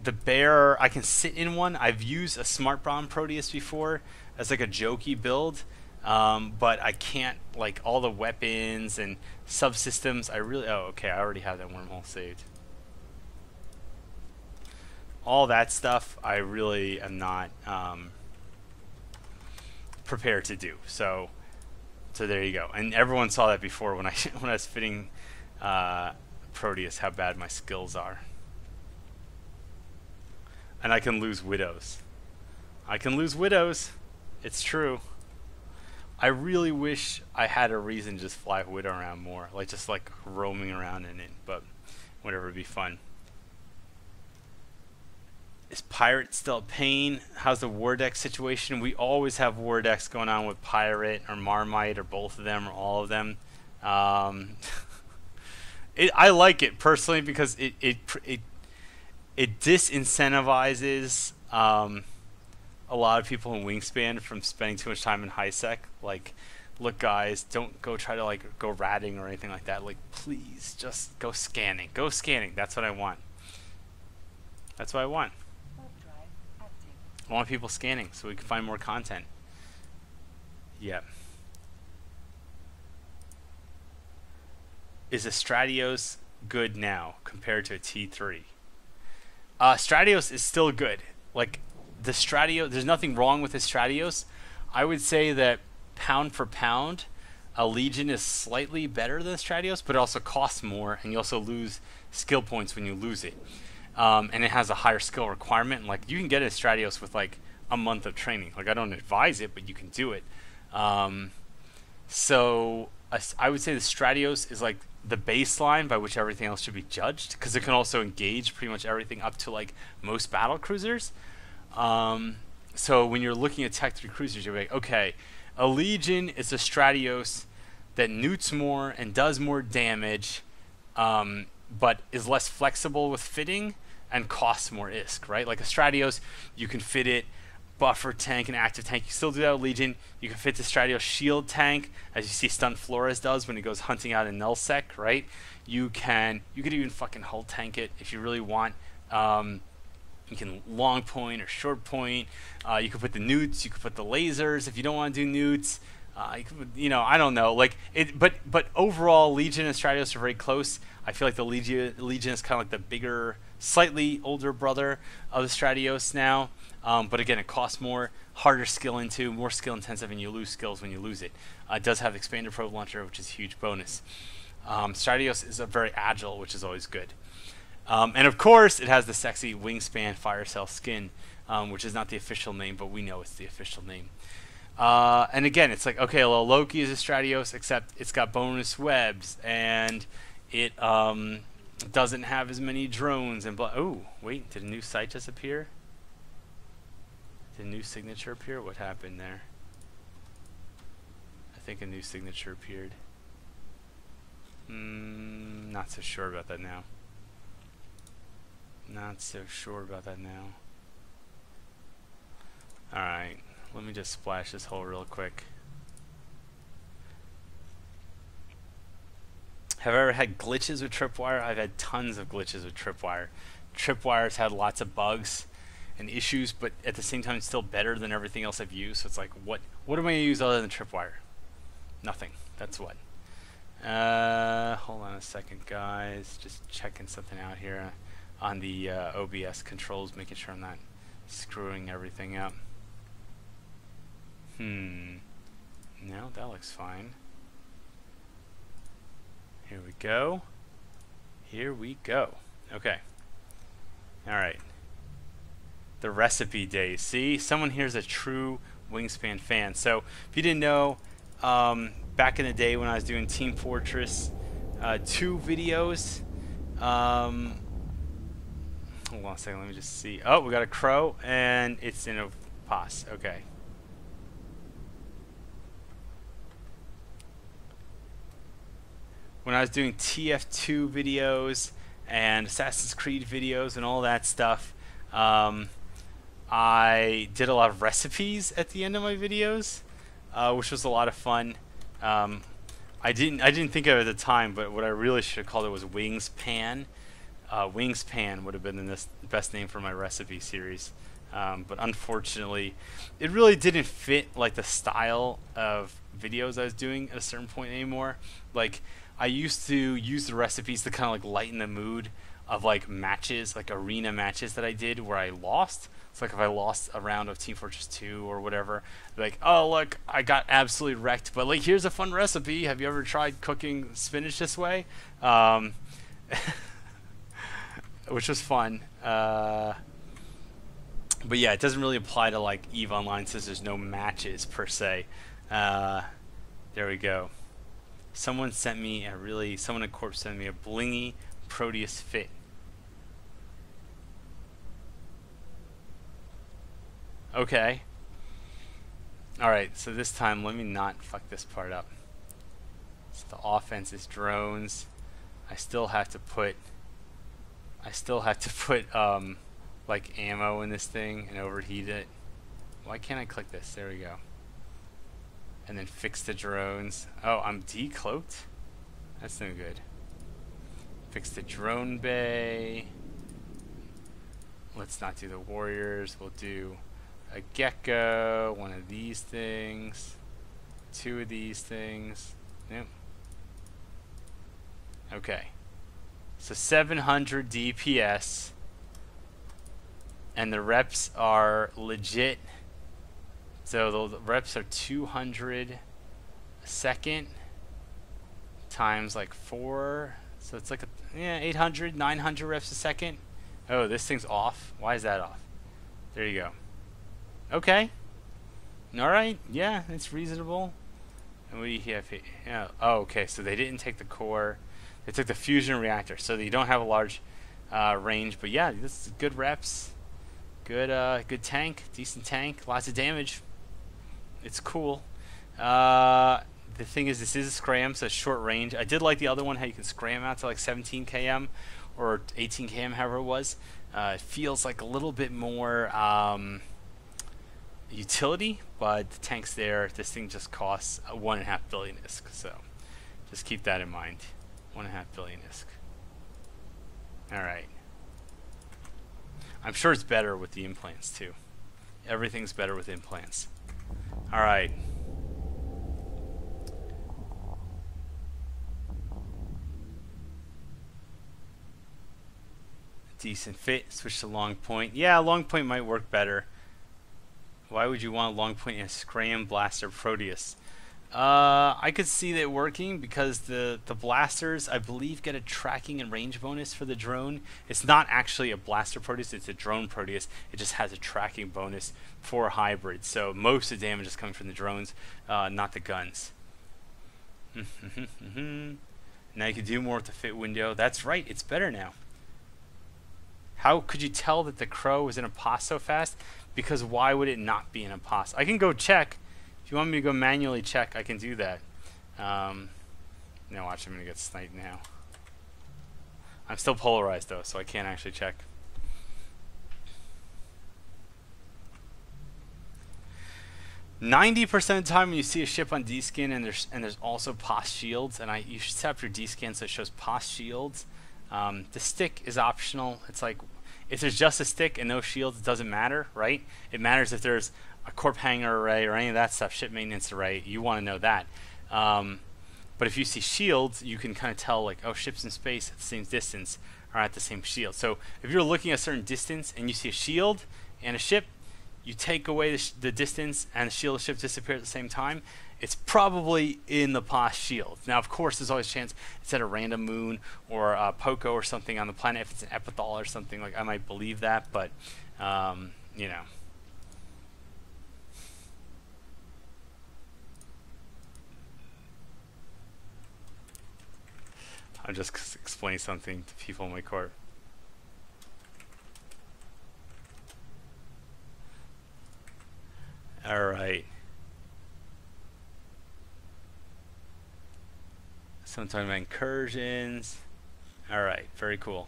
the Bear. I can sit in one. I've used a Smart Bomb Proteus before as like a jokey build, but I can't, like, all the weapons and subsystems. I really, oh, okay, I already have that wormhole saved. All that stuff, I really am not prepared to do. So there you go. And everyone saw that before when I was fitting Proteus, how bad my skills are. And I can lose widows. I can lose widows. It's true. I really wish I had a reason to just fly widow around more, like just like roaming around in it. But whatever, it'd be fun. Is Pirate still a pain? How's the War Deck situation? We always have War Decks going on with Pirate or Marmite or both of them or all of them. I like it personally because it disincentivizes a lot of people in Wingspan from spending too much time in high sec. Like, look guys, don't go try to like go ratting or anything like that. Like, please just go scanning. Go scanning. That's what I want. That's what I want. I want people scanning so we can find more content. Yeah. Is a Stratios good now compared to a T3? Stratios is still good. Like, the Stratios, there's nothing wrong with the Stratios. I would say that pound for pound, a Legion is slightly better than Stratios, but it also costs more, and you also lose skill points when you lose it. And it has a higher skill requirement. Like, you can get a Stratios with like a month of training. Like, I don't advise it, but you can do it. So I would say the Stratios is like the baseline by which everything else should be judged, because it can also engage pretty much everything up to like most battle cruisers. So when you're looking at Tech 3 cruisers, you're like, okay, a Legion is a Stratios that newts more and does more damage, but is less flexible with fitting and costs more ISK, right? Like a Stratios, you can fit it buffer tank and active tank. You still do that with Legion. You can fit the Stratios shield tank, as you see Stunt Flores does when he goes hunting out in nullsec, right? You could even fucking hull tank it if you really want. You can long point or short point. You could put the newts. You could put the lasers if you don't want to do newts. You know, I don't know. Like it, but overall, Legion and Stratios are very close. I feel like the Legion is kind of like the bigger, slightly older brother of the Stratios now. But again, it costs more, harder skill into, more skill intensive, and you lose skills when you lose it. It does have expanded probe launcher, which is a huge bonus. Stratios is very agile, which is always good. And of course, it has the sexy Wingspan Fire Cell skin, which is not the official name, but we know it's the official name. And again, it's like, okay, well, Loki is a Stratios, except it's got bonus webs, and it doesn't have as many drones. And oh, wait, did a new site just appear? Did a new signature appear? What happened there? I think a new signature appeared. Not so sure about that now. Not so sure about that now. Alright, let me just splash this hole real quick. Have I ever had glitches with Tripwire? I've had tons of glitches with Tripwire. Tripwire's had lots of bugs and issues, but at the same time it's still better than everything else I've used. So it's like, what am I going to use other than Tripwire? Nothing. That's what. Hold on a second, guys. Just checking something out here on the OBS controls, making sure I'm not screwing everything up. No, that looks fine. Here we go. Here we go. Okay. Alright. The recipe days. See, someone here's a true Wingspan fan. So, if you didn't know, back in the day when I was doing Team Fortress 2 videos, hold on a second, let me just see. Oh, we got a crow, and it's in a pos. Okay. When I was doing TF2 videos and Assassin's Creed videos and all that stuff, I did a lot of recipes at the end of my videos, which was a lot of fun. I didn't think of it at the time, but what I really should have called it was WINGSPANT. WINGSPANT would have been the best name for my recipe series. But unfortunately, it really didn't fit like the style of videos I was doing at a certain point anymore. Like, I used to use the recipes to kind of like lighten the mood of like matches, like arena matches that I did where I lost. It's like if I lost a round of Team Fortress 2 or whatever, like, oh look, I got absolutely wrecked, but like here's a fun recipe. Have you ever tried cooking spinach this way? Which was fun. But yeah, it doesn't really apply to like EVE Online since there's no matches per se. There we go. Someone in Corp sent me a blingy Proteus fit. Okay. Alright, so this time let me not fuck this part up. So the offense is drones. I still have to put like ammo in this thing and overheat it. Why can't I click this? There we go. And then fix the drones. Oh, I'm decloaked? That's no good. Fix the drone bay. Let's not do the warriors. We'll do a gecko, one of these things, two of these things. Nope. Okay. So 700 DPS. And the reps are legit. So the reps are 200 a second times like 4. So it's like 800, 900 reps a second. Oh, this thing's off. Why is that off? There you go. Okay. Alright, yeah, it's reasonable. And what do you have here? Yeah. Oh, okay, so they didn't take the core. They took the fusion reactor, so you don't have a large range. But yeah, this is good reps. Good tank, decent tank, lots of damage. It's cool. The thing is, this is a scram, so it's short range. I did like the other one, how you can scram out to like 17 km or 18 km, however it was. It feels like a little bit more utility, but the tank's there. This thing just costs 1.5 billion ISK, so just keep that in mind. 1.5 billion ISK. Alright. I'm sure it's better with the implants too. Everything's better with implants. Alright. decent fit. Switch to long point. Yeah, long point might work better. Why would you want a long point in a Scram Blaster Proteus? I could see that working because the blasters, I believe, get a tracking and range bonus for the drone. It's not actually a blaster Proteus, it's a drone Proteus. It just has a tracking bonus for hybrids. So most of the damage is coming from the drones, not the guns. Now you can do more with the fit window. That's right, it's better now. How could you tell that the Crow was in a pos so fast? Because why would it not be in a pos? I can go check. If you want me to go manually check, I can do that. Now watch, I'm going to get sniped now. I'm still polarized though, so I can't actually check. "90% of the time when you see a ship on D-scan and there's also pos shields, and you should set up your D-scan so it shows pos shields. The stick is optional. It's like if there's just a stick and no shields, it doesn't matter, right? It matters if there's a corp hanger array or any of that stuff, ship maintenance array. You want to know that. But if you see shields, you can kind of tell like, oh, ships in space at the same distance are at the same shield. So if you're looking at a certain distance and you see a shield and a ship, you take away the distance and the shield and ship disappear at the same time, it's probably in the pos shield. Now, of course, there's always a chance it's at a random moon or a Poco or something on the planet. If it's an epithal or something, like I might believe that, but you know. I'm just explaining something to people in my court. All right. Someone talking about incursions. All right, very cool.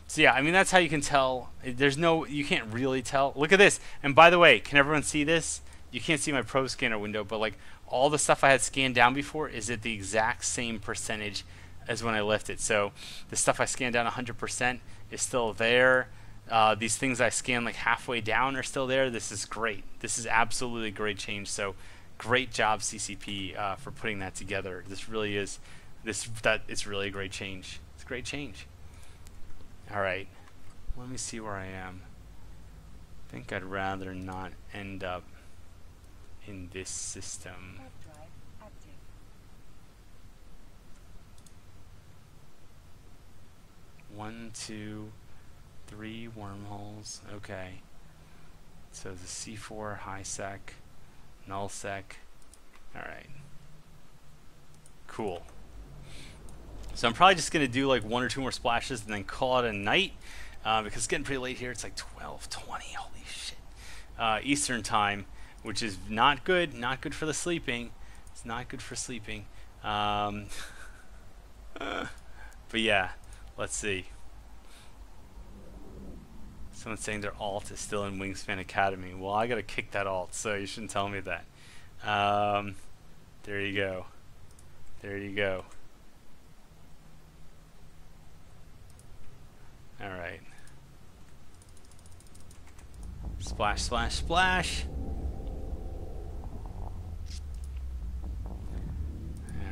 So yeah, I mean that's how you can tell. There's no, you can't really tell. Look at this. And by the way, can everyone see this? You can't see my Pro Scanner window, but like all the stuff I had scanned down before is at the exact same percentage as when I left it. So the stuff I scanned down 100% is still there. These things I scanned like halfway down are still there. This is great. This is absolutely a great change. So great job, CCP, for putting that together. This really is, it's really a great change. It's a great change. All right, let me see where I am. I think I'd rather not end up in this system. 1, 2, 3 wormholes. Okay. So the C4 high sec, null sec. All right. Cool. So I'm probably just gonna do like 1 or 2 more splashes and then call it a night because it's getting pretty late here. It's like 12:20. Holy shit. Eastern time, which is not good. Not good for the sleeping. It's not good for sleeping. But yeah. Let's see. Someone's saying their alt is still in Wingspan Academy. Well, I gotta kick that alt, so you shouldn't tell me that. There you go. There you go. Alright. Splash, splash, splash.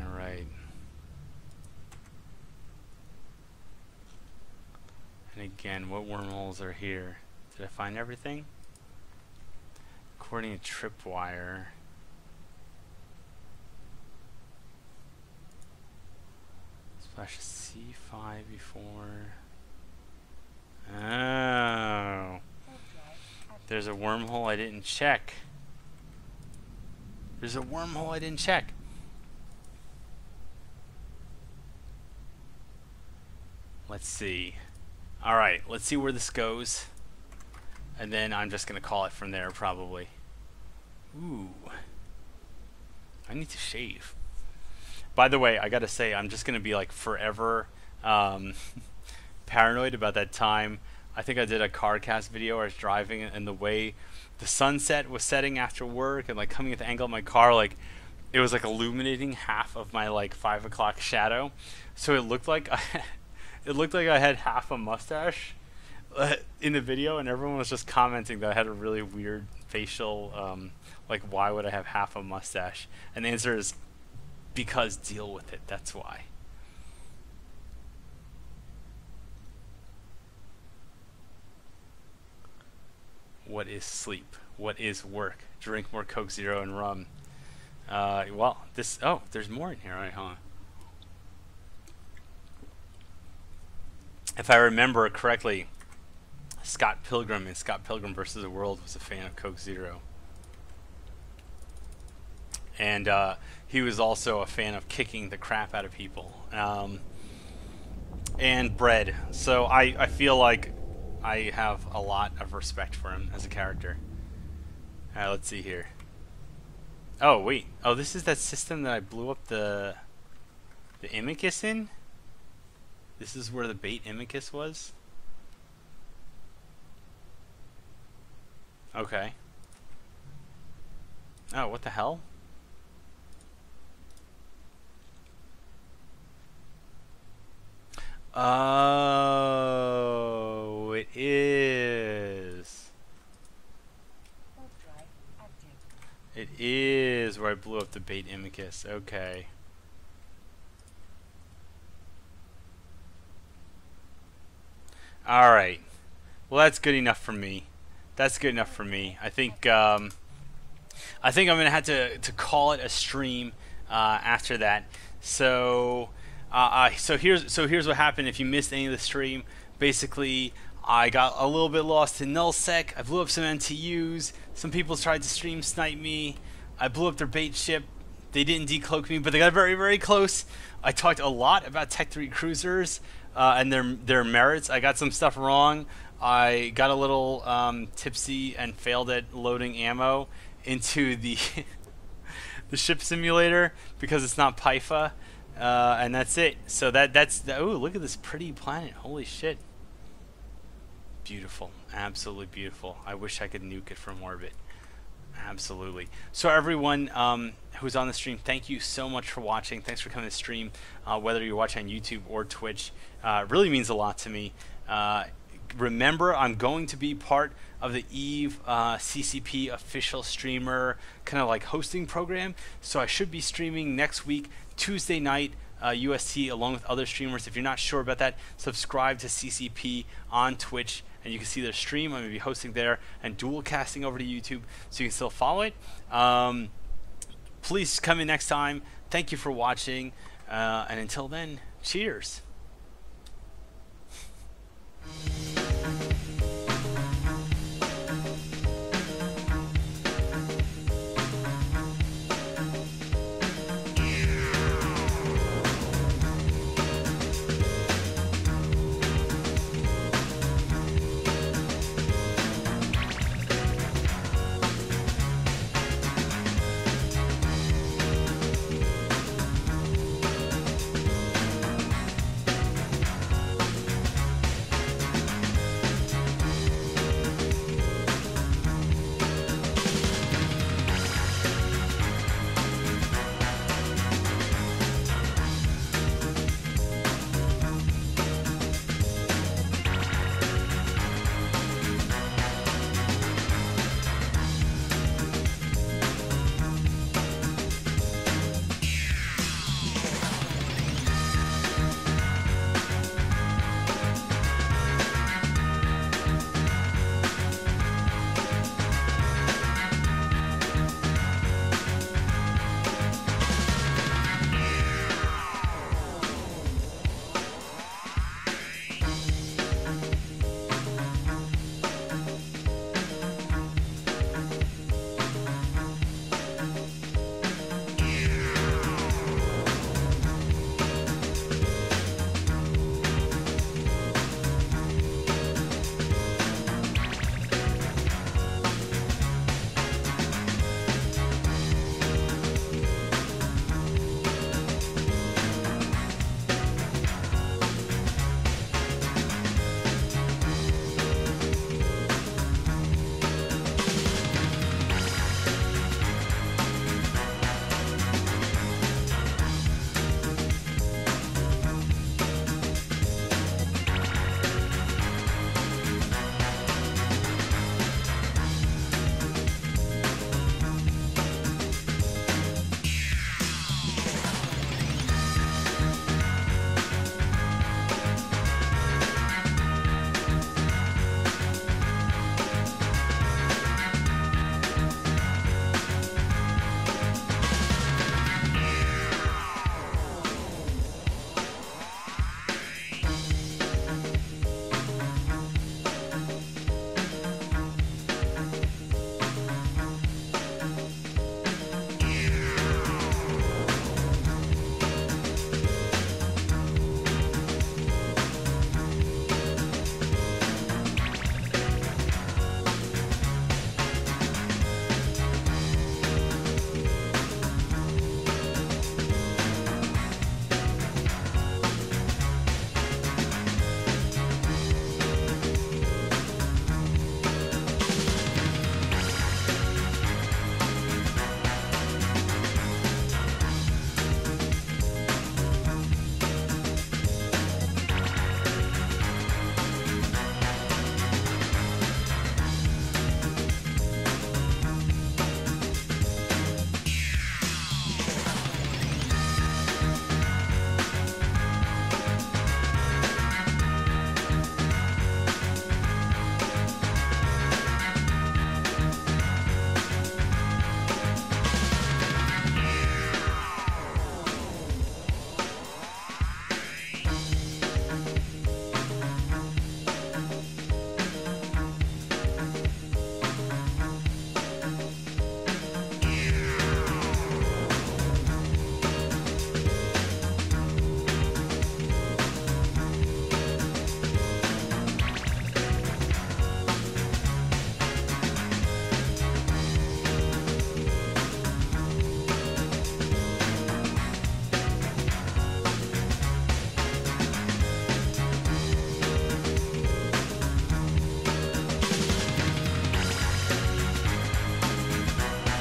Alright. And again, what wormholes are here? Did I find everything? According to Tripwire. Splash C5 before. Oh. There's a wormhole I didn't check. There's a wormhole I didn't check. Let's see. Alright, let's see where this goes. And then I'm just going to call it from there, probably. Ooh. I need to shave. By the way, I got to say, I'm just going to be like forever paranoid about that time. I think I did a CarCast video where I was driving and the way the sunset was setting after work and like coming at the angle of my car, like it was like illuminating half of my like 5 o'clock shadow. So it looked like I had half a mustache in the video, and everyone was just commenting that I had a really weird facial, like why would I have half a mustache? And the answer is because deal with it, that's why. What is sleep? What is work? Drink more Coke Zero and rum. Well, this... Oh, there's more in here. All right, hold on. If I remember correctly, Scott Pilgrim in Scott Pilgrim vs. the World was a fan of Coke Zero. And he was also a fan of kicking the crap out of people. And bread. So I feel like I have a lot of respect for him as a character. Alright, let's see here. Oh, wait. Oh, this is that system that I blew up the Imicus in? This is where the bait Imicus was? Okay. Oh, what the hell? Oh, it is. It is where I blew up the bait Imicus. Okay. Alright. Well, that's good enough for me. That's good enough for me. I think I'm gonna have to call it a stream after that. So here's what happened. If you missed any of the stream, basically I got a little bit lost in nullsec. I blew up some NTUs. Some people tried to stream snipe me. I blew up their bait ship. They didn't decloak me, but they got very, very close. I talked a lot about Tech 3 cruisers and their merits. I got some stuff wrong. I got a little tipsy and failed at loading ammo into the the ship simulator because it's not PIFA, and that's it. So that's oh, look at this pretty planet. Holy shit. Beautiful. Absolutely beautiful. I wish I could nuke it from orbit. Absolutely. So everyone who's on the stream, thank you so much for watching. Thanks for coming to the stream, whether you're watching on YouTube or Twitch. It really means a lot to me. Remember, I'm going to be part of the EVE CCP official streamer kind of like hosting program. So I should be streaming next week, Tuesday night, UST, along with other streamers. If you're not sure about that, subscribe to CCP on Twitch, and you can see their stream. I'm going to be hosting there and dual casting over to YouTube, so you can still follow it. Please come in next time. Thank you for watching, and until then, cheers.